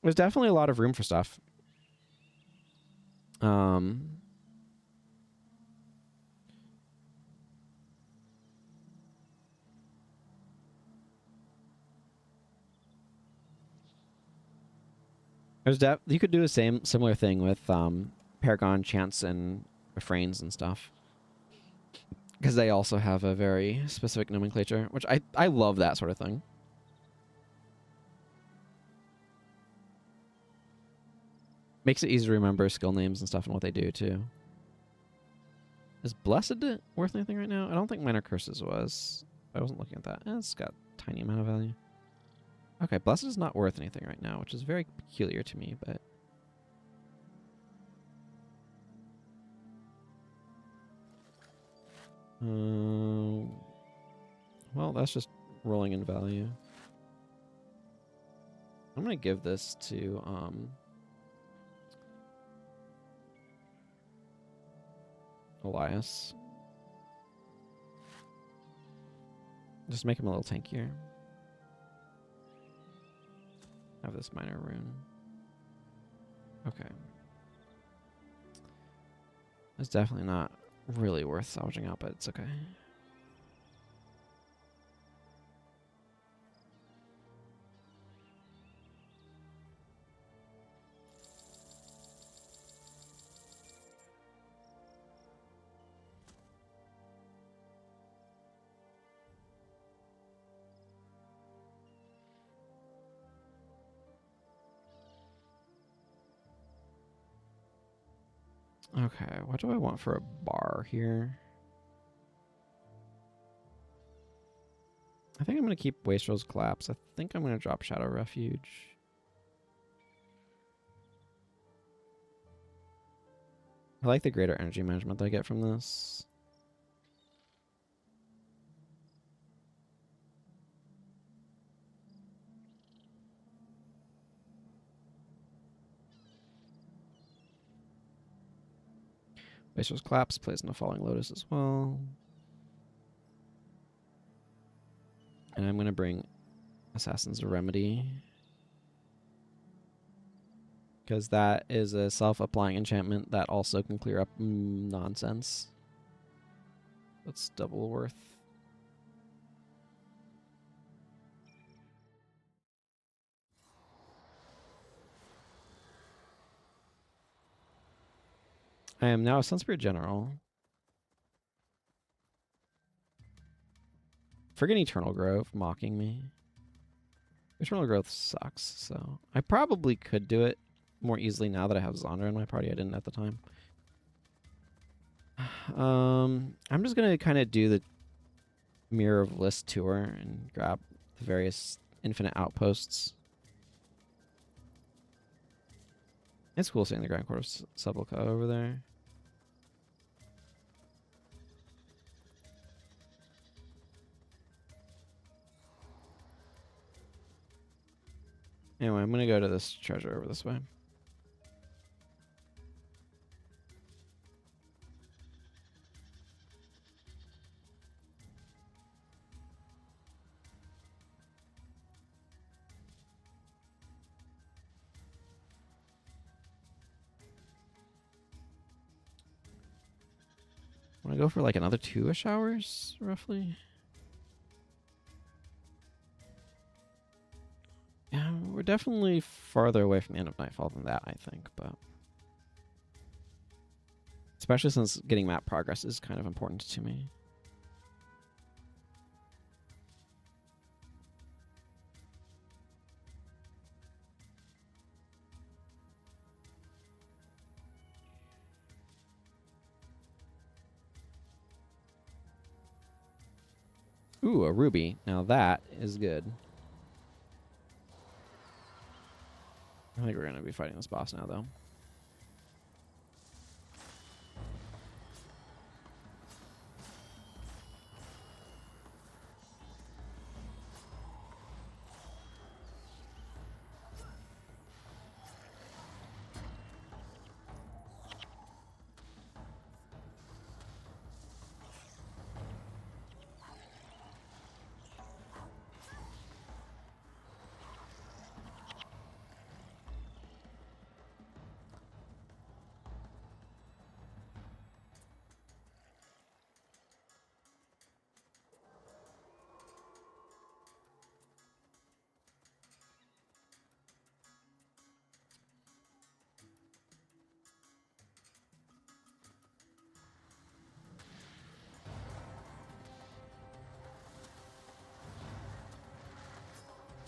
There's definitely a lot of room for stuff. You could do a similar thing with Paragon chants and refrains and stuff, because they also have a very specific nomenclature, which I love that sort of thing. Makes it easy to remember skill names and stuff and what they do too. Is Blessed worth anything right now? I don't think Minor Curses was. I wasn't looking at that. It's got a tiny amount of value. Okay, Blessed is not worth anything right now, which is very peculiar to me, but... well, that's just rolling in value. I'm going to give this to... Elias. Just make him a little tankier. Have this minor rune. Okay. It's definitely not really worth salvaging out, but it's okay. Okay, what do I want for a bar here? I think I'm going to keep Wastrel's Collapse. I think I'm going to drop Shadow Refuge. I like the greater energy management that I get from this. Wastrel's Collapse plays in the Falling Lotus as well. And I'm going to bring Assassin's Remedy, because that is a self-applying enchantment that also can clear up nonsense. That's double worth. I am now a Sunspirit General. Forget Eternal Growth mocking me. Eternal Growth sucks, so I probably could do it more easily now that I have Zondra in my party. I didn't at the time. I'm just gonna kind of do the Mirror of List tour and grab the various infinite outposts. It's cool seeing the Grand Court of Sepulchre over there. Anyway, I'm gonna go to this treasure over this way. Want to go for like another 2-ish hours, roughly? Yeah, we're definitely farther away from the end of Nightfall than that, I think, but... especially since getting map progress is kind of important to me. Ooh, a ruby. Now that is good. I think we're going to be fighting this boss now, though.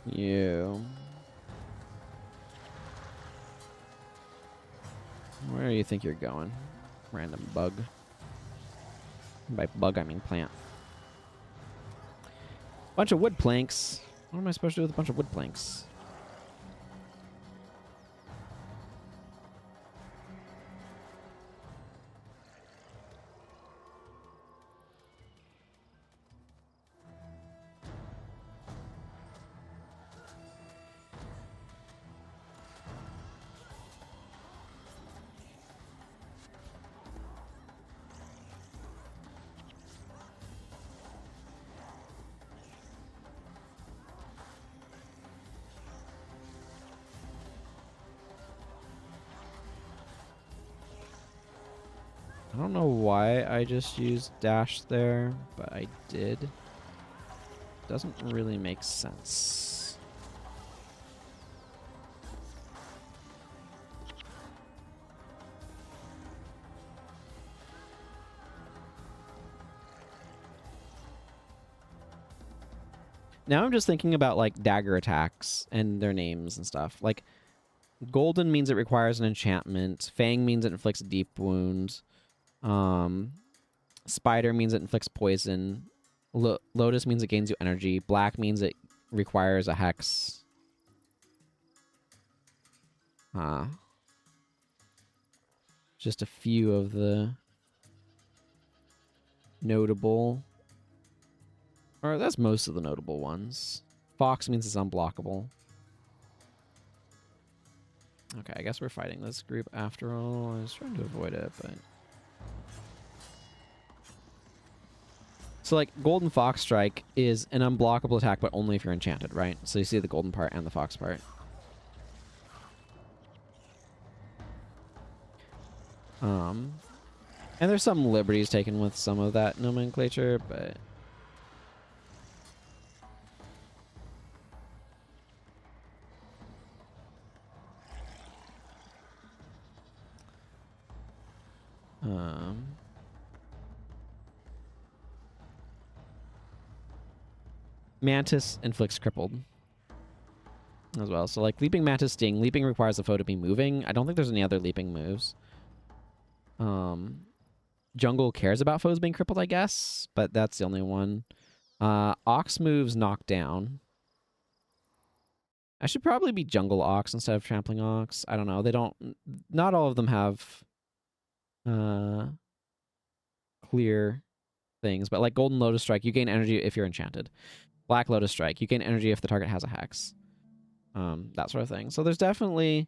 You. Where do you think you're going? Random bug. By bug, I mean plant. Bunch of wood planks. What am I supposed to do with a bunch of wood planks? I don't know why I just used dash there, but I did. Doesn't really make sense. Now I'm just thinking about like dagger attacks and their names and stuff. Like golden means it requires an enchantment. Fang means it inflicts deep wounds. Spider means it inflicts poison. Lotus means it gains you energy. Black means it requires a hex. Just a few of the notable. Or that's most of the notable ones. Fox means it's unblockable. Okay, I guess we're fighting this group after all. I was trying to avoid it, but... So, like, Golden Fox Strike is an unblockable attack, but only if you're enchanted, right? So you see the golden part and the fox part. And there's some liberties taken with some of that nomenclature, but... Mantis inflicts crippled as well. So like Leaping Mantis Sting. Leaping requires the foe to be moving. I don't think there's any other leaping moves. Jungle cares about foes being crippled, I guess, but that's the only one. Ox moves knock down. I should probably be Jungle Ox instead of Trampling Ox. I don't know. They don't... Not all of them have clear things, but like Golden Lotus Strike, you gain energy if you're enchanted. Black Lotus Strike, you gain energy if the target has a hex. That sort of thing. So there's definitely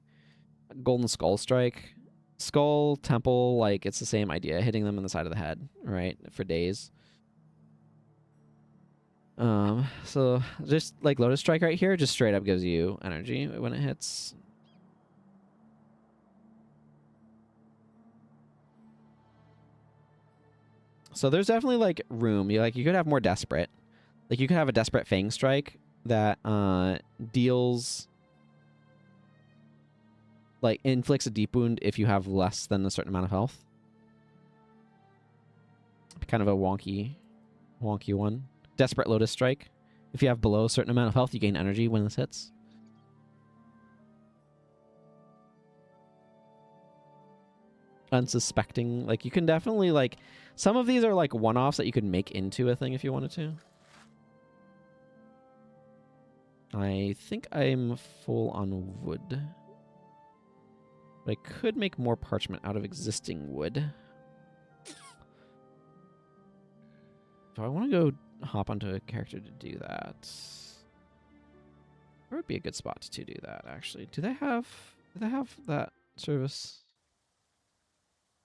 Golden Skull Strike. Skull, Temple, like it's the same idea, hitting them in the side of the head, right, for days. So just like Lotus Strike right here, just straight up gives you energy when it hits. So there's definitely like room. You could have more Desperate. Like you could have a Desperate Fang Strike that deals, like inflicts a deep wound if you have less than a certain amount of health. Kind of a wonky one. Desperate Lotus Strike. If you have below a certain amount of health, you gain energy when this hits. Unsuspecting. Like you can definitely like, some of these are like one-offs that you could make into a thing if you wanted to. I think I'm full on wood. But I could make more parchment out of existing wood. Do I want to go hop onto a character to do that? Where would be a good spot to do that, actually? Do they have that service?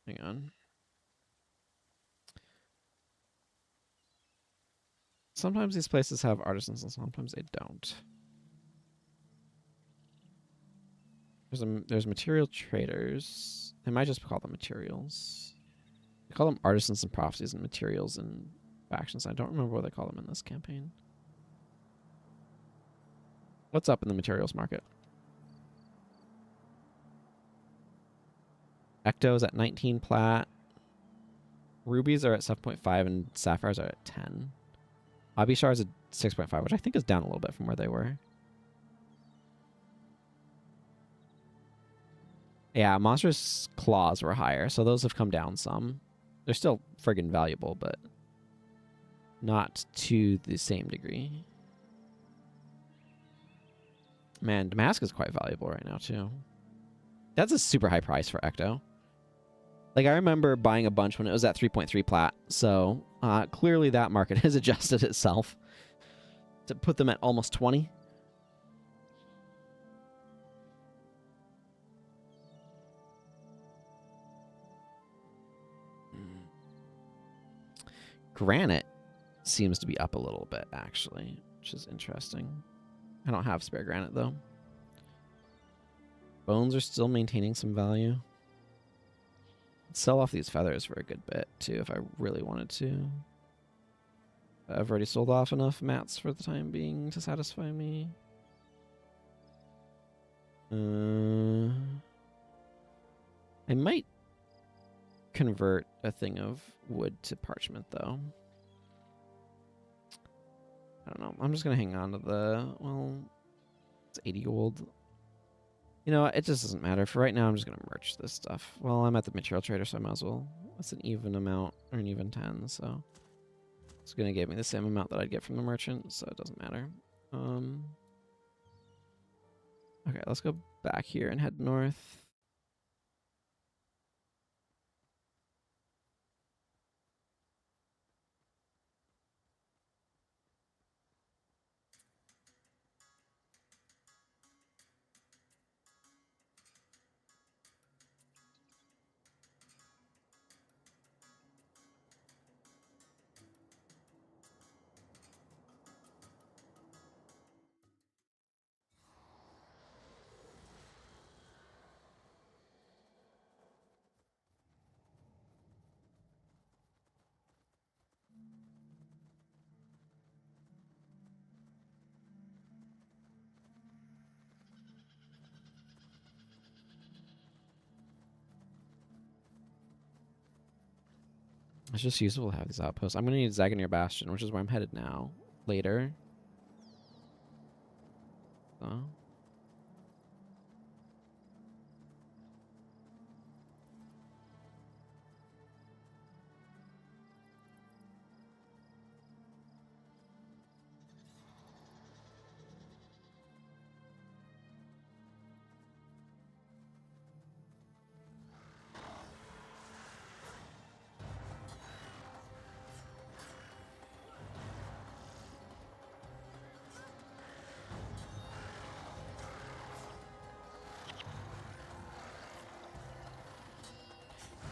Hang on. Sometimes these places have artisans and sometimes they don't. There's material traders. They might just call them materials. They call them artisans and prophecies and materials and factions. I don't remember what they call them in this campaign. What's up in the materials market? Ecto is at 19 plat. Rubies are at 7.5 and sapphires are at 10. Abishar is at 6.5, which I think is down a little bit from where they were. Yeah, monstrous claws were higher, so those have come down some. They're still friggin' valuable, but not to the same degree. Man, Damask is quite valuable right now, too. That's a super high price for Ecto. Like, I remember buying a bunch when it was at 3.3 plat, so clearly that market has adjusted itself to put them at almost 20. Granite seems to be up a little bit, actually, which is interesting. I don't have spare granite, though. Bones are still maintaining some value. I'd sell off these feathers for a good bit, too, if I really wanted to. I've already sold off enough mats for the time being to satisfy me. I might convert a thing of wood to parchment, though. I don't know. I'm just going to hang on to the... Well, it's 80 gold. You know what? It just doesn't matter. For right now, I'm just going to merch this stuff. Well, I'm at the material trader, so I might as well. It's an even amount, or an even 10, so... It's going to give me the same amount that I'd get from the merchant, so it doesn't matter. Okay, let's go back here and head north. It's just useful to have these outposts. I'm going to need Zaganir Bastion, which is where I'm headed now. Later. So.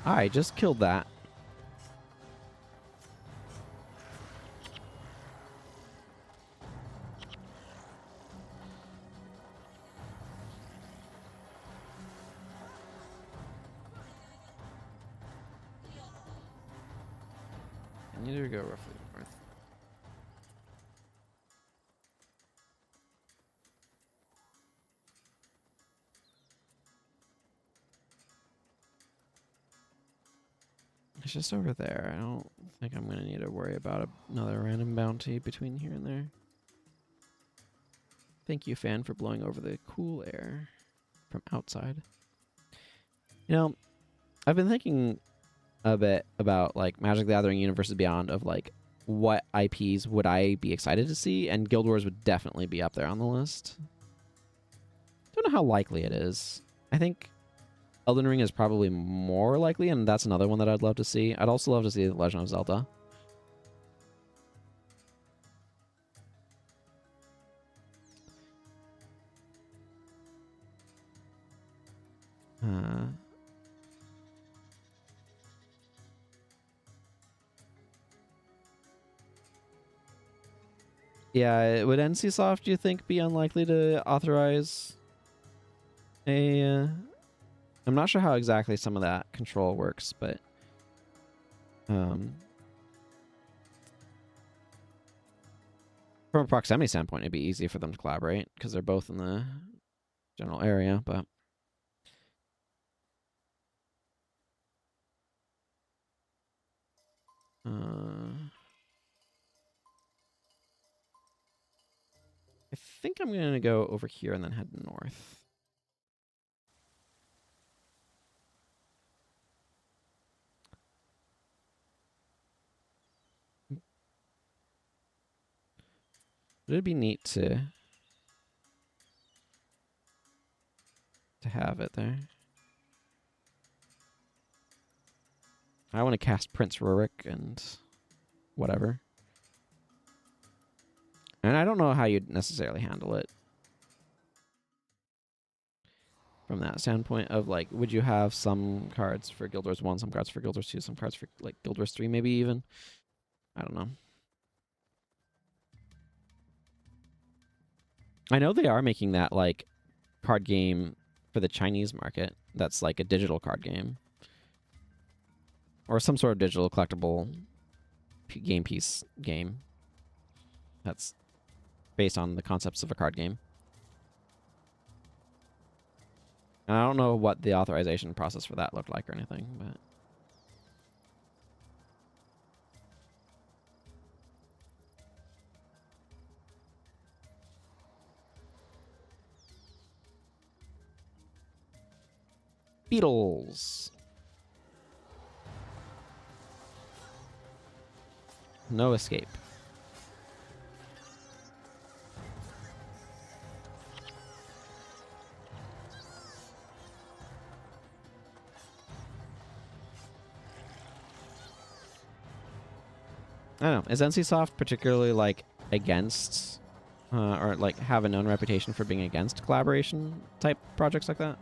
I just killed that. I need to go roughly north. It's just over there. I don't think I'm going to need to worry about another random bounty between here and there. Thank you, fan, for blowing over the cool air from outside. You know, I've been thinking a bit about, like, Magic the Gathering Universes Beyond, of, like, what IPs would I be excited to see, and Guild Wars would definitely be up there on the list. Don't know how likely it is. I think Elden Ring is probably more likely, and that's another one that I'd love to see. I'd also love to see The Legend of Zelda. Yeah, would NCSoft, do you think, be unlikely to authorize a... I'm not sure how exactly some of that control works, but... from a proximity standpoint, it'd be easy for them to collaborate, because they're both in the general area, but... I think I'm going to go over here and then head north. It'd be neat to have it there. I want to cast Prince Rurik and whatever. And I don't know how you'd necessarily handle it. From that standpoint of, like, would you have some cards for Guild Wars 1, some cards for Guild Wars 2, some cards for, like, Guild Wars 3 maybe even? I don't know. I know they are making that, like, card game for the Chinese market. That's, like, a digital card game. Or some sort of digital collectible game piece game. That's based on the concepts of a card game. And I don't know what the authorization process for that looked like or anything, but... Beetles. No escape. I don't know. Is NCSoft particularly, like, against, or, like, have a known reputation for being against collaboration type projects like that?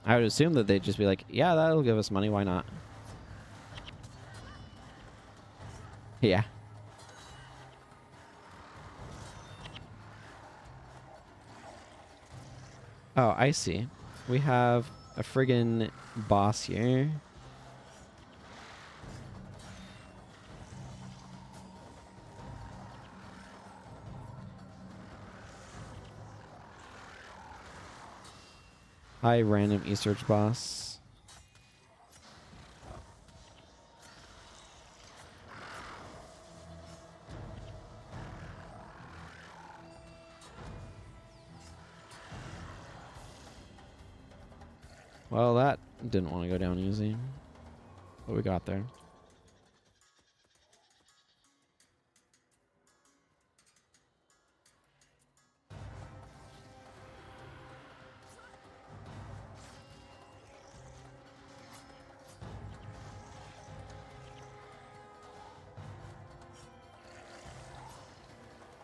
I would assume that they'd just be like, yeah, that'll give us money, why not? Yeah. Oh, I see. We have a friggin' boss here. Hi, random E-Search boss. Well, that didn't want to go down easy. What we got there?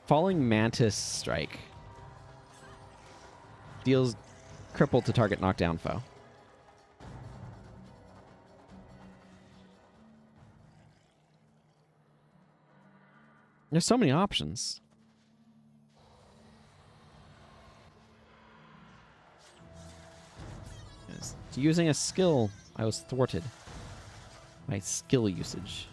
Falling Mantis Strike. Deals cripple to target knockdown foe. There's so many options. Using a skill, I was thwarted. My skill usage.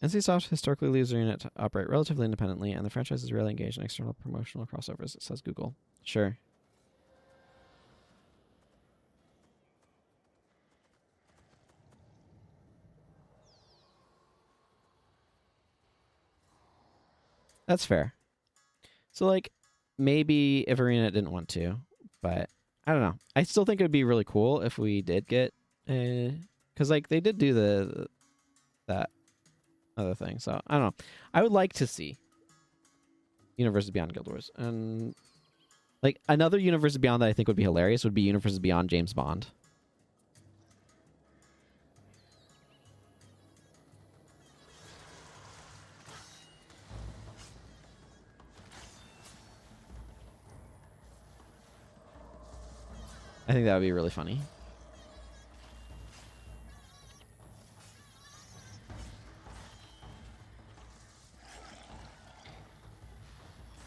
NCSoft historically leaves their unit to operate relatively independently, and the franchise is rarely engaged in external promotional crossovers, it says Google. Sure. That's fair. So, like, maybe if Arena didn't want to, but I don't know. I still think it would be really cool if we did get, because like they did do that other thing. So I don't know. I would like to see Universes Beyond Guild Wars, and like another Universes Beyond that I think would be hilarious would be Universes Beyond James Bond. I think that would be really funny.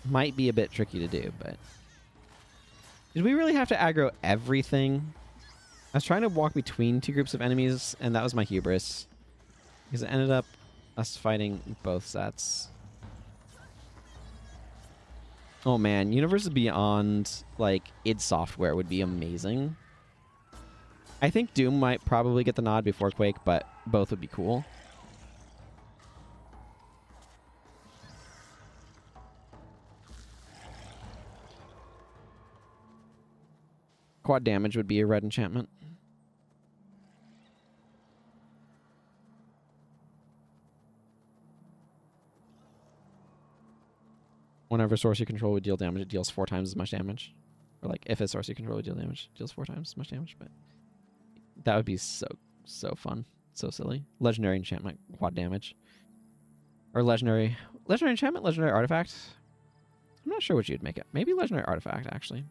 Might be a bit tricky to do, but did we really have to aggro everything? I was trying to walk between two groups of enemies, and that was my hubris, because it ended up us fighting both sets. Oh man, Universes Beyond, like, id Software would be amazing. I think Doom might probably get the nod before Quake, but both would be cool. Quad damage would be a red enchantment. Whenever source you control would deal damage, it deals 4 times as much damage. Or like, if a source you control would deal damage, it deals 4 times as much damage. But that would be so fun. So silly. Legendary enchantment, quad damage. Or legendary enchantment, legendary artifact. I'm not sure what you'd make it. Maybe legendary artifact, actually.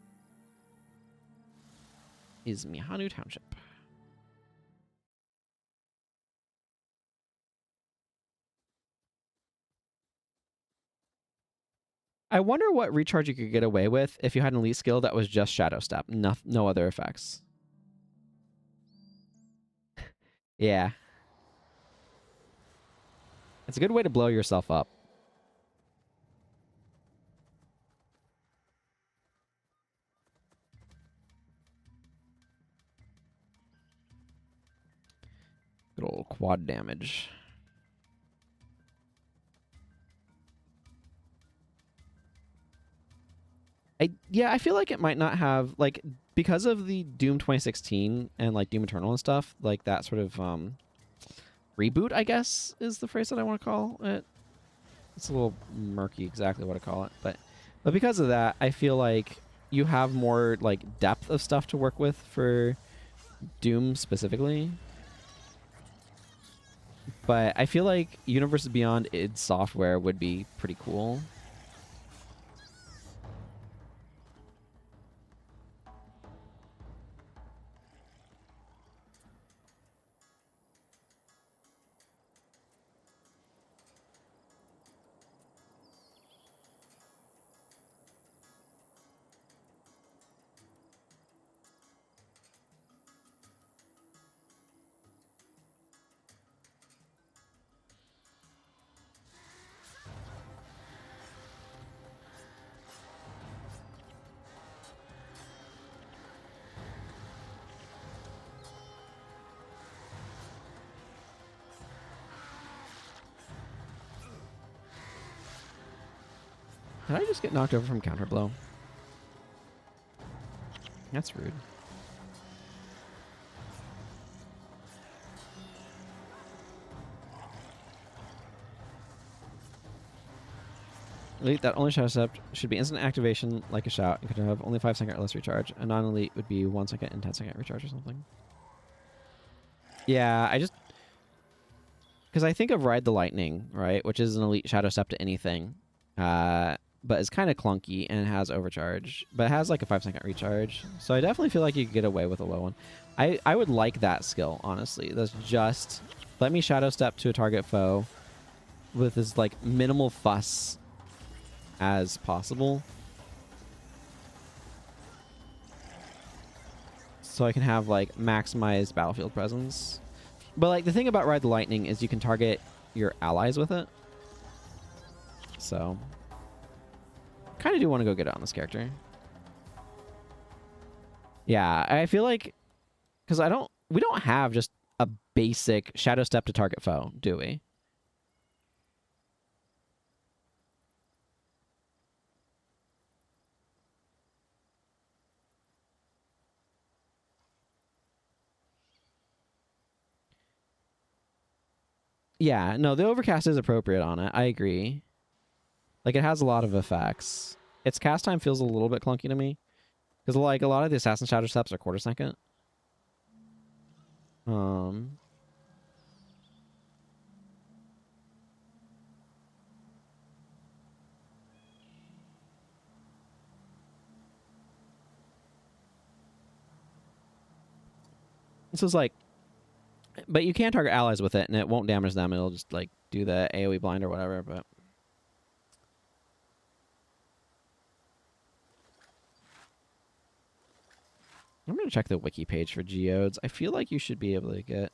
Is Mihanu Township. I wonder what recharge you could get away with if you had an elite skill that was just Shadow Step, no other effects. Yeah. It's a good way to blow yourself up. Good old quad damage. I feel like it might not have, like, because of the Doom 2016 and like Doom Eternal and stuff, like that sort of reboot, I guess, is the phrase that I want to call it. It's a little murky exactly what to call it, but because of that, I feel like you have more like depth of stuff to work with for Doom specifically. But I feel like Universes Beyond id Software would be pretty cool. Did I just get knocked over from counterblow? That's rude. Elite that only Shadow Step should be instant activation like a shout and could have only 5-second or less recharge. A non-elite would be 1 second and 10-second recharge or something. Yeah, I just... Because I think of Ride the Lightning, right? Which is an elite Shadow Step to anything. But it's kind of clunky and it has overcharge. But it has like a 5-second recharge. So I definitely feel like you could get away with a low one. I would like that skill, honestly. That's just... Let me Shadow Step to a target foe with as like minimal fuss as possible. So I can have like maximized battlefield presence. But like the thing about Ride the Lightning is you can target your allies with it. So, kind of do want to go get it on this character. Yeah, I feel like, because we don't have just a basic shadow step to target foe, do we? Yeah, no, the overcast is appropriate on it. I agree. Like, it has a lot of effects. Its cast time feels a little bit clunky to me. Because, like, a lot of the Assassin Shadow Steps are quarter second. This is like, but you can target allies with it, and it won't damage them. It'll just, like, do the AoE blind or whatever, but... I'm going to check the wiki page for geodes. I feel like you should be able to get...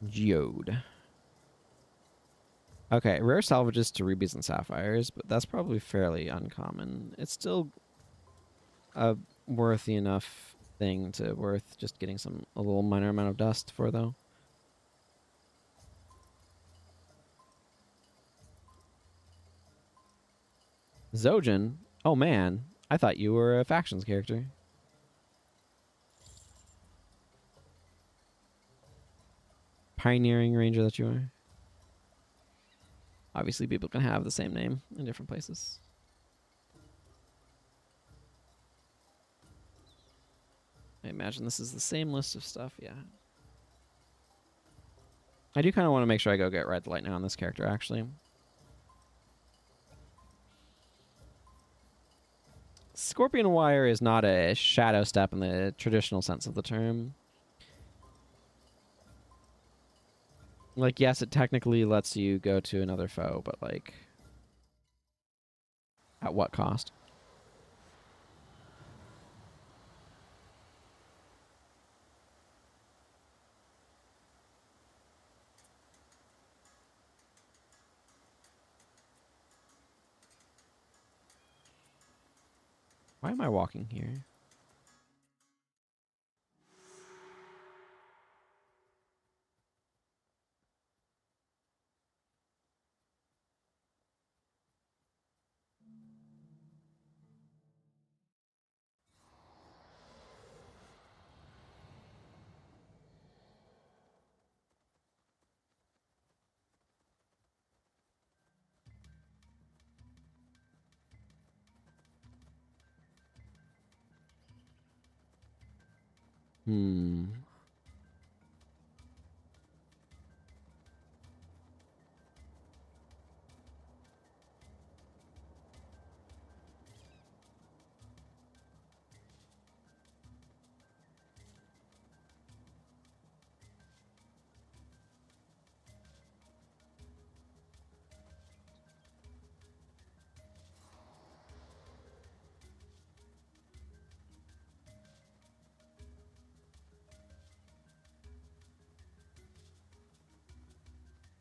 Geode. Okay, rare salvages to rubies and sapphires, but that's probably fairly uncommon. It's still a worthy enough thing to worth just getting a little minor amount of dust for, though. Zojin? Oh man, I thought you were a factions character. Pioneering ranger that you are. Obviously, people can have the same name in different places. I imagine this is the same list of stuff, yeah. I do kind of want to make sure I go get Red Lightning on this character, actually. Scorpion Wire is not a shadow step in the traditional sense of the term. Like, yes, it technically lets you go to another foe, but, like, at what cost? Why am I walking here?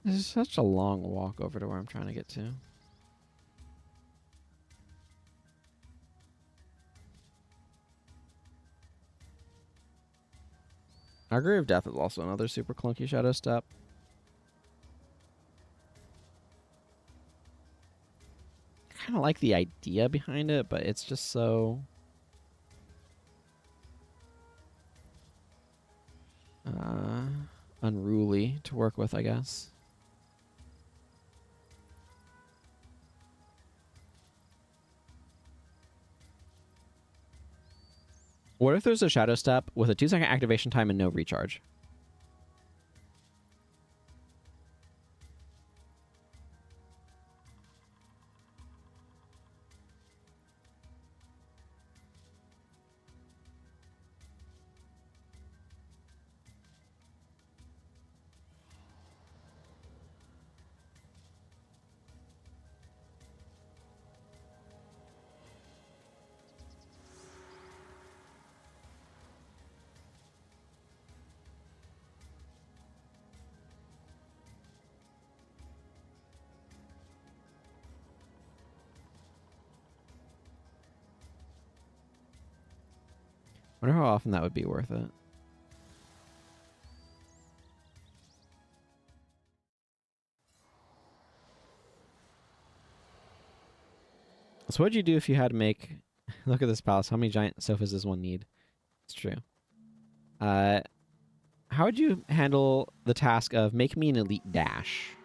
This is such a long walk over to where I'm trying to get to. Margrid of Death is also another super clunky shadow step. I kind of like the idea behind it, but it's just so... unruly to work with, I guess. What if there's a shadow step with a 2-second activation time and no recharge? Wonder how often that would be worth it. So what'd you do if you had to make... Look at this palace. How many giant sofas does one need? It's true. How would you handle the task of make me an elite dash?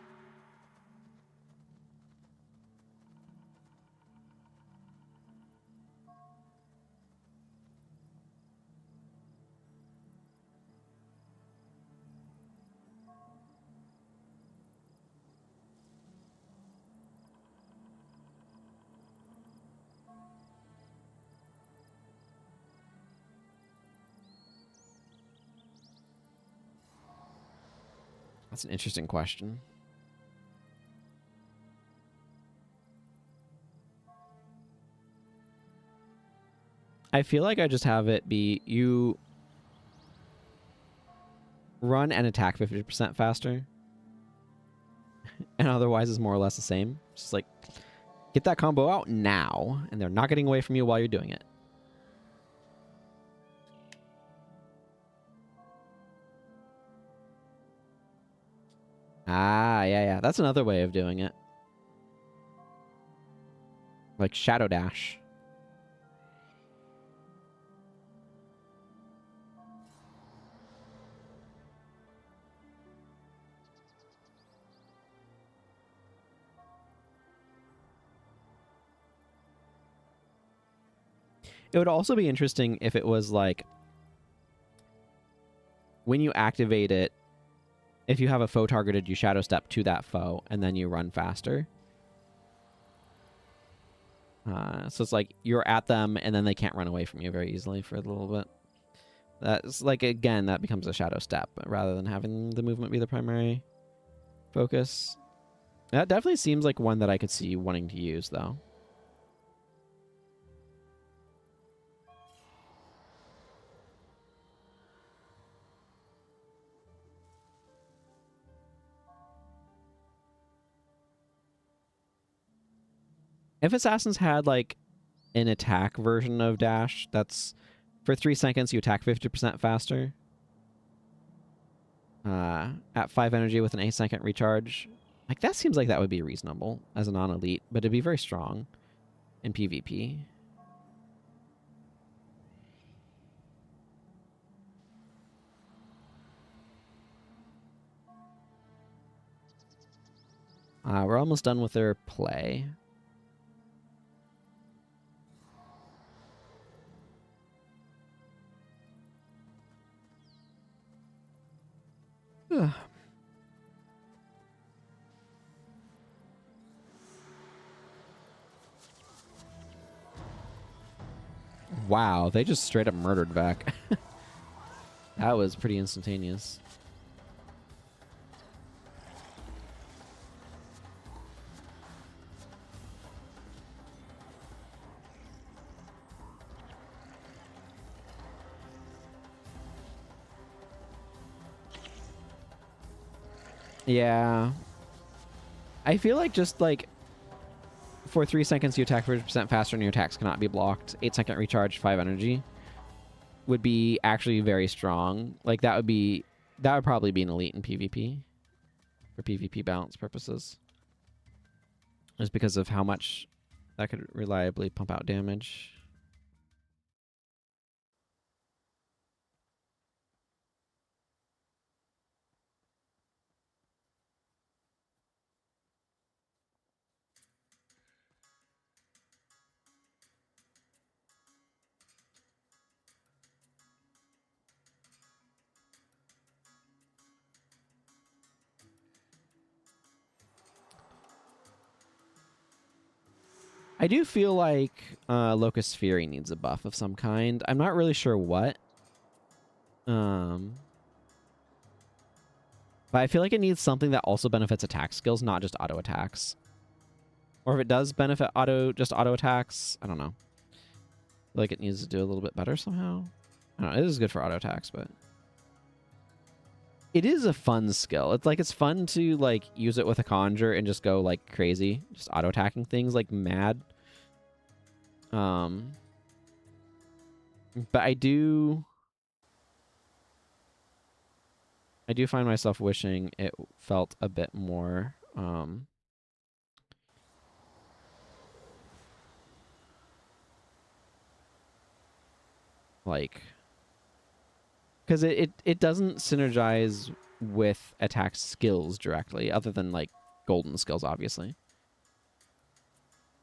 That's an interesting question. I feel like I just have it be you run and attack 50% faster. And otherwise is more or less the same. Just like get that combo out now, and they're not getting away from you while you're doing it. Ah, yeah. That's another way of doing it. Like Shadow Dash. It would also be interesting if it was like when you activate it, if you have a foe targeted, you shadow step to that foe and then you run faster. So it's like you're at them and then they can't run away from you very easily for a little bit. That's like, again, that becomes a shadow step rather than having the movement be the primary focus. That definitely seems like one that I could see wanting to use, though. If Assassins had, like, an attack version of Dash, that's for 3 seconds you attack 50% faster. At 5 energy with an 8-second recharge. Like, that seems like that would be reasonable as a non-elite, but it'd be very strong in PvP. We're almost done with their play. Wow, they just straight up murdered Vac. That was pretty instantaneous. Yeah. I feel like just like for 3 seconds you attack 50% faster and your attacks cannot be blocked. 8-second recharge, 5 energy would be actually very strong. Like that would probably be an elite in PvP for PvP balance purposes. Just because of how much that could reliably pump out damage. I do feel like Locust Fury needs a buff of some kind. I'm not really sure what. But I feel like it needs something that also benefits attack skills, not just auto attacks. Or if it does benefit just auto attacks, I don't know. I feel like it needs to do a little bit better somehow. I don't know, it is good for auto attacks, but it is a fun skill. It's like it's fun to like use it with a conjure and just go like crazy, just auto attacking things like mad. But I do find myself wishing it felt a bit more like, because it doesn't synergize with attack skills directly, other than like golden skills, obviously.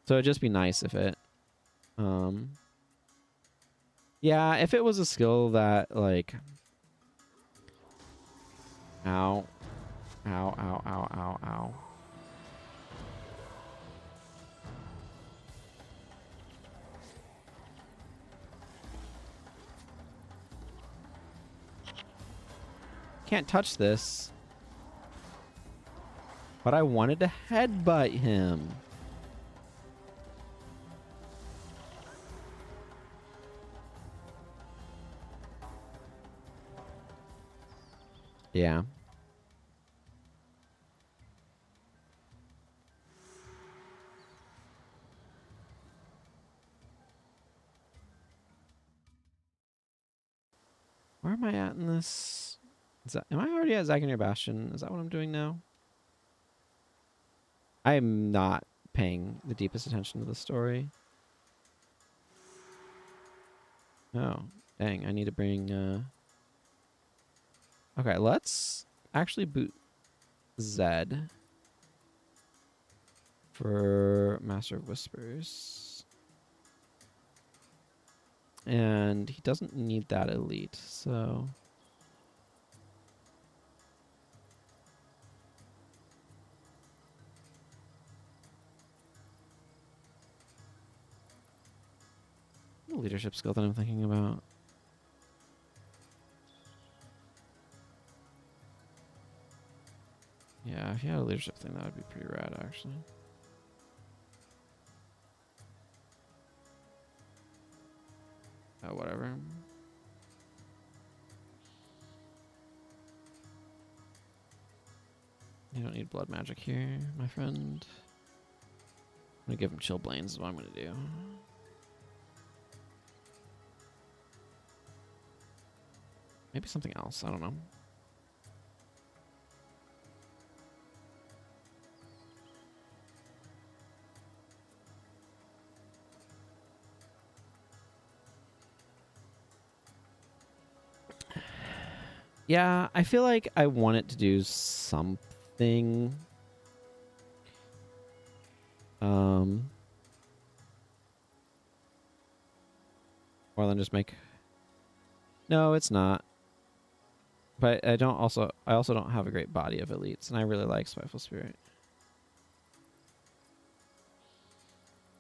So it'd just be nice if it, yeah, if it was a skill that like, ow, ow, ow, ow, ow, ow. Can't touch this. But I wanted to headbutt him. Yeah. Where am I at in this? Am I already at Zaganir Bastion? Is that what I'm doing now? I am not paying the deepest attention to the story. Oh, dang. I need to bring... Okay, let's actually boot Zed for Master of Whispers. And he doesn't need that elite, so... The leadership skill that I'm thinking about. Yeah, if you had a leadership thing, that would be pretty rad, actually. Oh, whatever. You don't need blood magic here, my friend. I'm gonna give him chill blains is what I'm gonna do. Maybe something else, I don't know. Yeah, I feel like I want it to do something. More than just make... No, it's not. But I also don't have a great body of elites, and I really like Spiteful Spirit.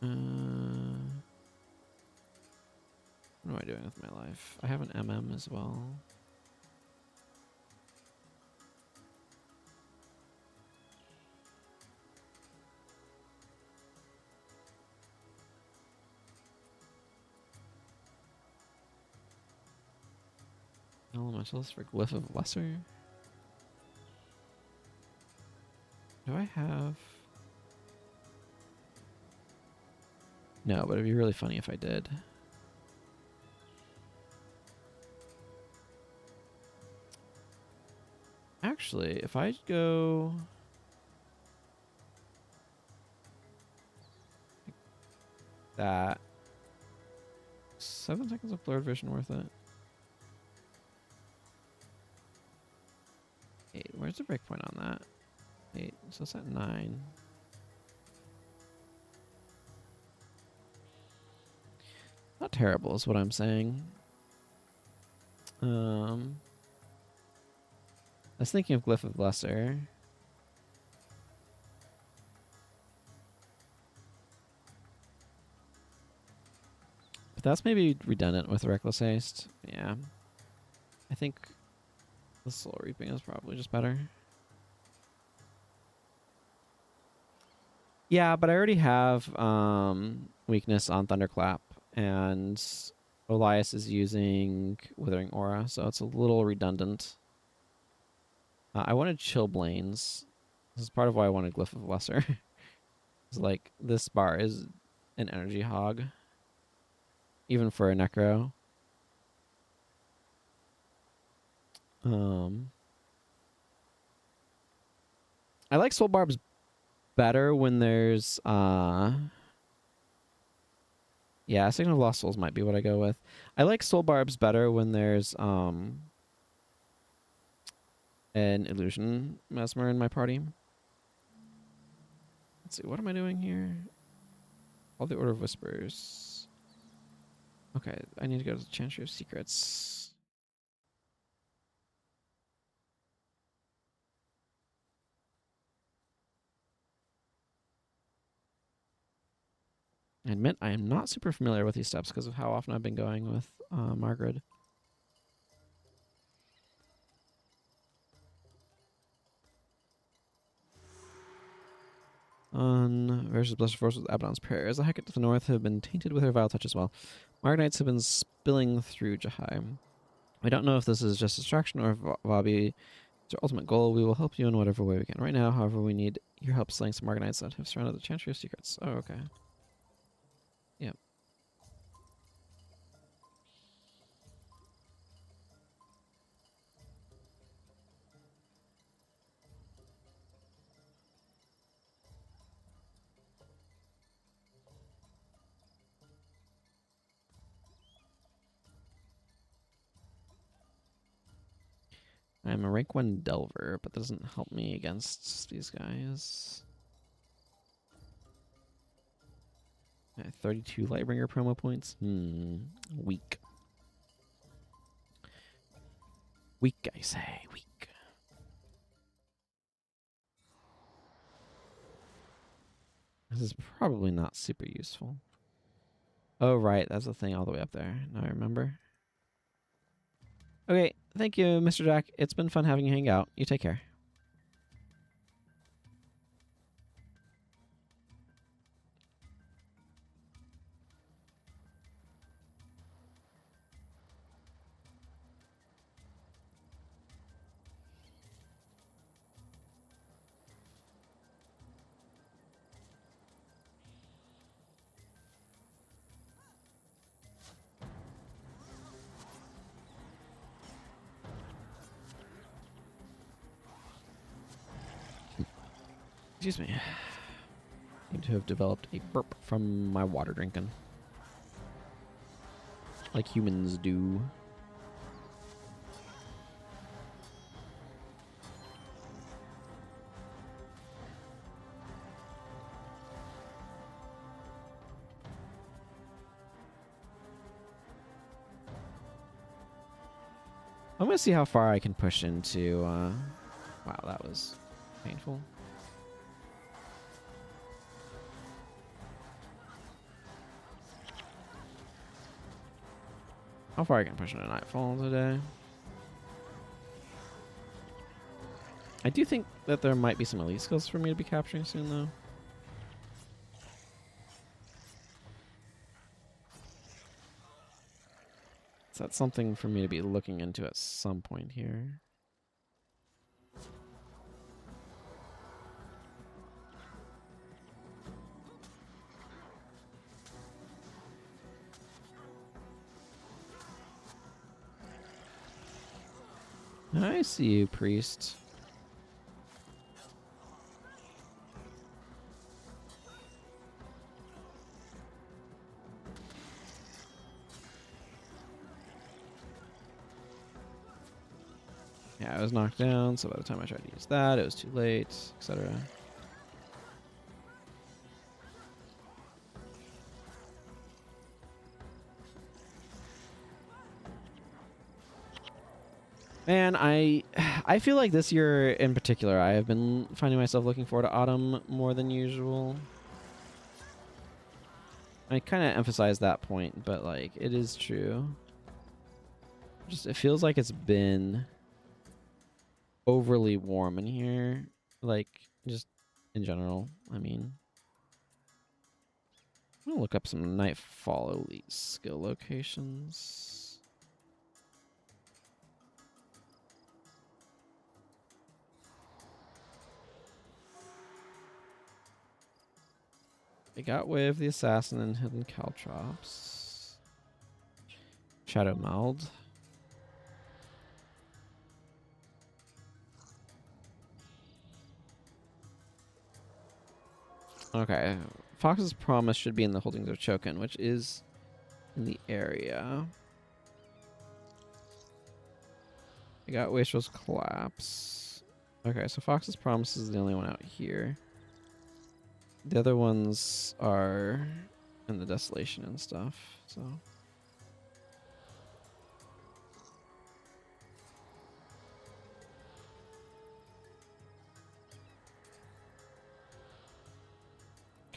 What am I doing with my life? I have an MM as well. Elementalist for Glyph of Lesser. Do I have... No, but it'd be really funny if I did. Actually, if I go... like that... 7 seconds of blurred vision worth it? 8. Where's the breakpoint on that? 8. So it's at 9. Not terrible is what I'm saying. I was thinking of Glyph of Lesser. But that's maybe redundant with Reckless Haste. Yeah. I think the Soul Reaping is probably just better. Yeah, but I already have weakness on Thunderclap, and Elias is using Withering Aura, so it's a little redundant. I wanted Chill Blains. This is part of why I wanted Glyph of Lesser. It's like, this bar is an energy hog, even for a Necro. I like soul barbs better when there's yeah, Signal of Lost Souls might be what I go with. I like soul barbs better when there's an illusion mesmer in my party. Let's see, what am I doing here? All the Order of Whispers. Okay, I need to go to the Chantry of Secrets. I admit I am not super familiar with these steps because of how often I've been going with Margrid. Versus Blessed Force with Abaddon's prayers. The Hecate to the north have been tainted with her vile touch as well. Margrites have been spilling through Jahai. We don't know if this is just distraction or if Vabbi is our ultimate goal. We will help you in whatever way we can. Right now, however, we need your help slaying some Margrites that have surrounded the Chantry of Secrets. Oh, okay. Yep. I'm a rank 1 Delver, but that doesn't help me against these guys. 32 Lightbringer promo points. Weak. Weak, I say. Weak. This is probably not super useful. Oh, right. That's the thing all the way up there. Now I remember. Okay. Thank you, Mr. Jack. It's been fun having you hang out. You take care. Excuse me. I seem to have developed a burp from my water drinking. Like humans do. I'm gonna see how far I can push into, wow, that was painful. How far I can push into Nightfall today. I do think that there might be some elite skills for me to be capturing soon, though. So that's something for me to be looking into at some point here. I see you, priest. Yeah, I was knocked down, so by the time I tried to use that, it was too late, etc. Man, I feel like this year in particular, I have been finding myself looking forward to autumn more than usual. I kind of emphasize that point, but like it is true. Just it feels like it's been overly warm in here, like just in general. I mean, I'm gonna look up some Nightfall elite skill locations. They got Wave, the Assassin, and Hidden Caltrops. Shadow Meld. Okay. Fox's Promise should be in the Holdings of Chokin, which is in the area. I got Wastrel's Collapse. Okay, so Fox's Promise is the only one out here. The other ones are in the Desolation and stuff, so...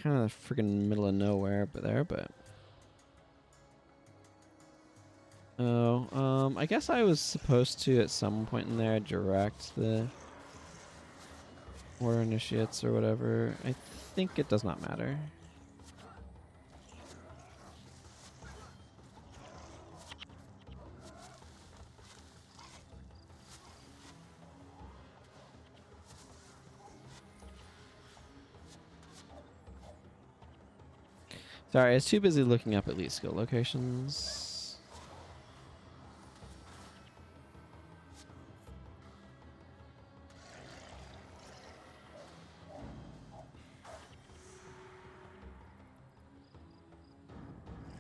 Kind of the freaking middle of nowhere, but... Oh, I guess I was supposed to, at some point in there, direct the Order Initiates or whatever. I think it does not matter. Sorry, I was too busy looking up elite skill locations.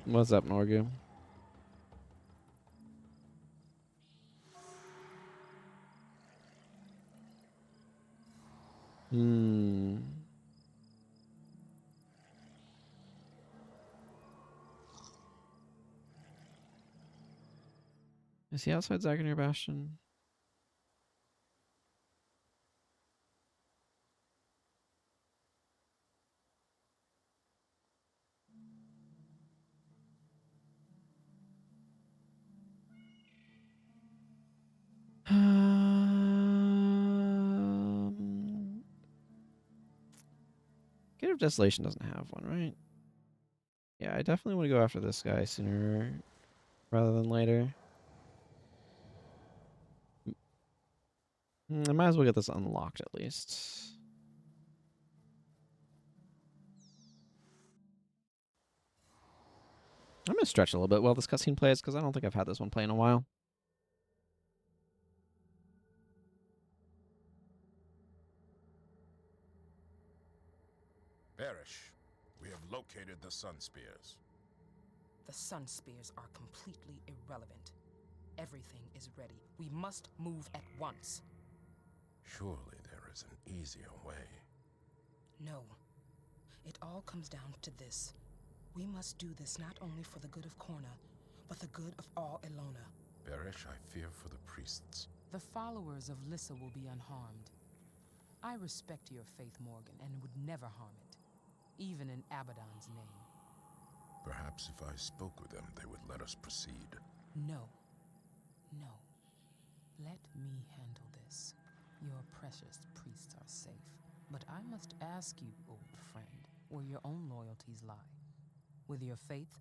What's up, Norgu? Is he outside Zaganir Bastion? Gate of Desolation doesn't have one, right? Yeah, I definitely want to go after this guy sooner rather than later. I might as well get this unlocked at least. I'm going to stretch a little bit while this cutscene plays because I don't think I've had this one play in a while. Barish, we have located the Sun Spears. The Sun Spears are completely irrelevant. Everything is ready. We must move at once. Surely there is an easier way. No. It all comes down to this. We must do this not only for the good of Korna, but the good of all Elona. Barish, I fear for the priests. The followers of Lissa will be unharmed. I respect your faith, Morgan, and would never harm it, even in Abaddon's name. Perhaps if I spoke with them, they would let us proceed. No. No. Let me handle this. Your precious priests are safe. But I must ask you, old friend, where your own loyalties lie. With your faith,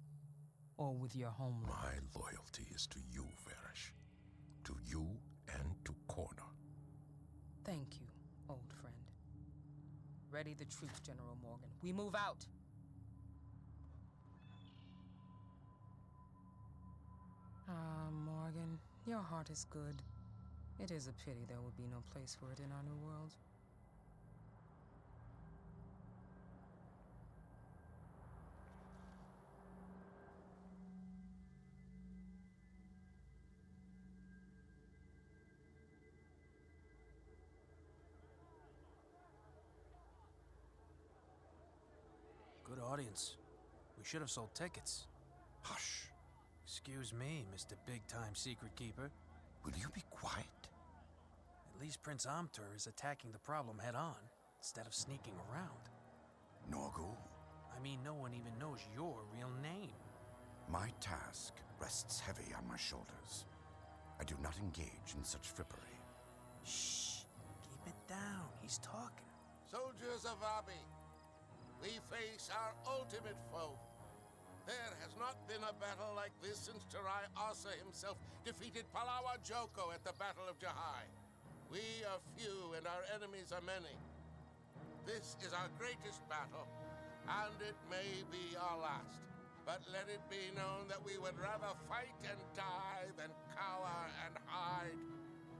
or with your homeland? My loyalty is to you, Varish. To you and to Korna. Thank you, old friend. Ready the troops, General Morgan. We move out! Ah, Morgan, your heart is good. It is a pity there would be no place for it in our new world. Good audience. We should have sold tickets. Hush. Excuse me, Mr. Big-Time Secret Keeper. Will you be quiet? At least Prince Amtur is attacking the problem head-on, instead of sneaking around. Norgu, I mean, no one even knows your real name. my task rests heavy on my shoulders. I do not engage in such frippery. Shh! Keep it down. He's talking. Soldiers of Vabbi, we face our ultimate foe. There has not been a battle like this since Tarai Asa himself defeated Palawa Joko at the Battle of Jahai. We are few and our enemies are many. This is our greatest battle, and it may be our last. But let it be known that we would rather fight and die than cower and hide.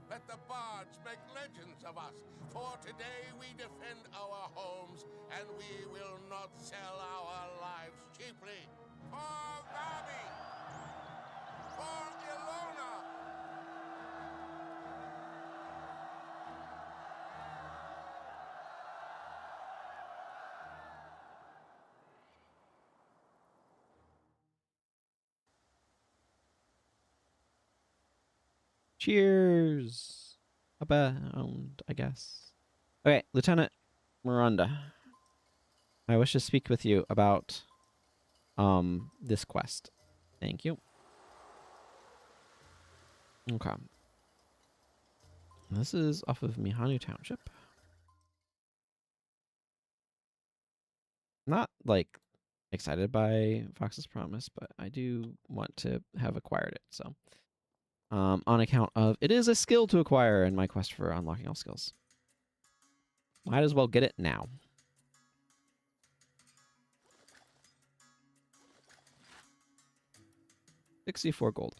Let the bards make legends of us, for today we defend our homes, and we will not sell our lives cheaply. For Vabbi! For Ilona! Cheers. Abound, I guess. Okay, Lieutenant Miranda. I wish to speak with you about this quest. Thank you. Okay. This is off of Mihanu Township. Not like excited by Fox's Promise, but I do want to have acquired it. So, on account of it is a skill to acquire in my quest for unlocking all skills. Might as well get it now. $64 gold.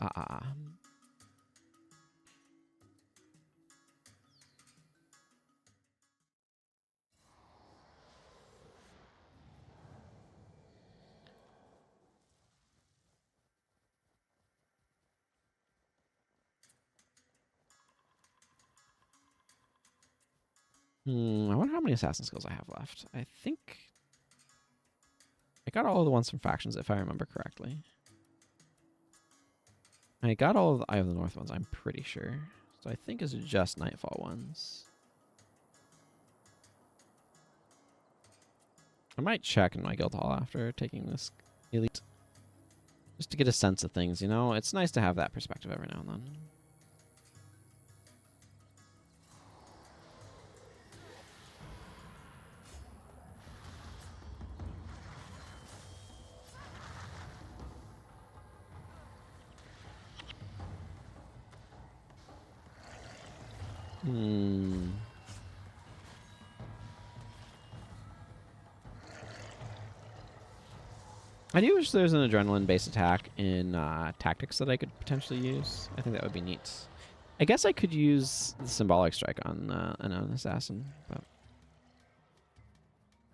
I wonder how many assassin skills I have left. I think I got all the ones from factions, if I remember correctly. I got all of the Eye of the North ones, I'm pretty sure. So I think it's just Nightfall ones. I might check in my guild hall after taking this elite. Just to get a sense of things, you know? It's nice to have that perspective every now and then. I do wish there's an adrenaline-based attack in tactics that I could potentially use. I think that would be neat. I guess I could use the symbolic strike on an assassin, but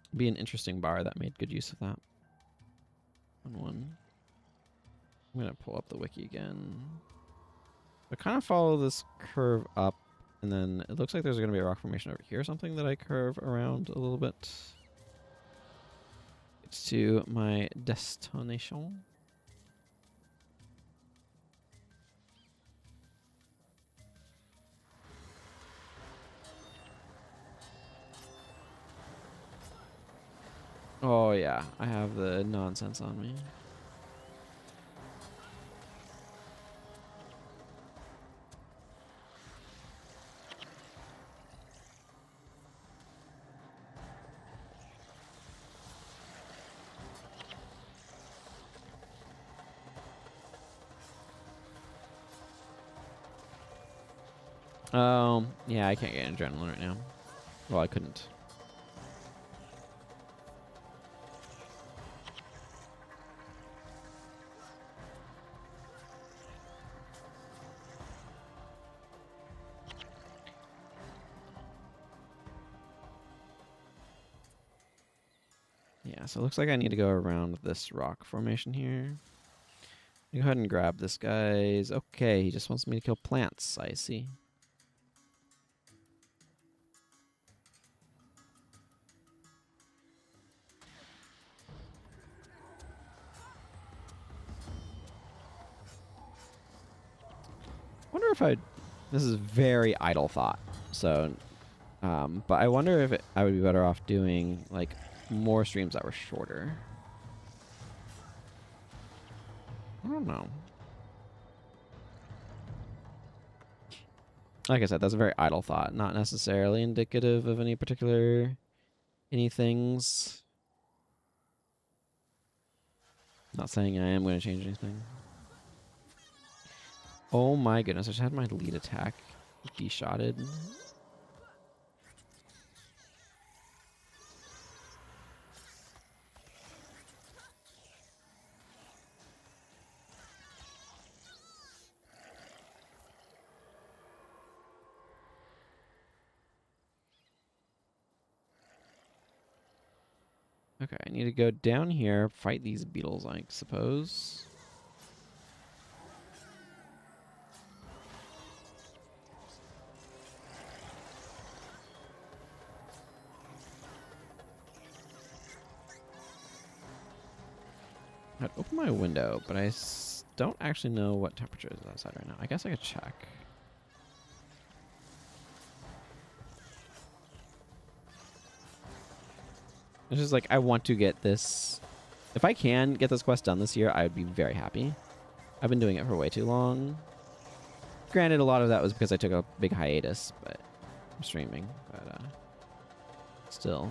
it'd be an interesting bar that made good use of that. I'm gonna pull up the wiki again. I kind of follow this curve up, and then it looks like there's gonna be a rock formation over here or something that I curve around a little bit. It's to my destination. Oh yeah, I have the nonsense on me. Yeah, I can't get adrenaline right now. Well, I couldn't. Yeah, so it looks like I need to go around this rock formation here. Go ahead and grab this guy's. Okay, he just wants me to kill plants. I see. Wonder if I'd. This is very idle thought. So, but I wonder if I would be better off doing like more streams that were shorter. I don't know. Like I said, that's a very idle thought, not necessarily indicative of any particular anythings. Not saying I am going to change anything. Oh my goodness, I just had my lead attack de-shotted. Okay, I need to go down here, fight these beetles, I suppose. I'd open my window, but I don't actually know what temperature is outside right now. I guess I could check. It's just like, I want to get this. If I can get this quest done this year, I would be very happy. I've been doing it for way too long. Granted, a lot of that was because I took a big hiatus, but I'm streaming. But still.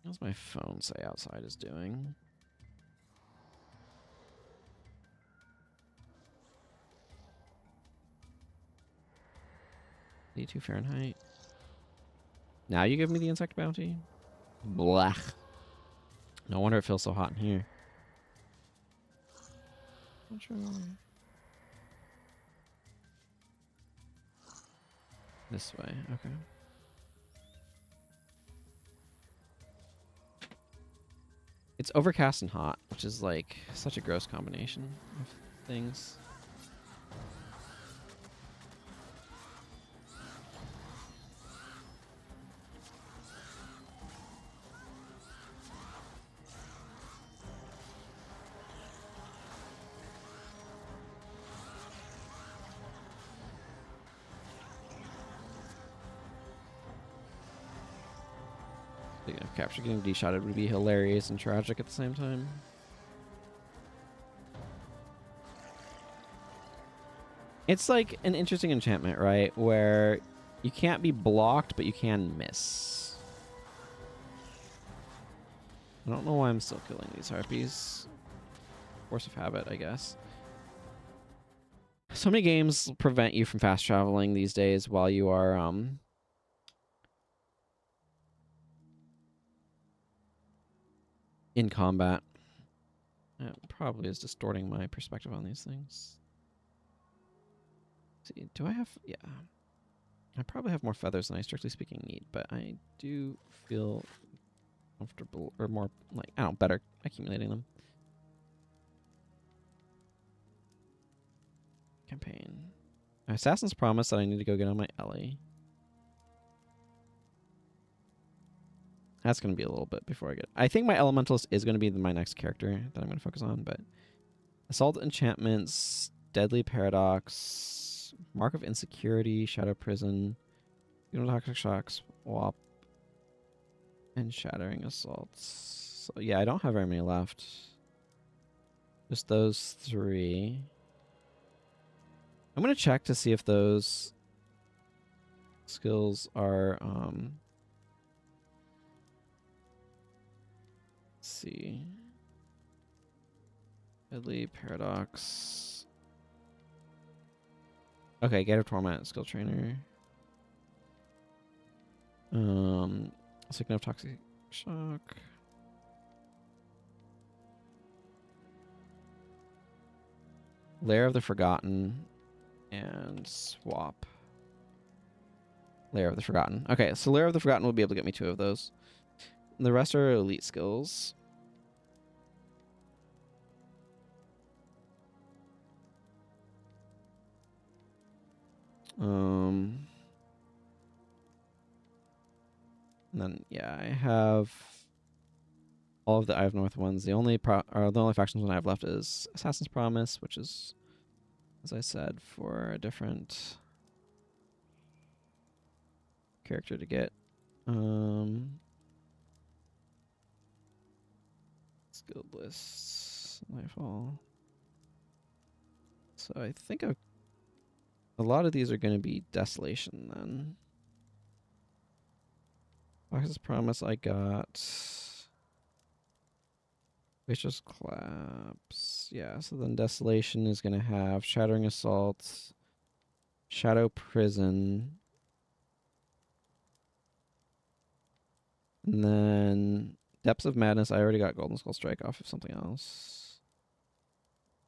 What does my phone say outside is doing? $82 Fahrenheit. Now you give me the insect bounty? Blech. No wonder it feels so hot in here. Not sure. This way, okay. It's overcast and hot, which is like such a gross combination of things. Speaking of capture, getting D-shotted would be hilarious and tragic at the same time. It's like an interesting enchantment, right? Where you can't be blocked, but you can miss. I don't know why I'm still killing these harpies. Force of habit, I guess. So many games prevent you from fast traveling these days while you are in combat. It probably is distorting my perspective on these things. Let's see, do I have... Yeah. I probably have more feathers than I strictly speaking need, but I do feel comfortable, or more, like, I don't know, better accumulating them. Campaign. Assassin's Promise that I need to go get on my Ellie. That's going to be a little bit before I get... I think my Elementalist is going to be my next character that I'm going to focus on, but... Assault Enchantments, Deadly Paradox, Mark of Insecurity, Shadow Prison, Toxic Shocks, Swap, and Shattering Assaults. So yeah, I don't have very many left. Just those three. I'm going to check to see if those skills are... Let's see. Deadly Paradox. Okay, Gate of Torment, Skill Trainer. Signal of Toxic Shock. Lair of the Forgotten. And Swap. Lair of the Forgotten. Okay, so Lair of the Forgotten will be able to get me 2 of those. The rest are elite skills. And then yeah, I have all of the Eye of North ones. The only factions one I have left is Assassin's Promise, which is, as I said, for a different character to get. Skilled lists, Nightfall. So I think a lot of these are going to be Desolation then. Fox's Promise I got. Vicious Collapse. Yeah, so then Desolation is going to have Shattering Assault, Shadow Prison, and then Depths of Madness. I already got Golden Skull Strike off of something else.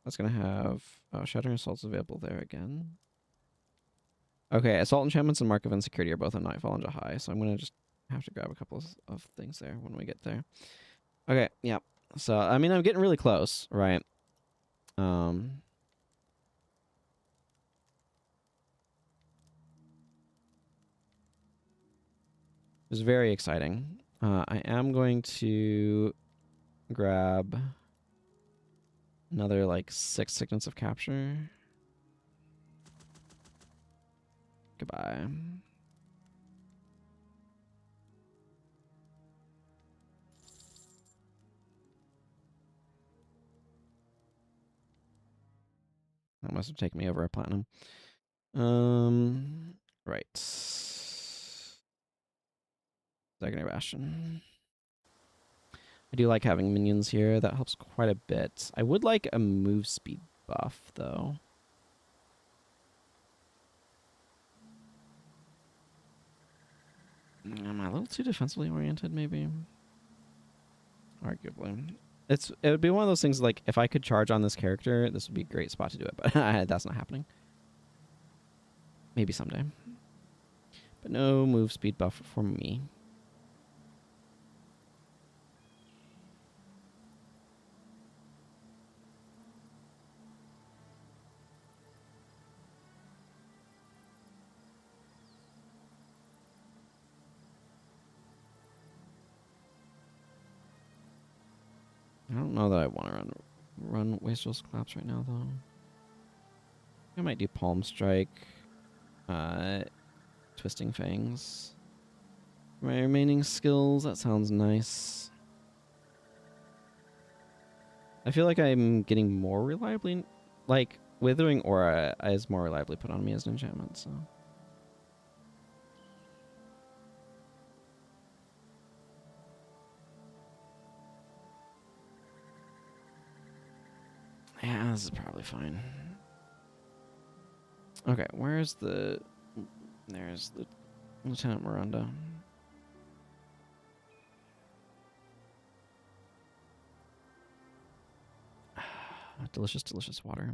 That's going to have Shattering Assault's available there again. Okay, Assault Enchantments and Mark of Insecurity are both in Nightfall and Jahai, so I'm going to just I have to grab a couple of things there when we get there. Okay, yeah. So, I mean, I'm getting really close, right? It's very exciting. I am going to grab another, like, 6 signets of capture. Goodbye. That must have taken me over a platinum. Right. Secondary Bastion. I do like having minions here. That helps quite a bit. I would like a move speed buff, though. Am I a little too defensively oriented, maybe? Arguably. It would be one of those things like, if I could charge on this character, this would be a great spot to do it, but that's not happening. Maybe someday. But no move speed buff for me. I don't know that I want to run Wastrel's Collapse right now, though. I might do Palm Strike, Twisting Fangs. My remaining skills, that sounds nice. I feel like I'm getting more reliably, like, Withering Aura is more reliably put on me as an enchantment, so. Yeah, this is probably fine. Okay, where's the... There's the Lieutenant Miranda. Delicious, delicious water.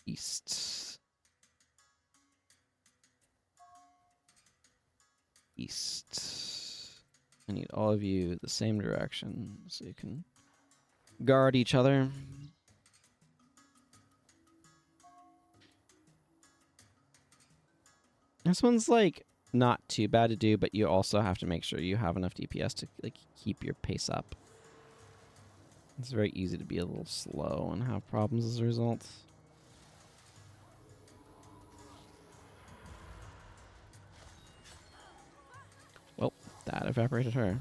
East. East. I need all of you the same direction so you can guard each other. This one's like not too bad to do, but you also have to make sure you have enough DPS to like keep your pace up. It's very easy to be a little slow and have problems as a result. Well, that evaporated her.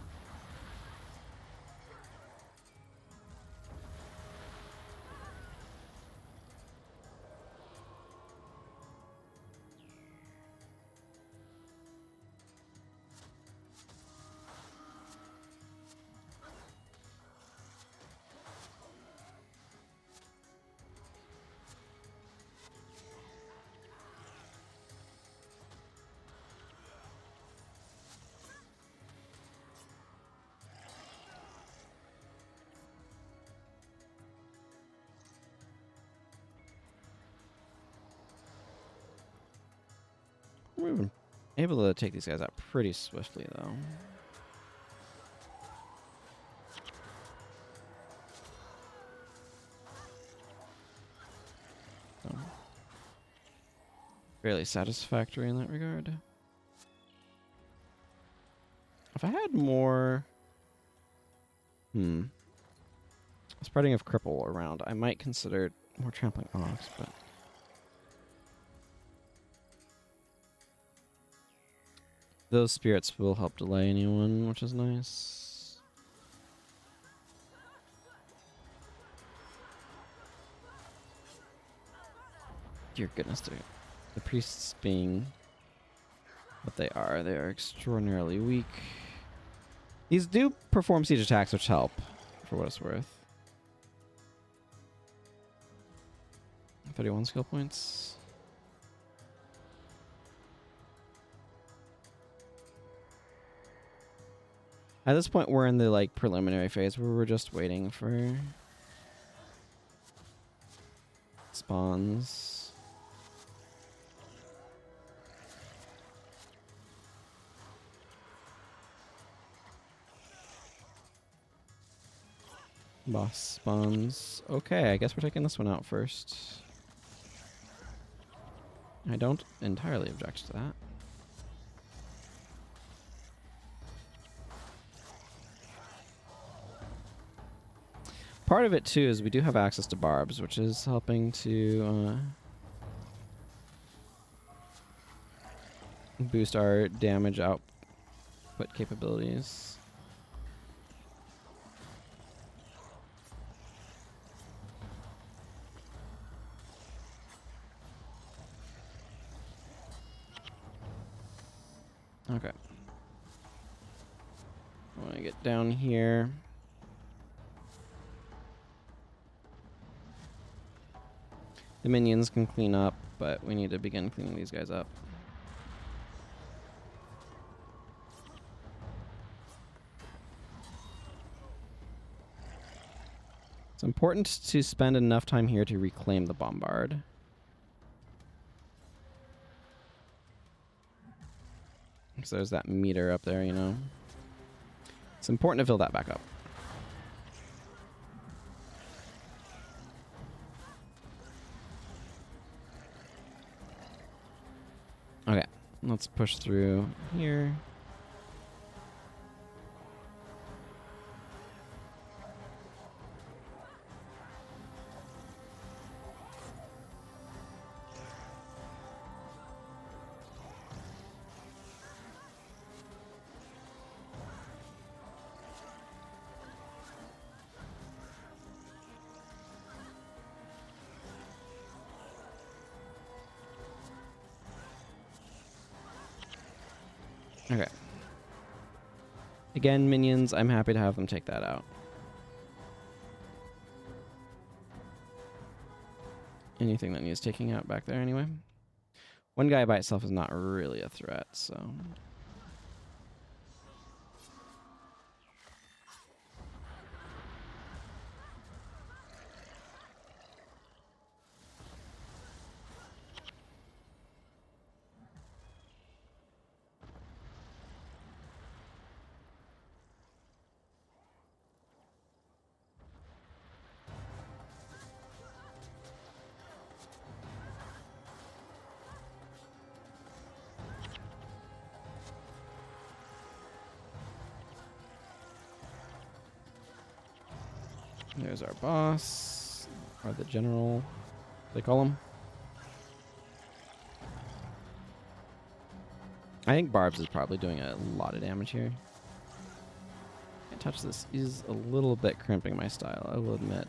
We're able to take these guys out pretty swiftly, though. So, fairly satisfactory in that regard. If I had more... spreading of Cripple around, I might consider more Trampling Ox, but... Those spirits will help delay anyone, which is nice. Dear goodness, the priests being what they are extraordinarily weak. These do perform siege attacks, which help, for what it's worth. 31 skill points. At this point, we're in the like preliminary phase where we're just waiting for spawns. Boss spawns. Okay, I guess we're taking this one out first. I don't entirely object to that. Part of it too is we do have access to barbs, which is helping to boost our damage output capabilities. Okay. I want to get down here. The minions can clean up, but we need to begin cleaning these guys up. It's important to spend enough time here to reclaim the bombard. So there's that meter up there, you know. It's important to fill that back up. Okay, let's push through here. Okay. Again, minions, I'm happy to have them take that out. Anything that needs taking out back there anyway. One guy by itself is not really a threat, so... There's our boss, or the general, they call him. I think Barbs is probably doing a lot of damage here. Can't touch this. He's a little bit crimping my style, I will admit.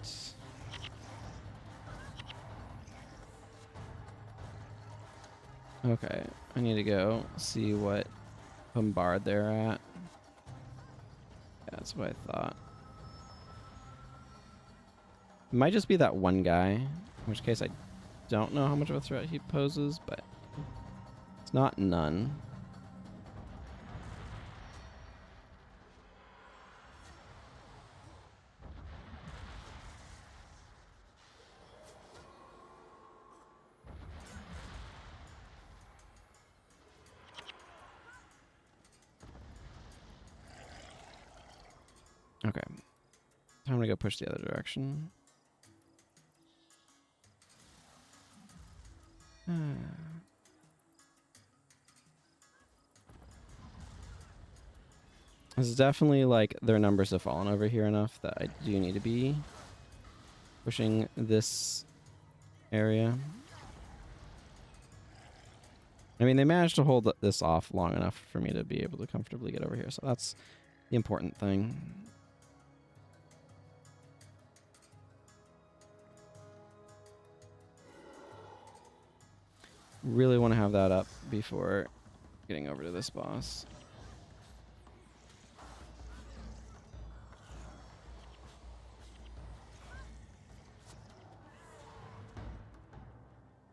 Okay, I need to go see what bombard they're at. Yeah, that's what I thought. It might just be that one guy, in which case I don't know how much of a threat he poses, but it's not none. Okay. Time to go push the other direction. It's definitely like their numbers have fallen over here enough that I do need to be pushing this area. I mean, they managed to hold this off long enough for me to be able to comfortably get over here, so that's the important thing. Really want to have that up before getting over to this boss.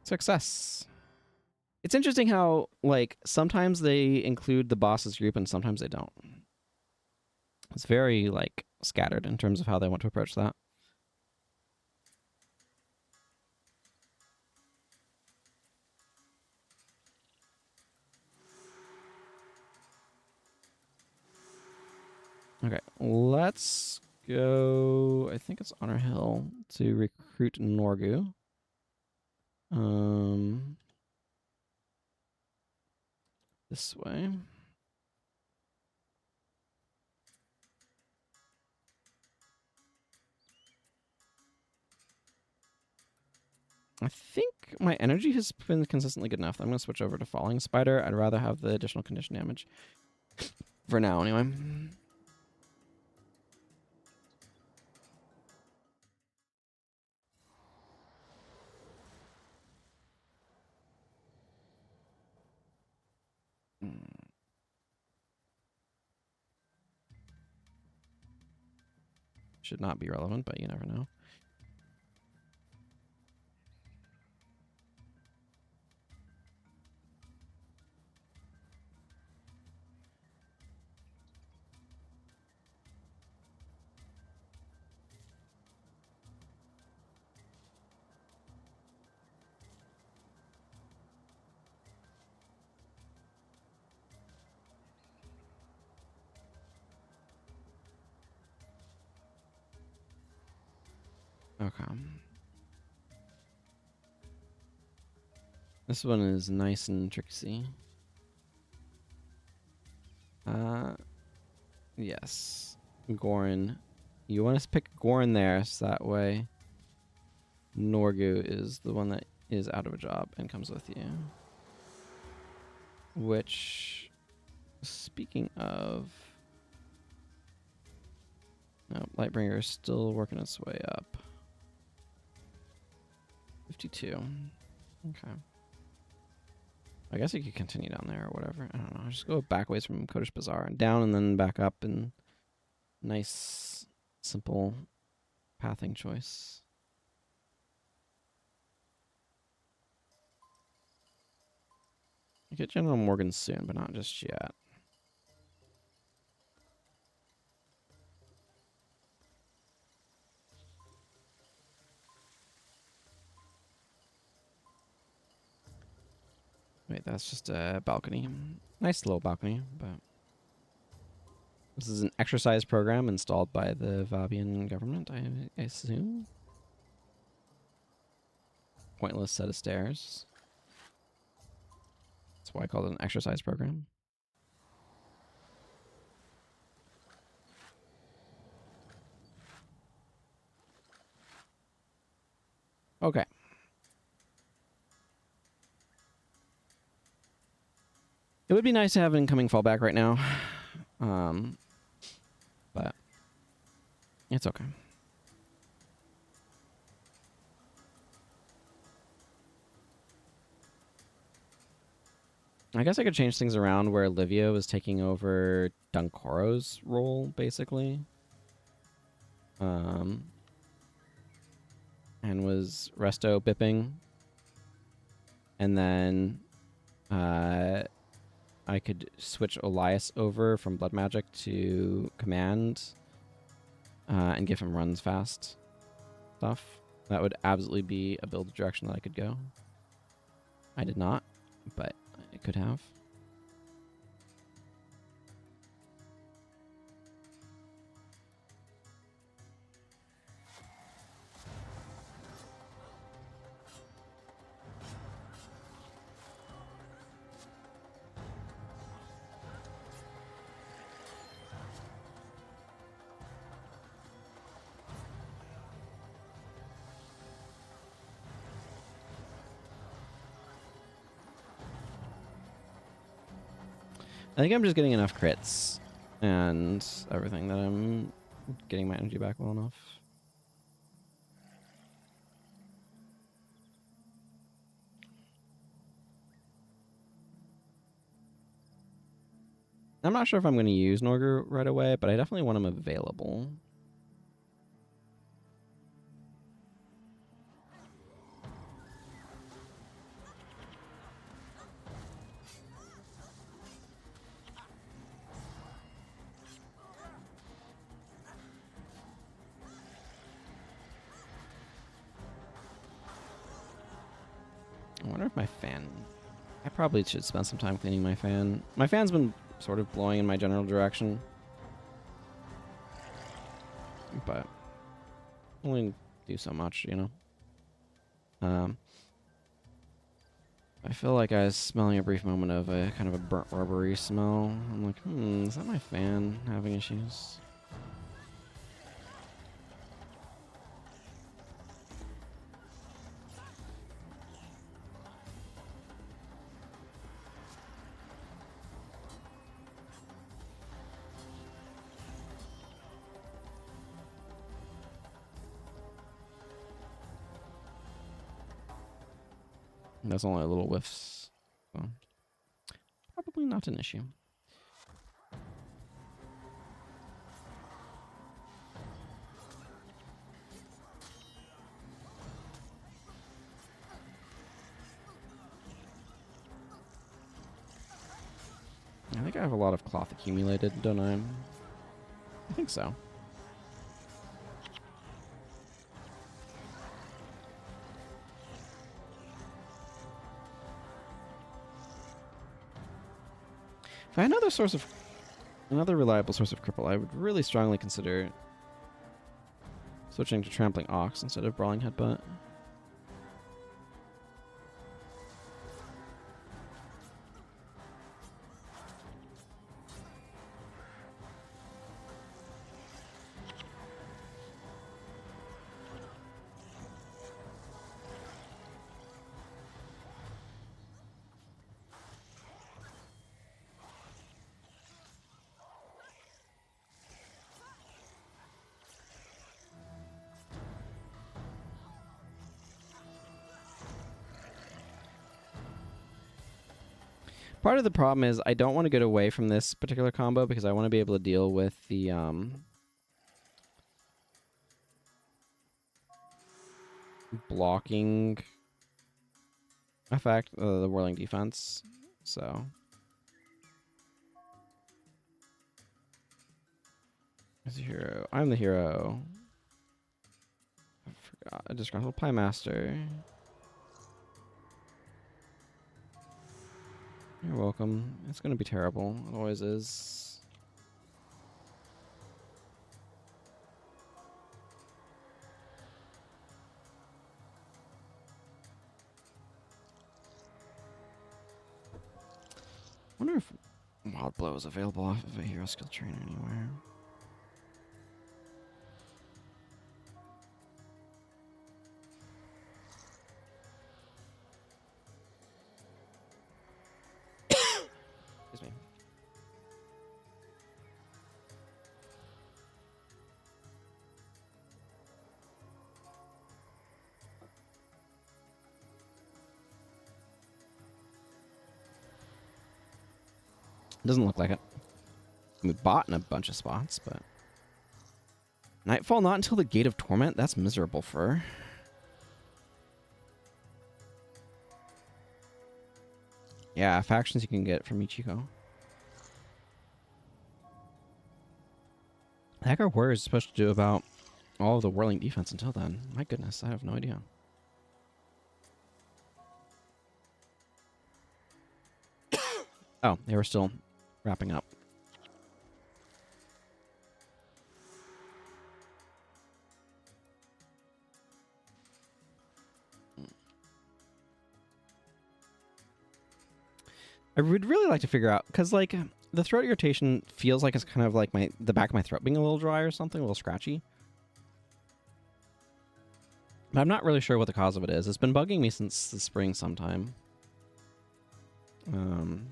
Success. It's interesting how, like, sometimes they include the boss's group and sometimes they don't. It's very, like, scattered in terms of how they want to approach that. Okay, let's go. I think it's Honor Hill to recruit Norgu. This way. I think my energy has been consistently good enough. I'm going to switch over to Falling Spider. I'd rather have the additional condition damage. For now, anyway. Should not be relevant, but you never know. Okay. This one is nice and tricksy. Yes. Gorin. You want to pick Gorin there, so that way Norgu is the one that is out of a job and comes with you. Which, speaking of... No, Lightbringer is still working its way up. 52. Okay. I guess you could continue down there or whatever. I don't know. Just go back ways from Kodesh Bazaar and down and then back up, and nice, simple pathing choice. You get General Morgan soon, but not just yet. Wait, that's just a balcony. Nice little balcony, but... This is an exercise program installed by the Vabbian government, I assume? Pointless set of stairs. That's why I call it an exercise program. Okay. It would be nice to have an incoming fallback right now. But it's okay. I guess I could change things around where Livia was taking over Dunkoro's role, basically. And was resto bipping. And then I could switch Elias over from Blood Magic to Command and give him runs fast stuff. That would absolutely be a build direction that I could go. I did not, but I could have. I think I'm just getting enough crits and everything that I'm getting my energy back well enough. I'm not sure if I'm going to use Norgu right away, but I definitely want him available. I wonder if my fan... I probably should spend some time cleaning my fan. My fan's been sort of blowing in my general direction. but only do so much, you know. I feel like I was smelling a brief moment of a kind of a burnt rubbery smell. I'm like, is that my fan having issues? That's only a little whiffs, so probably not an issue. I think I have a lot of cloth accumulated, don't I? I think so. If I had another reliable source of cripple, I would really strongly consider switching to trampling ox instead of brawling headbutt. Part of the problem is I don't want to get away from this particular combo because I want to be able to deal with the blocking effect, the whirling defense. So as a hero, I'm the hero. I forgot. A disgruntled pie master. You're welcome. It's gonna be terrible. It always is. I wonder if Wild Blow is available off of a hero skill tree anywhere. Excuse me. Doesn't look like it. We bought in a bunch of spots, but Nightfall not until the Gate of Torment? That's miserable for her. Yeah, factions you can get from Ichigo. Hacker Warrior is supposed to do about all of the whirling defense until then. My goodness, I have no idea. Oh, they were still wrapping up. I would really like to figure out, because like the throat irritation feels like it's kind of like the back of my throat being a little dry or something, a little scratchy. But I'm not really sure what the cause of it is. It's been bugging me since the spring sometime. And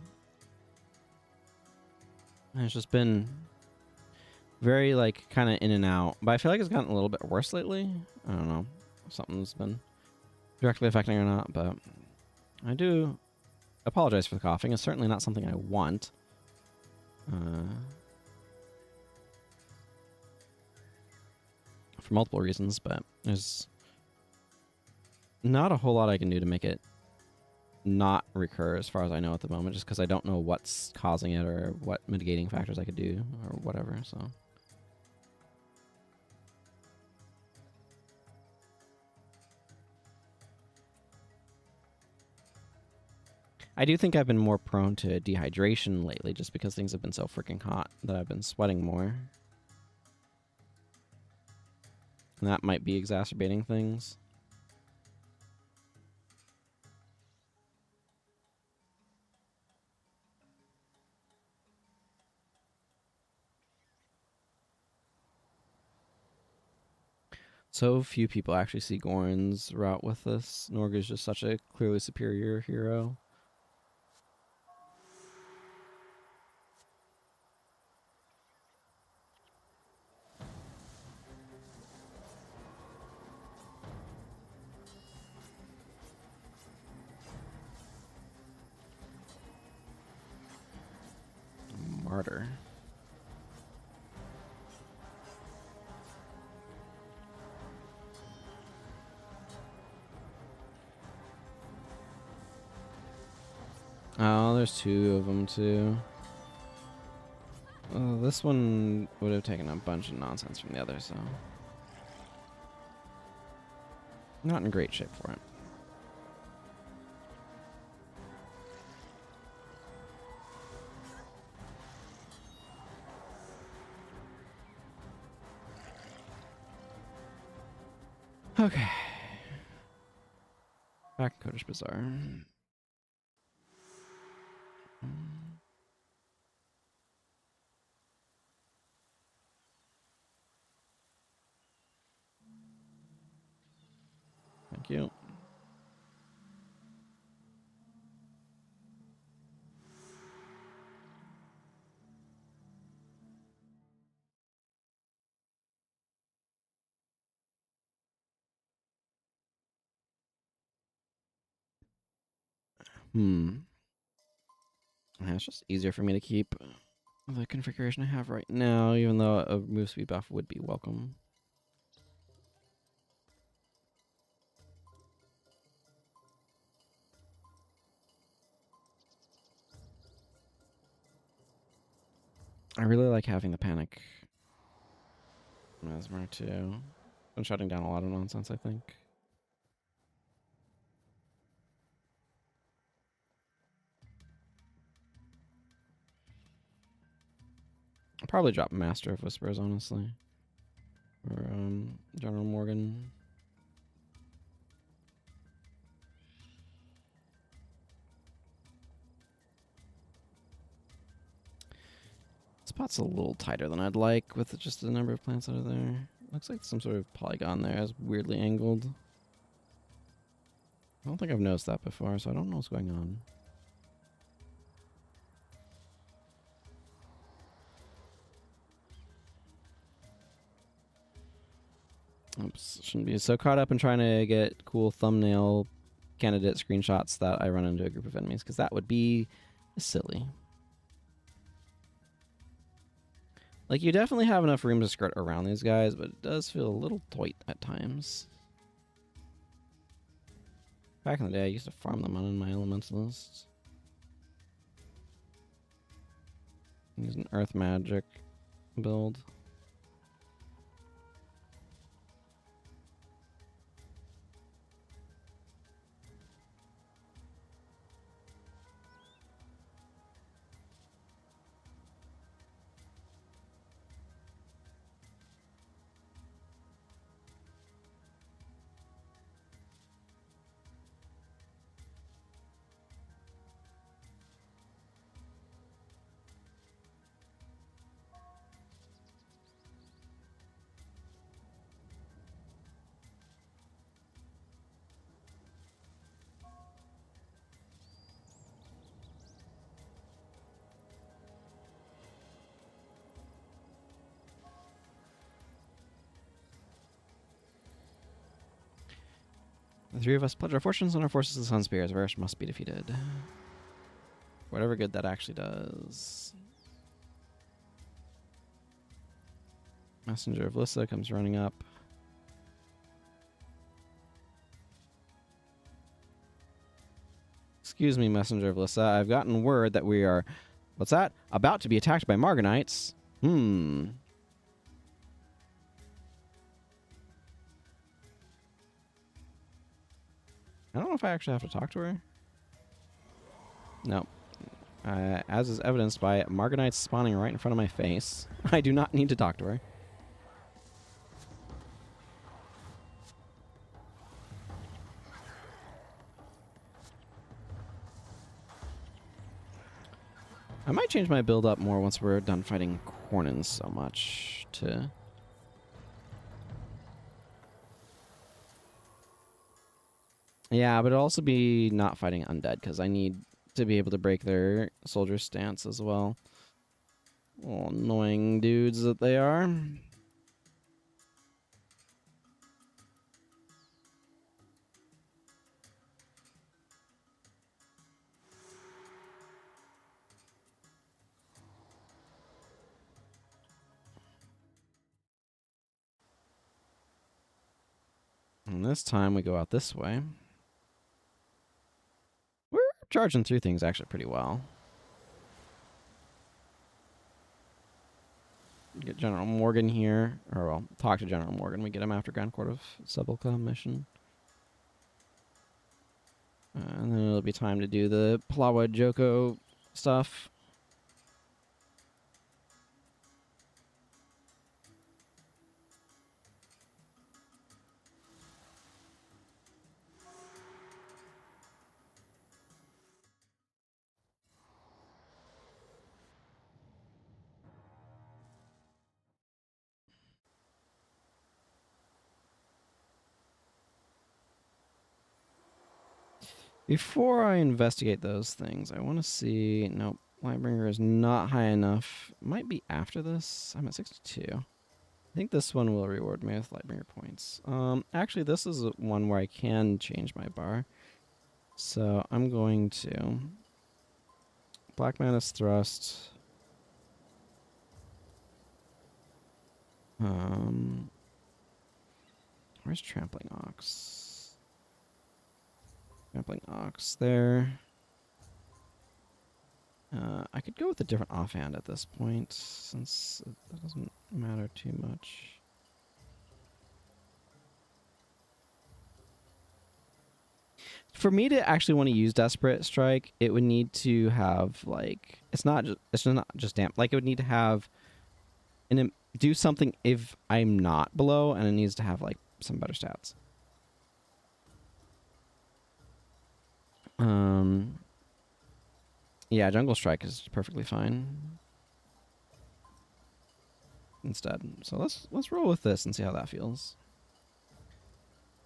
it's just been very like kind of in and out. But I feel like it's gotten a little bit worse lately. I don't know if something's been directly affecting it or not, but I do apologize for the coughing. It's certainly not something I want. For multiple reasons, but there's not a whole lot I can do to make it not recur as far as I know at the moment, just because I don't know what's causing it or what mitigating factors I could do or whatever, so. I do think I've been more prone to dehydration lately just because things have been so freaking hot that I've been sweating more. And that might be exacerbating things. So few people actually see Gorin's route with this. Norga's just such a clearly superior hero. Martyr. Oh, there's two of them too. This one would have taken a bunch of nonsense from the other, so not in great shape for it. Okay. Back to Kodesh Bazaar. Thank you. It's just easier for me to keep the configuration I have right now, even though a move speed buff would be welcome. I really like having the panic Mesmer too. Been shutting down a lot of nonsense, I think. I'll probably drop Master of Whispers, honestly. Or General Morgan. Spot's a little tighter than I'd like with just the number of plants that are there. Looks like some sort of polygon there is weirdly angled. I don't think I've noticed that before, so I don't know what's going on. Oops, shouldn't be so caught up in trying to get cool thumbnail candidate screenshots that I run into a group of enemies, because that would be silly. Like, you definitely have enough room to skirt around these guys, but it does feel a little tight at times. Back in the day, I used to farm them on my elementalists. Use an earth magic build. The three of us pledge our fortunes on our forces of the Sun Spears. Varish must be defeated. Whatever good that actually does. Messenger of Lyssa comes running up. Excuse me, Messenger of Lyssa. I've gotten word that we are... What's that? About to be attacked by Margonites. I don't know if I actually have to talk to her. No. As is evidenced by Margonites spawning right in front of my face. I do not need to talk to her. I might change my build up more once we're done fighting Cornins so much to... Yeah, but it'll also be not fighting undead because I need to be able to break their soldier stance as well. Little annoying dudes that they are. And this time we go out this way. We're charging through things actually pretty well. Get General Morgan here. Or, well, talk to General Morgan. We get him after Grand Court of Sebulka mission. And then it'll be time to do the Palawa Joko stuff. Before I investigate those things, I want to see... Nope, Lightbringer is not high enough. Might be after this. I'm at 62. I think this one will reward me with Lightbringer points. Actually, this is one where I can change my bar. So I'm going to... Black Mantis Thrust. Where's Trampling Ox? Trampling Ox there. I could go with a different offhand at this point, since it doesn't matter too much. For me to actually want to use Desperate Strike, it would need to have, like, it's not just damp. Like, it would need to have do something if I'm not below, and it needs to have, like, some better stats. Yeah, Jungle Strike is perfectly fine instead. So let's roll with this and see how that feels.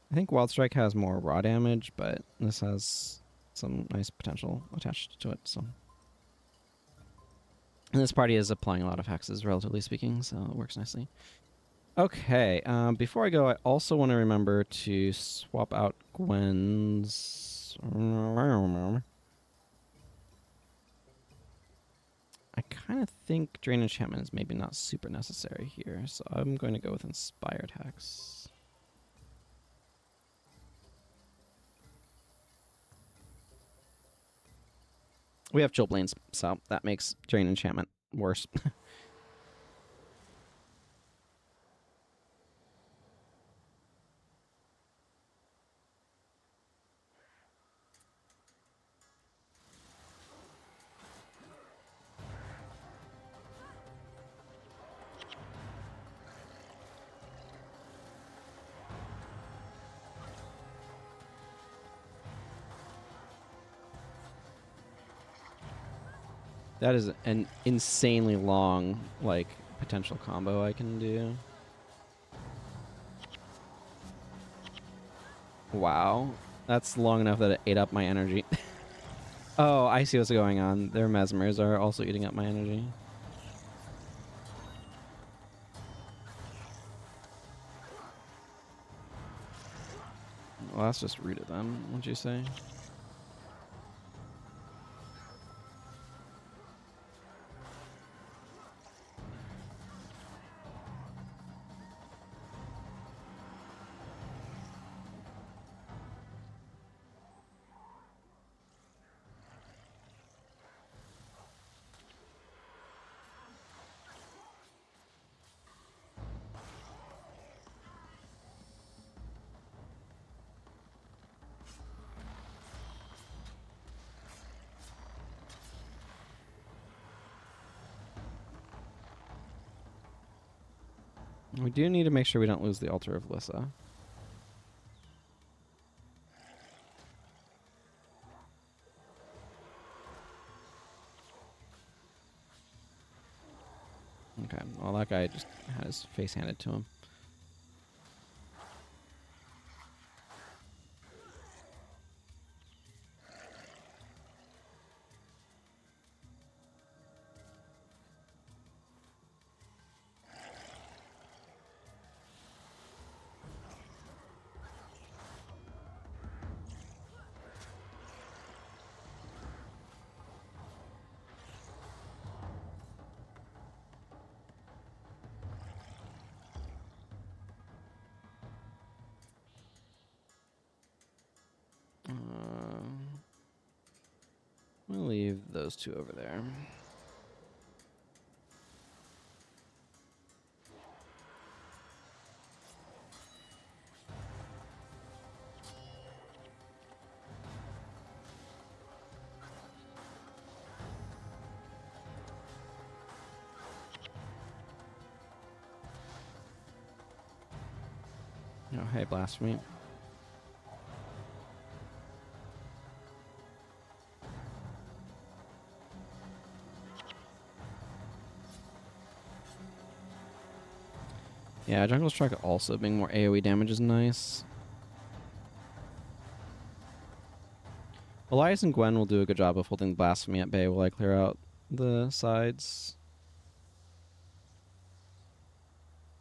I think Wild Strike has more raw damage, but this has some nice potential attached to it. So, and this party is applying a lot of hexes, relatively speaking, so it works nicely. Okay, before I go, I also want to remember to swap out Gwen's... I kind of think Drain Enchantment is maybe not super necessary here, so I'm going to go with Inspired Hex. We have Chillblains, so that makes Drain Enchantment worse. That is an insanely long, like, potential combo I can do. Wow. That's long enough that it ate up my energy. Oh, I see what's going on. Their Mesmers are also eating up my energy. Well, that's just rude of them, wouldn't you say? We do need to make sure we don't lose the Altar of Lissa. Okay, well that guy just had his face handed to him. We'll leave those two over there. Oh, hey, Blasphemy. Yeah, Jungle Strike also being more AoE damage is nice. Elias and Gwen will do a good job of holding Blasphemy at bay while I clear out the sides.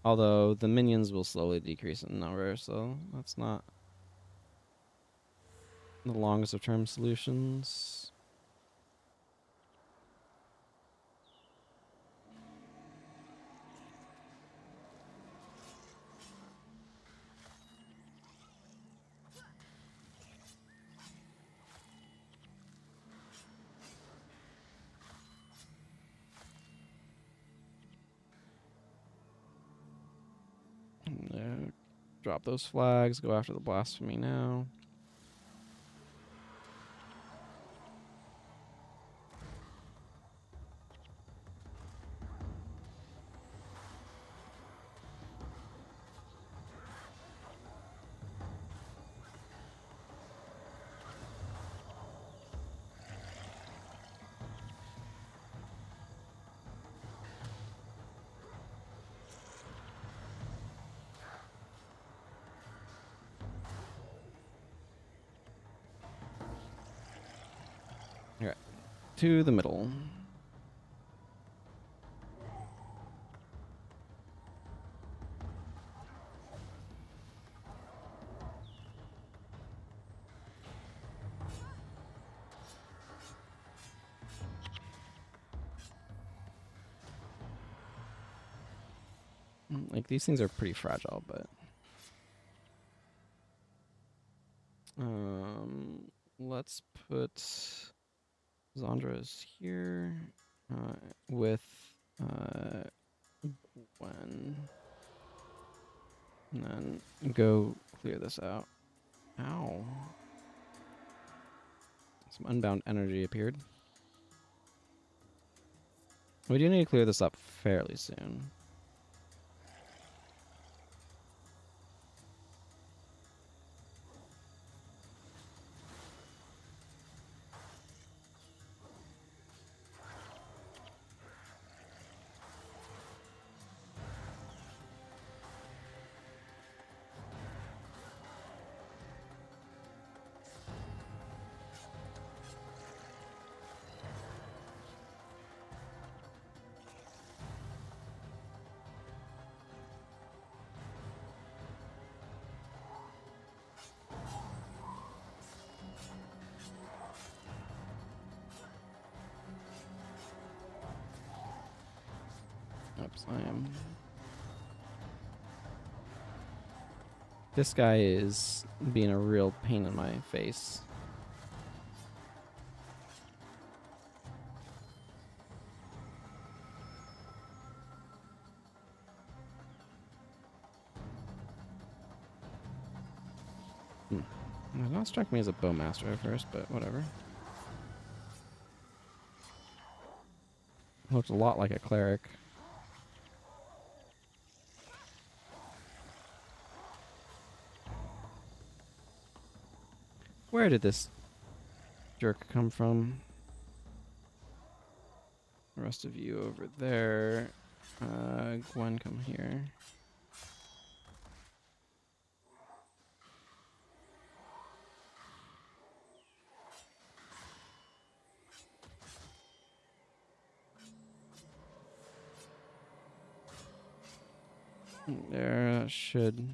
Although the minions will slowly decrease in number, so that's not the longest of term solutions. Drop those flags, go after the Blasphemy now. Alright, to the middle. Like, these things are pretty fragile, but... let's put Zandra's here with Gwen. And then go clear this out. Ow. Some unbound energy appeared. We do need to clear this up fairly soon. Oops, I am. This guy is being a real pain in my face. It not struck me as a bowmaster at first, but whatever. Looks a lot like a cleric. Where did this jerk come from? The rest of you over there. Gwen, come here. There should...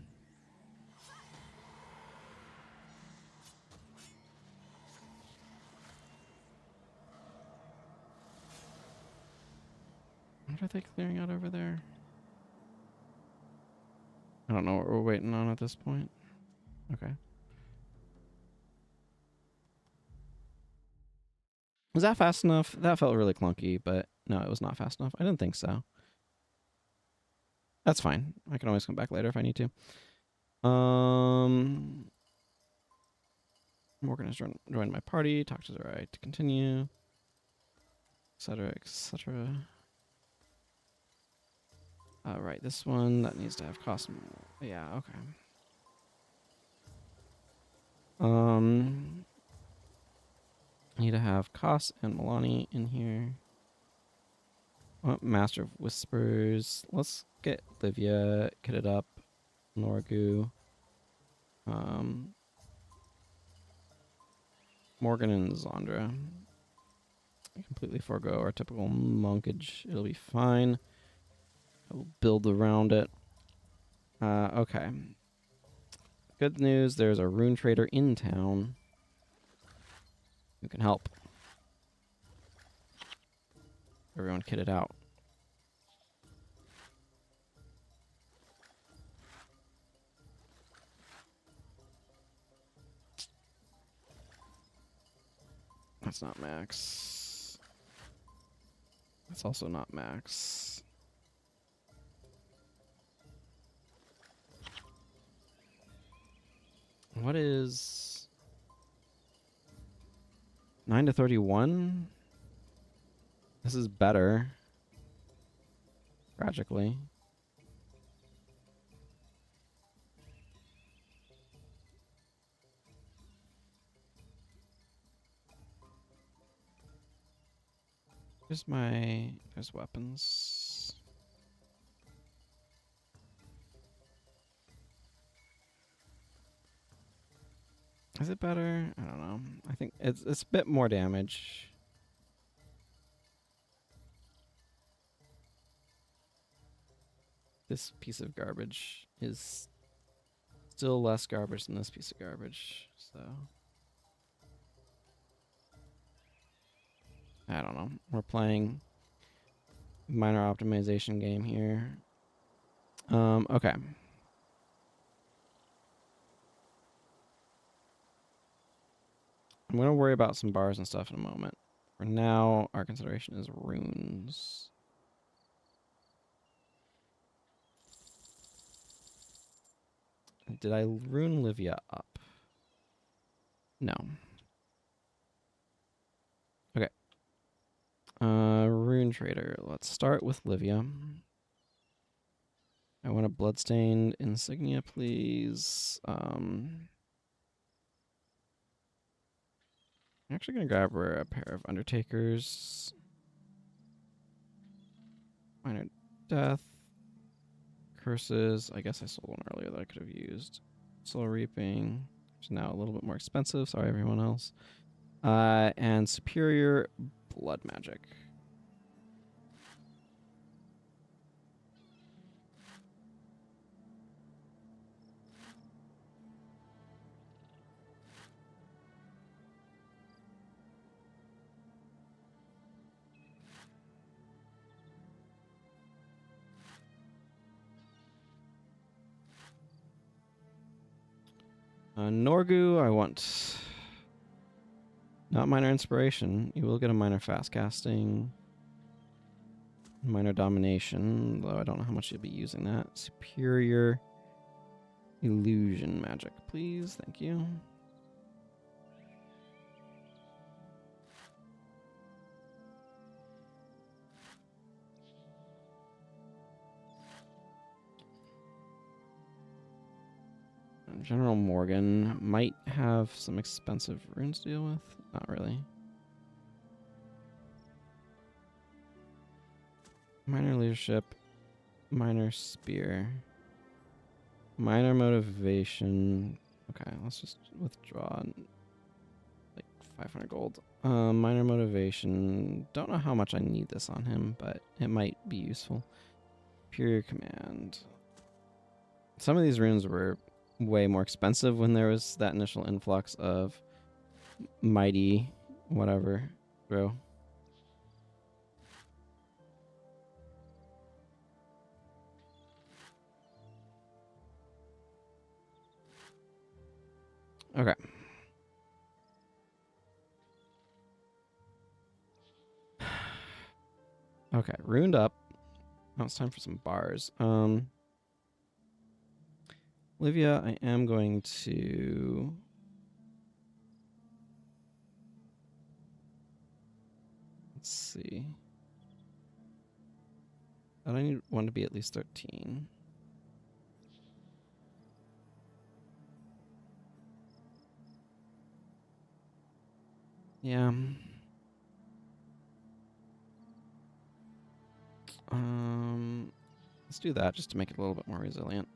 What are they clearing out over there? I don't know what we're waiting on at this point. Okay. Was that fast enough? That felt really clunky, but no, it was not fast enough. I didn't think so. That's fine. I can always come back later if I need to. Morgan has joined my party. Talk to the right to continue. Etc. Etc. Right, this one that needs to have cost. Yeah, okay. Need to have Koss and Milani in here. Oh, Master of Whispers. Let's get Livia kitted up. Norgu. Morgan and Zandra. Completely forego our typical monkage. It'll be fine. I will build around it. Okay. Good news, there's a rune trader in town who can help. Everyone kitted out. That's not max. That's also not max. What is 9 to 31? This is better. Tragically. There's weapons. Is it better? I don't know. I think it's a bit more damage. This piece of garbage is still less garbage than this piece of garbage, so I don't know. We're playing minor optimization game here. Okay. I'm going to worry about some bars and stuff in a moment. For now, our consideration is runes. Did I rune Livia up? No. Okay. Rune trader. Let's start with Livia. I want a bloodstained insignia, please. I'm actually going to grab her a pair of Undertakers. Minor Death. Curses. I guess I sold one earlier that I could have used. Soul Reaping, which is now a little bit more expensive. Sorry, everyone else. And Superior Blood Magic. Norgu, I want not minor inspiration. You will get a minor fast casting, minor domination, though I don't know how much you'll be using that. Superior illusion magic, please. Thank you. General Morgan might have some expensive runes to deal with. Not really. Minor leadership Minor spear. Minor motivation. Okay, let's just withdraw like 500 gold. Minor motivation. Don't know how much I need this on him, but it might be useful. Superior command. Some of these runes were way more expensive when there was that initial influx of mighty whatever. Bro. Okay. Okay, runed up. Now it's time for some bars. Olivia, I am going to... Let's see. I need one to be at least 13. Yeah. Let's do that just to make it a little bit more resilient.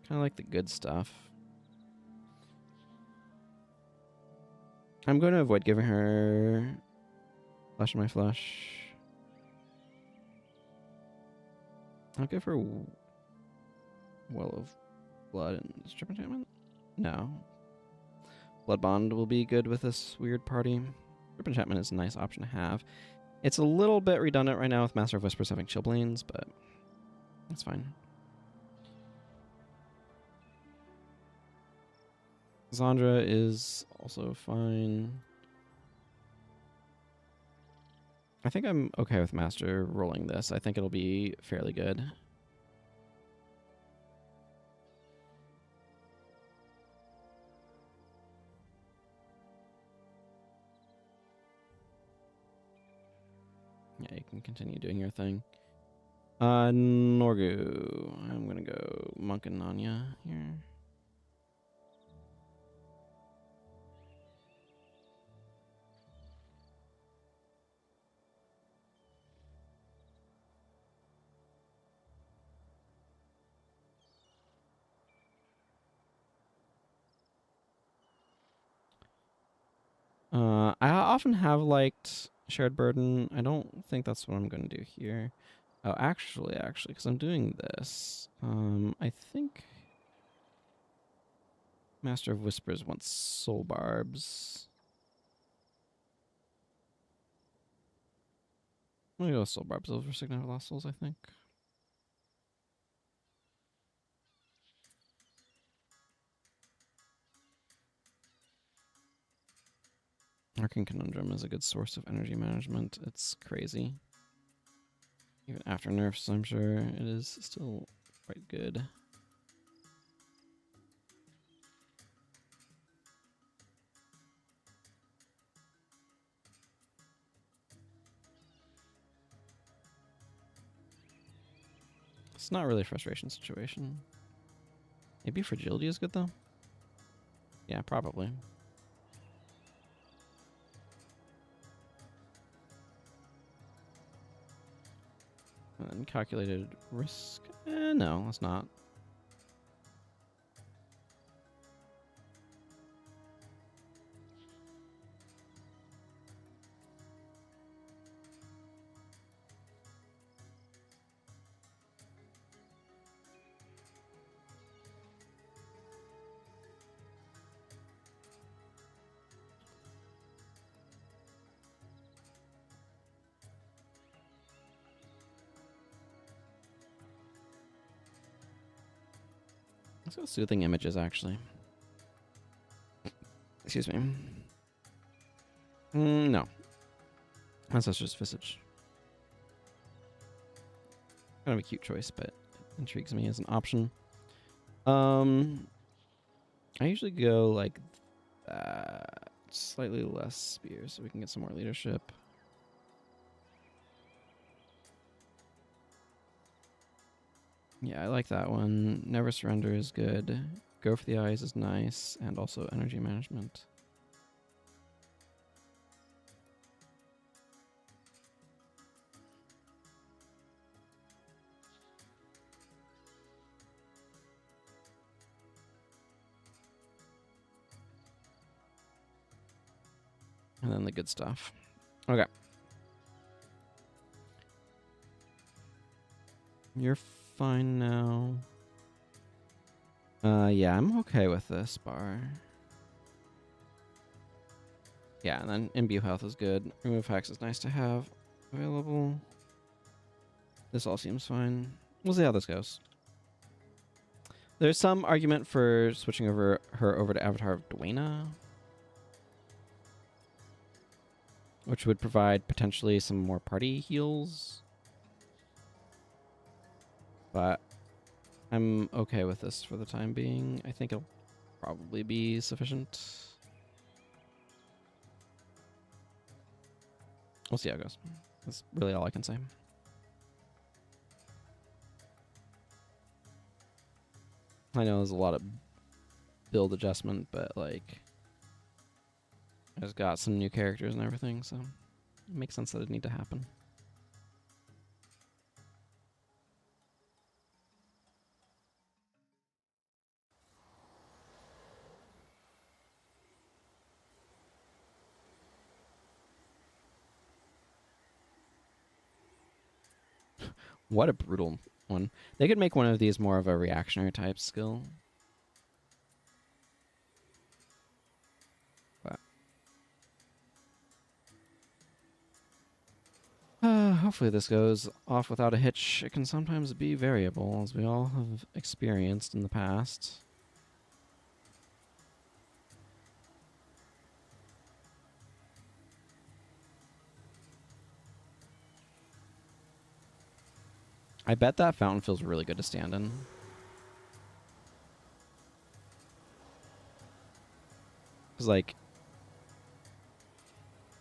Kind of like the good stuff. I'm going to avoid giving her flesh in my flesh. I'll give her Well of Blood and Strip Enchantment? No. Blood Bond will be good with this weird party. Strip Enchantment is a nice option to have. It's a little bit redundant right now with Master of Whispers having Chillblains, but that's fine. Zandra is also fine. I think I'm okay with Master rolling this. I think it'll be fairly good. Yeah, you can continue doing your thing. Norgu. I'm gonna go Monk and Nanya here. I often have liked Shared Burden. I don't think that's what I'm going to do here. Oh, actually, because I'm doing this, I think Master of Whispers wants Soul Barbs. I'm going to go with Soul Barbs over Signet of Lost Souls, I think. Arcane Conundrum is a good source of energy management. It's crazy. Even after nerfs, I'm sure it is still quite good. It's not really a frustration situation. Maybe Fragility is good, though? Yeah, probably. And calculated risk? No, it's not. Let's go Soothing Images, actually. Excuse me. No. Ancestor's Visage. Kind of a cute choice, but intrigues me as an option. I usually go like that. Slightly less spears so we can get some more leadership. Yeah, I like that one. Never surrender is good. Go for the eyes is nice, and also energy management. And then the good stuff. Okay. You're fine now. Yeah, I'm okay with this bar. Yeah, and then imbue health is good. Remove hex is nice to have available. This all seems fine. We'll see how this goes. There's some argument for switching her over to Avatar of Dwayna, which would provide potentially some more party heals. But I'm okay with this for the time being. I think it'll probably be sufficient. We'll see how it goes. That's really all I can say. I know there's a lot of build adjustment, but like, I just got some new characters and everything, so it makes sense that it need to happen. What a brutal one. They could make one of these more of a reactionary type skill. But hopefully this goes off without a hitch. It can sometimes be variable, as we all have experienced in the past. I bet that fountain feels really good to stand in. Because, like,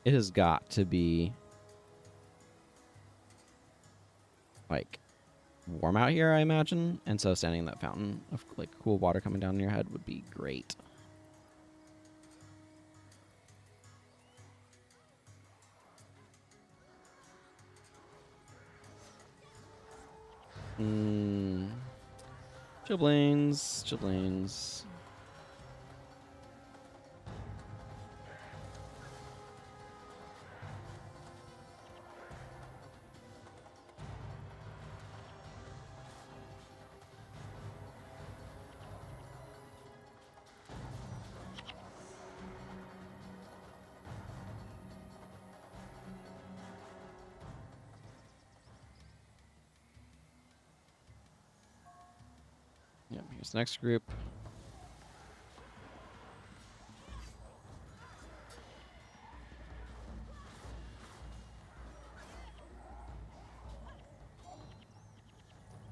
it has got to be, like, warm out here, I imagine. And so standing in that fountain of, like, cool water coming down your head would be great. Chillblains. Yep, here's the next group.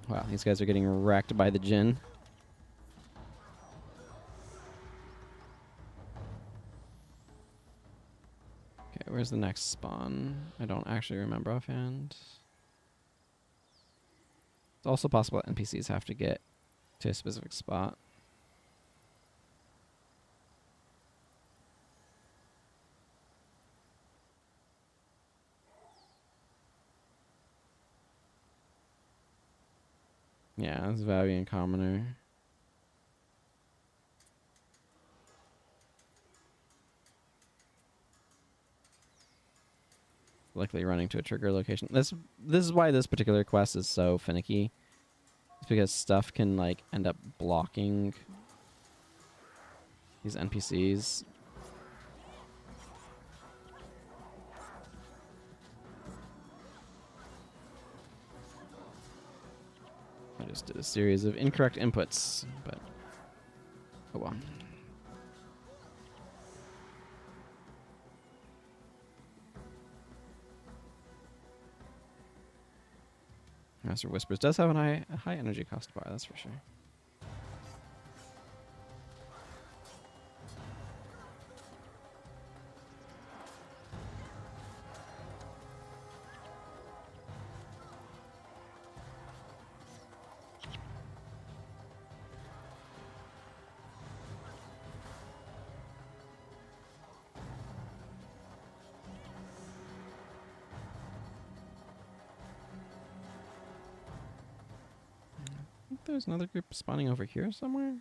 Wow, these guys are getting wrecked by the Jinn. Okay, where's the next spawn? I don't actually remember offhand. It's also possible that NPCs have to get to a specific spot. Yeah, it's Vabbi and Commoner. Likely running to a trigger location. This is why this particular quest is so finicky. It's because stuff can like end up blocking these NPCs. I just did a series of incorrect inputs, but oh well. Master Whispers does have a high energy cost bar, that's for sure. there's another group spawning over here somewhere.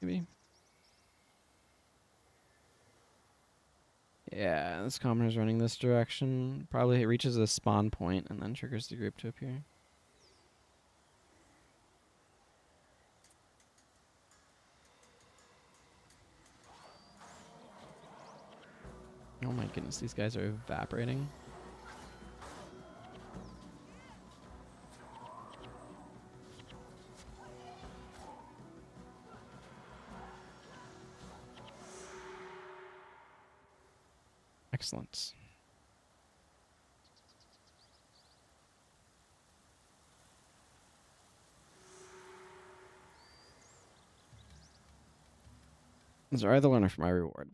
Maybe. Yeah, this commoner's running this direction. Probably it reaches a spawn point and then triggers the group to appear. Oh my goodness, these guys are evaporating. Excellent. Is there either learner for my reward?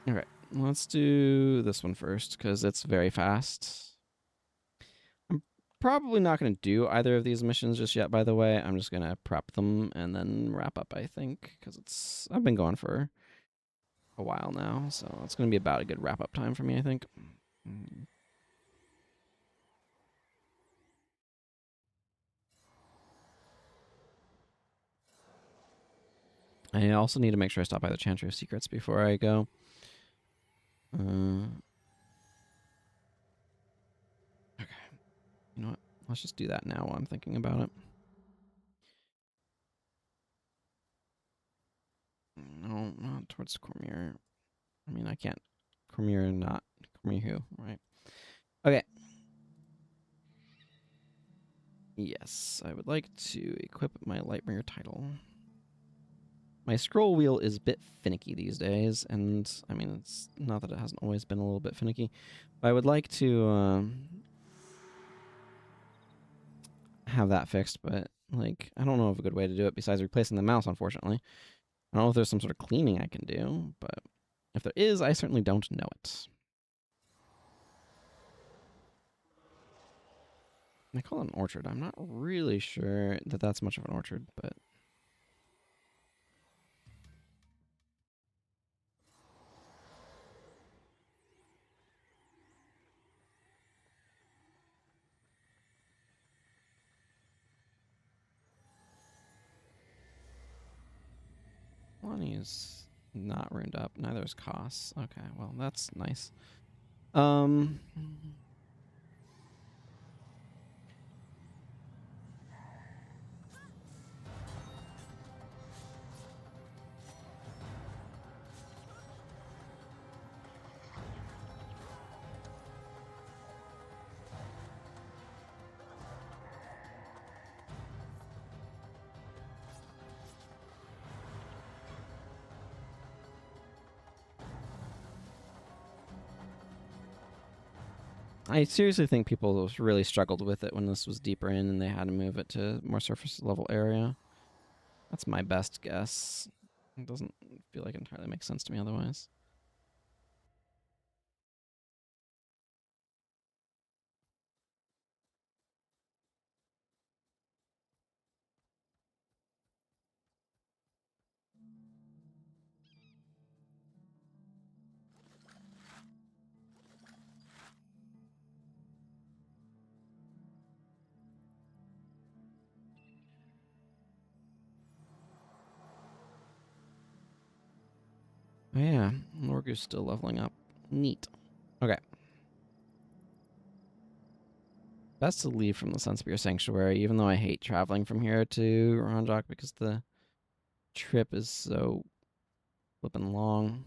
Alright, let's do this one first, because it's very fast. I'm probably not going to do either of these missions just yet, by the way. I'm just going to prep them and then wrap up, I think, because I've been going for a while now, so it's going to be about a good wrap-up time for me, I think. I also need to make sure I stop by the Chantry of Secrets before I go. Okay. You know what? Let's just do that now while I'm thinking about it. No, not towards Cormier. I mean, I can't. Cormier, not Cormier who, right? Okay. Yes, I would like to equip my Lightbringer title. My scroll wheel is a bit finicky these days, and I mean, it's not that it hasn't always been a little bit finicky, but I would like to have that fixed, but like, I don't know of a good way to do it besides replacing the mouse, unfortunately. I don't know if there's some sort of cleaning I can do, but if there is, I certainly don't know it. I call it an orchard. I'm not really sure that that's much of an orchard, but... Lonnie's not ruined up. Neither is Koss. Okay, well, that's nice. I seriously think people really struggled with it when this was deeper in and they had to move it to more surface level area. That's my best guess. It doesn't feel like it entirely makes sense to me otherwise. Oh yeah, Morgu's still leveling up. Neat. Okay. Best to leave from the Sunspear Sanctuary, even though I hate traveling from here to Ronjok because the trip is so flippin' long.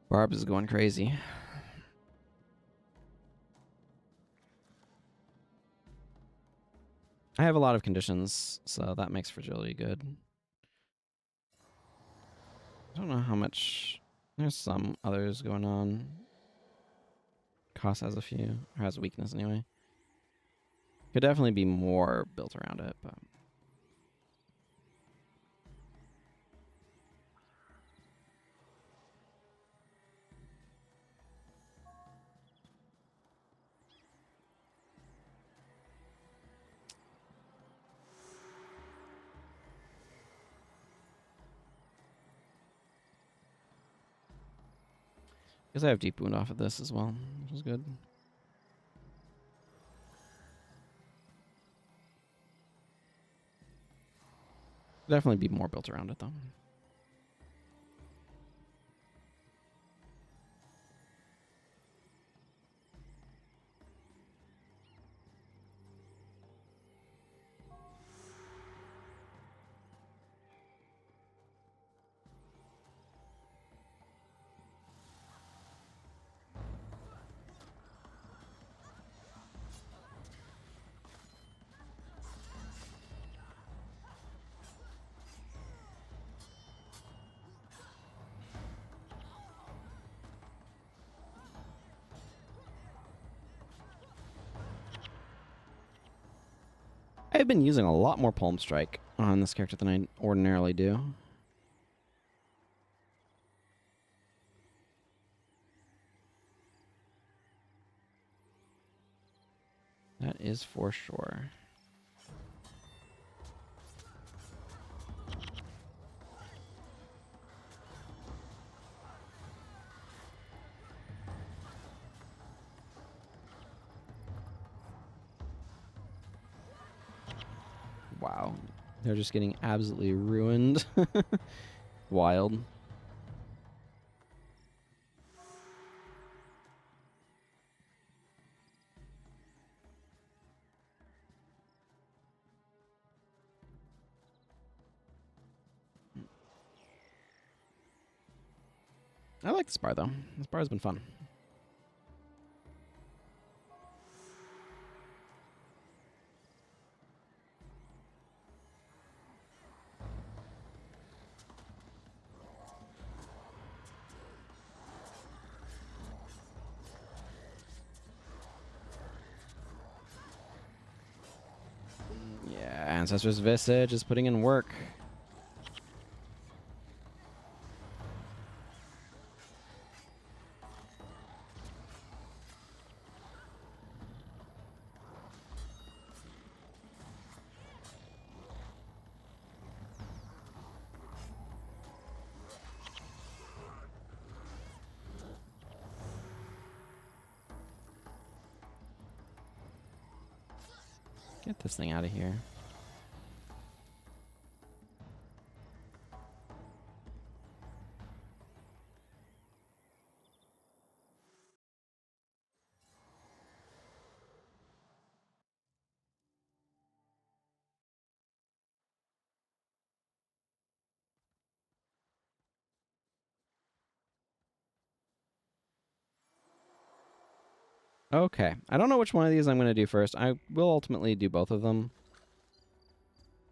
Barb is going crazy. I have a lot of conditions, so that makes fragility good. I don't know how much. There's some others going on. Cost has a few, or has a weakness anyway. Could definitely be more built around it, but. Guess I have deep wound off of this as well, which is good. Definitely be more built around it though. I've been using a lot more Palm Strike on this character than I ordinarily do. That is for sure. Wow. They're just getting absolutely ruined. Wild. I like this bar though. This bar has been fun. Yeah, Ancestor's Visage is putting in work. Get this thing out of here. Okay. I don't know which one of these I'm going to do first. I will ultimately do both of them.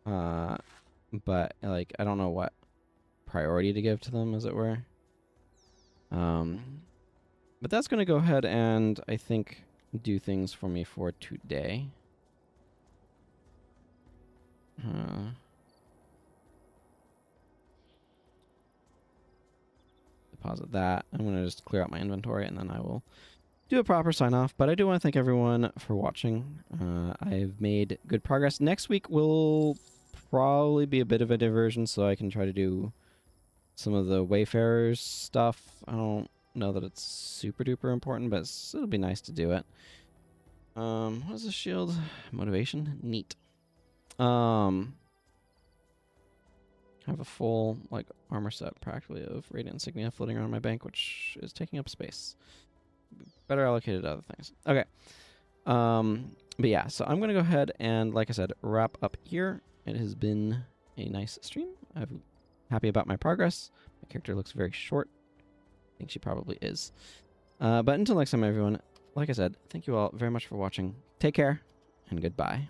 But, like, I don't know what priority to give to them, as it were. But that's going to go ahead and, I think, do things for me for today. Deposit that. I'm going to just clear out my inventory, and then I will do a proper sign-off. But I do want to thank everyone for watching. I've made good progress. Next week will probably be a bit of a diversion, so I can try to do some of the Wayfarers stuff. I don't know that it's super duper important, but it'll be nice to do it. What is the shield? Motivation? Neat. I have a full, like, armor set practically of Radiant Insignia floating around my bank, which is taking up space. Better allocated to other things. Okay. But yeah, so I'm going to go ahead and, like I said, wrap up here. It has been a nice stream. I'm happy about my progress. My character looks very short. I think she probably is. But until next time, everyone, like I said, thank you all very much for watching. Take care, and goodbye.